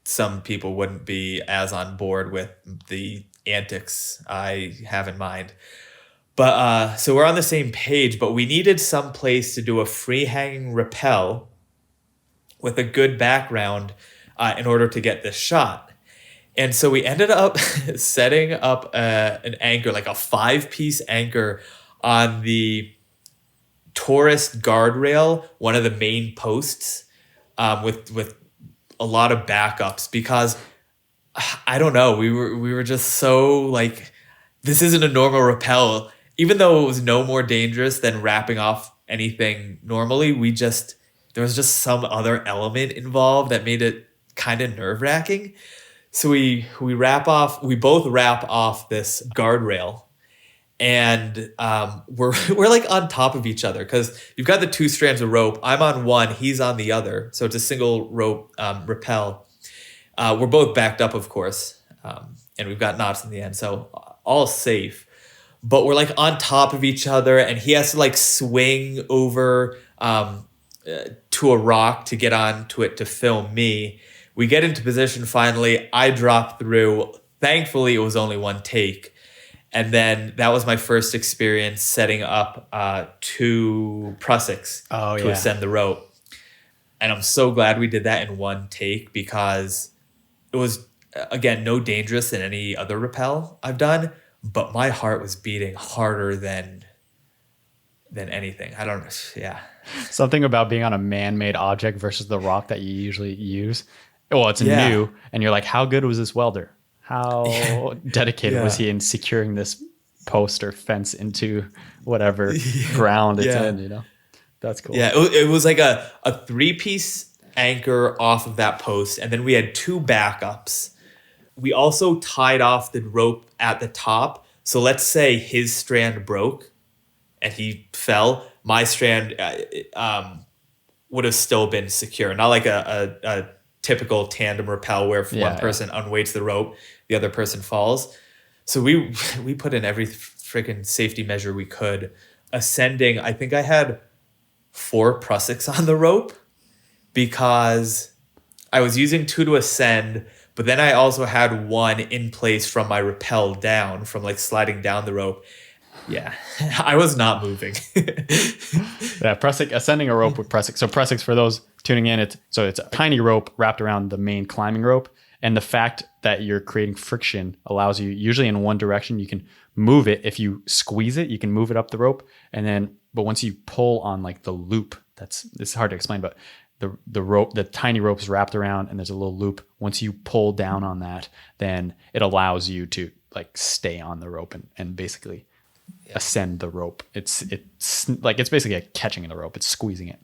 some people wouldn't be as on board with the antics I have in mind. But so we're on the same page, but we needed some place to do a free hanging rappel with a good background in order to get this shot. And so we ended up setting up an anchor, like a 5-piece anchor on the tourist guardrail, one of the main posts, with a lot of backups, because I don't know, we were just so like, this isn't a normal rappel. Even though it was no more dangerous than wrapping off anything normally, there was just some other element involved that made it kind of nerve-wracking. So we both wrap off this guardrail, and we're like on top of each other, because you've got the 2 strands of rope. I'm on one, he's on the other. So it's a single rope rappel. We're both backed up, of course, and we've got knots in the end, so all safe. But we're like on top of each other, and he has to like swing over to a rock to get onto it to film me. We get into position finally. I drop through. Thankfully, it was only one take. And then that was my first experience setting up 2 prussiks to ascend the rope. And I'm so glad we did that in one take, because it was, again, no dangerous than any other rappel I've done, but my heart was beating harder than anything. I don't know. Yeah. Something about being on a man-made object versus the rock that you usually use. Well, it's new, and you're like, how good was this welder? How dedicated was he in securing this post or fence into whatever ground it's in, you know? That's cool. Yeah, it was like a 3-piece anchor off of that post, and then we had 2 backups. We also tied off the rope at the top. So let's say his strand broke and he fell, my strand would have still been secure. Not like a typical tandem rappel where if one person unweights the rope, the other person falls. So we put in every freaking safety measure we could. Ascending, I think I had 4 prussiks on the rope, because I was using 2 to ascend, but then I also had 1 in place from my rappel down, from like sliding down the rope. Yeah, I was not moving. Ascending a rope with prussik. So prussiks, for those tuning in, it's a tiny rope wrapped around the main climbing rope. And the fact that you're creating friction allows you, usually in one direction, you can move it. If you squeeze it, you can move it up the rope. But once you pull on like the loop, it's hard to explain, but the rope, the tiny rope is wrapped around and there's a little loop. Once you pull down on that, then it allows you to like stay on the rope and basically ascend the rope. It's basically like catching the rope. It's squeezing it.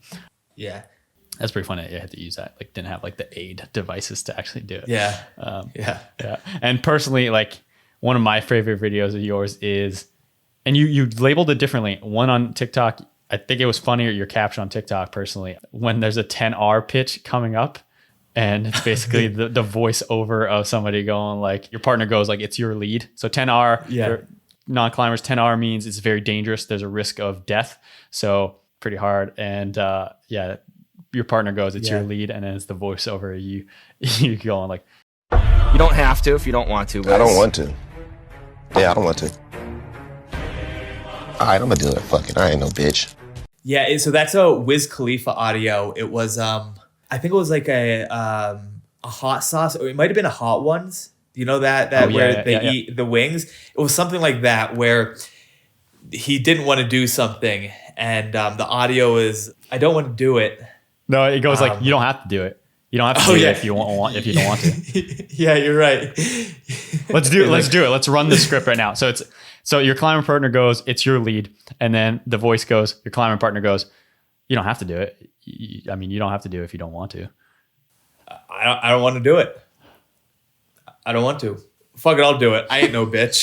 Yeah. That's pretty funny. You had to use that. Like, didn't have like the aid devices to actually do it. Yeah. Yeah. And personally, like, one of my favorite videos of yours is, and you labeled it differently. One on TikTok, I think it was funnier, your caption on TikTok personally, when there's a 10R pitch coming up, and it's basically the voiceover of somebody going like, your partner goes like, it's your lead. So 10R, for non-climbers, 10R means it's very dangerous. There's a risk of death. So pretty hard. And your partner goes, it's your lead. And then it's the voiceover. You going like, You don't have to if you don't want to. I don't want to. Yeah, I don't want to. All right, I'm gonna do it. Fuck it. I ain't no bitch. Yeah, so that's a Wiz Khalifa audio. It was, I think it was like a hot sauce, or it might have been a Hot Ones. You know that where they eat the wings? It was something like that, where he didn't want to do something, and the audio is, I don't want to do it. No, it goes like, you don't have to do it. You don't have to do it if you don't want to. Yeah, you're right. Let's do it. Let's run the script right now. So your climbing partner goes, it's your lead. And then the voice goes, your climbing partner goes, you don't have to do it. You don't have to do it if you don't want to. I don't want to do it. I don't want to. Fuck it, I'll do it. I ain't no bitch.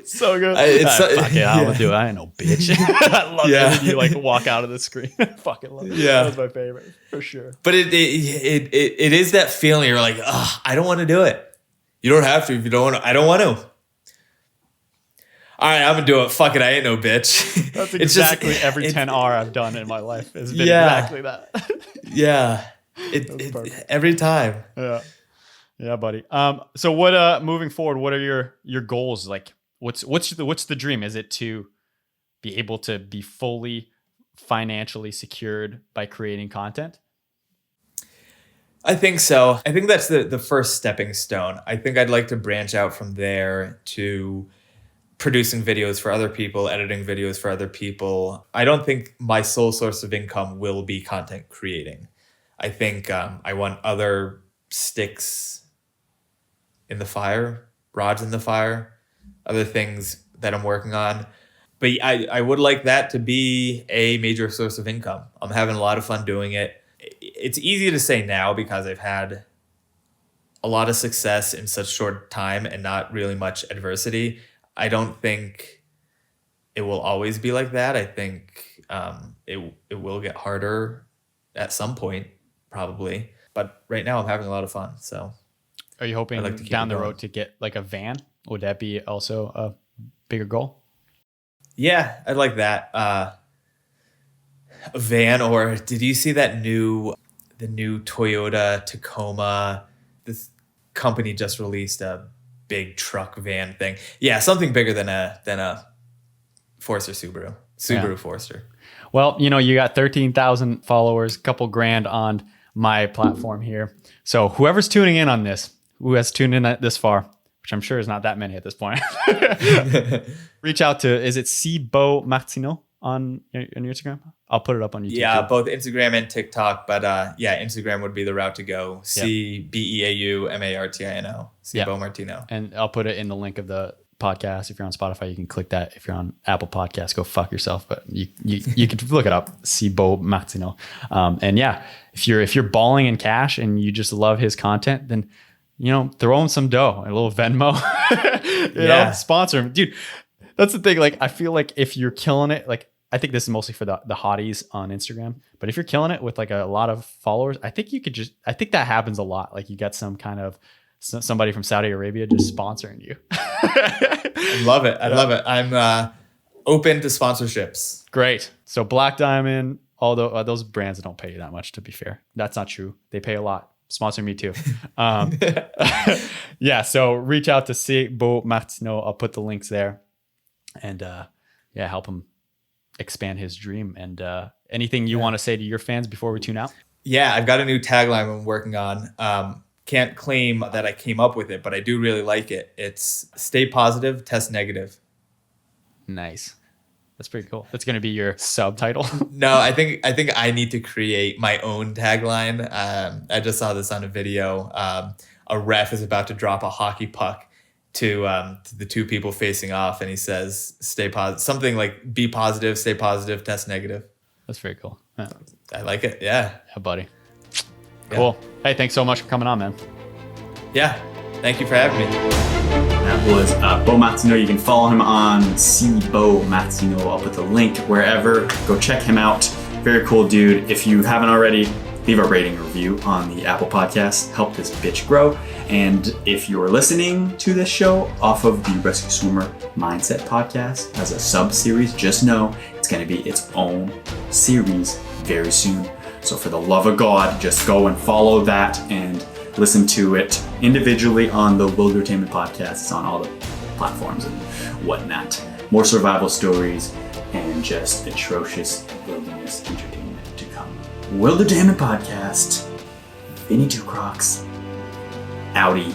So good. Fuck it, I would do it. I ain't no bitch. I love it when you like walk out of the screen. Fucking love it. Yeah. That's my favorite for sure. But it is that feeling. You're like, I don't want to do it. You don't have to if you don't want to. I don't want to. All right, I'm gonna do it. Fuck it, I ain't no bitch. That's exactly every 10R I've done in my life has been exactly that. Yeah, every time. Yeah, buddy. So what? Moving forward, what are your goals? Like, what's the dream? Is it to be able to be fully financially secured by creating content? I think so. I think that's the first stepping stone. I think I'd like to branch out from there to producing videos for other people, editing videos for other people. I don't think my sole source of income will be content creating. I think I want other sticks in the fire, rods in the fire, other things that I'm working on. But I would like that to be a major source of income. I'm having a lot of fun doing it. It's easy to say now because I've had a lot of success in such short time and not really much adversity. I don't think it will always be like that. I think it will get harder at some point, probably. But right now I'm having a lot of fun. So, are you hoping down the road to get like a van? Would that be also a bigger goal? Yeah, I'd like that. A van, or did you see that the new Toyota Tacoma? This company just released a big truck van thing. Yeah, something bigger than a Forester Subaru Forester. Well, you got 13,000 followers, couple grand on my platform here. So whoever's tuning in on this, who has tuned in this far, which I'm sure is not that many at this point, reach out to, is it Beau Martino on your Instagram? I'll put it up on YouTube. Yeah, both Instagram and TikTok. But Instagram would be the route to go. CBEAUMARTINO. Beau Martino. And I'll put it in the link of the podcast. If you're on Spotify, you can click that. If you're on Apple Podcasts, go fuck yourself. But you can look it up. Beau Martino. And yeah, if you're balling in cash and you just love his content, then throw him some dough, a little Venmo. Sponsor him, dude. That's the thing. Like, I feel like if you're killing it, like, I think this is mostly for the hotties on Instagram, but if you're killing it with like a lot of followers, I think that happens a lot. Like, you get some kind of somebody from Saudi Arabia just sponsoring you. I love it. I'm open to sponsorships. Great. So Black Diamond, although those brands don't pay you that much, to be fair. That's not true. They pay a lot. Sponsor me too. Yeah. So reach out to Beau Martino. I'll put the links there, and help him expand his dream. And anything you want to say to your fans before we tune out? Yeah, I've got a new tagline I'm working on. Can't claim that I came up with it, but I do really like it. It's stay positive, test negative. Nice. That's pretty cool. That's going to be your subtitle. No, I think I need to create my own tagline. I just saw this on a video. A ref is about to drop a hockey puck to the two people facing off, and he says, stay positive, something like be positive, stay positive, test negative. That's very cool. Yeah. I like it. Yeah, buddy. Cool. Hey, thanks so much for coming on, man. Yeah, thank you for having me. That was Beau Martino. You can follow him on Beau Martino. I'll put the link wherever. Go check him out. Very cool dude. If you haven't already, leave a rating or review on the Apple Podcast. Help this bitch grow. And if you're listening to this show off of the Rescue Swimmer Mindset podcast as a sub-series, just know it's going to be its own series very soon. So for the love of God, just go and follow that and listen to it individually on the WILDERTAINMENT podcast. It's on all the platforms and whatnot. More survival stories and just atrocious wilderness entertainment to come. WILDERTAINMENT podcast. Vinny 2 Crocs. Audi.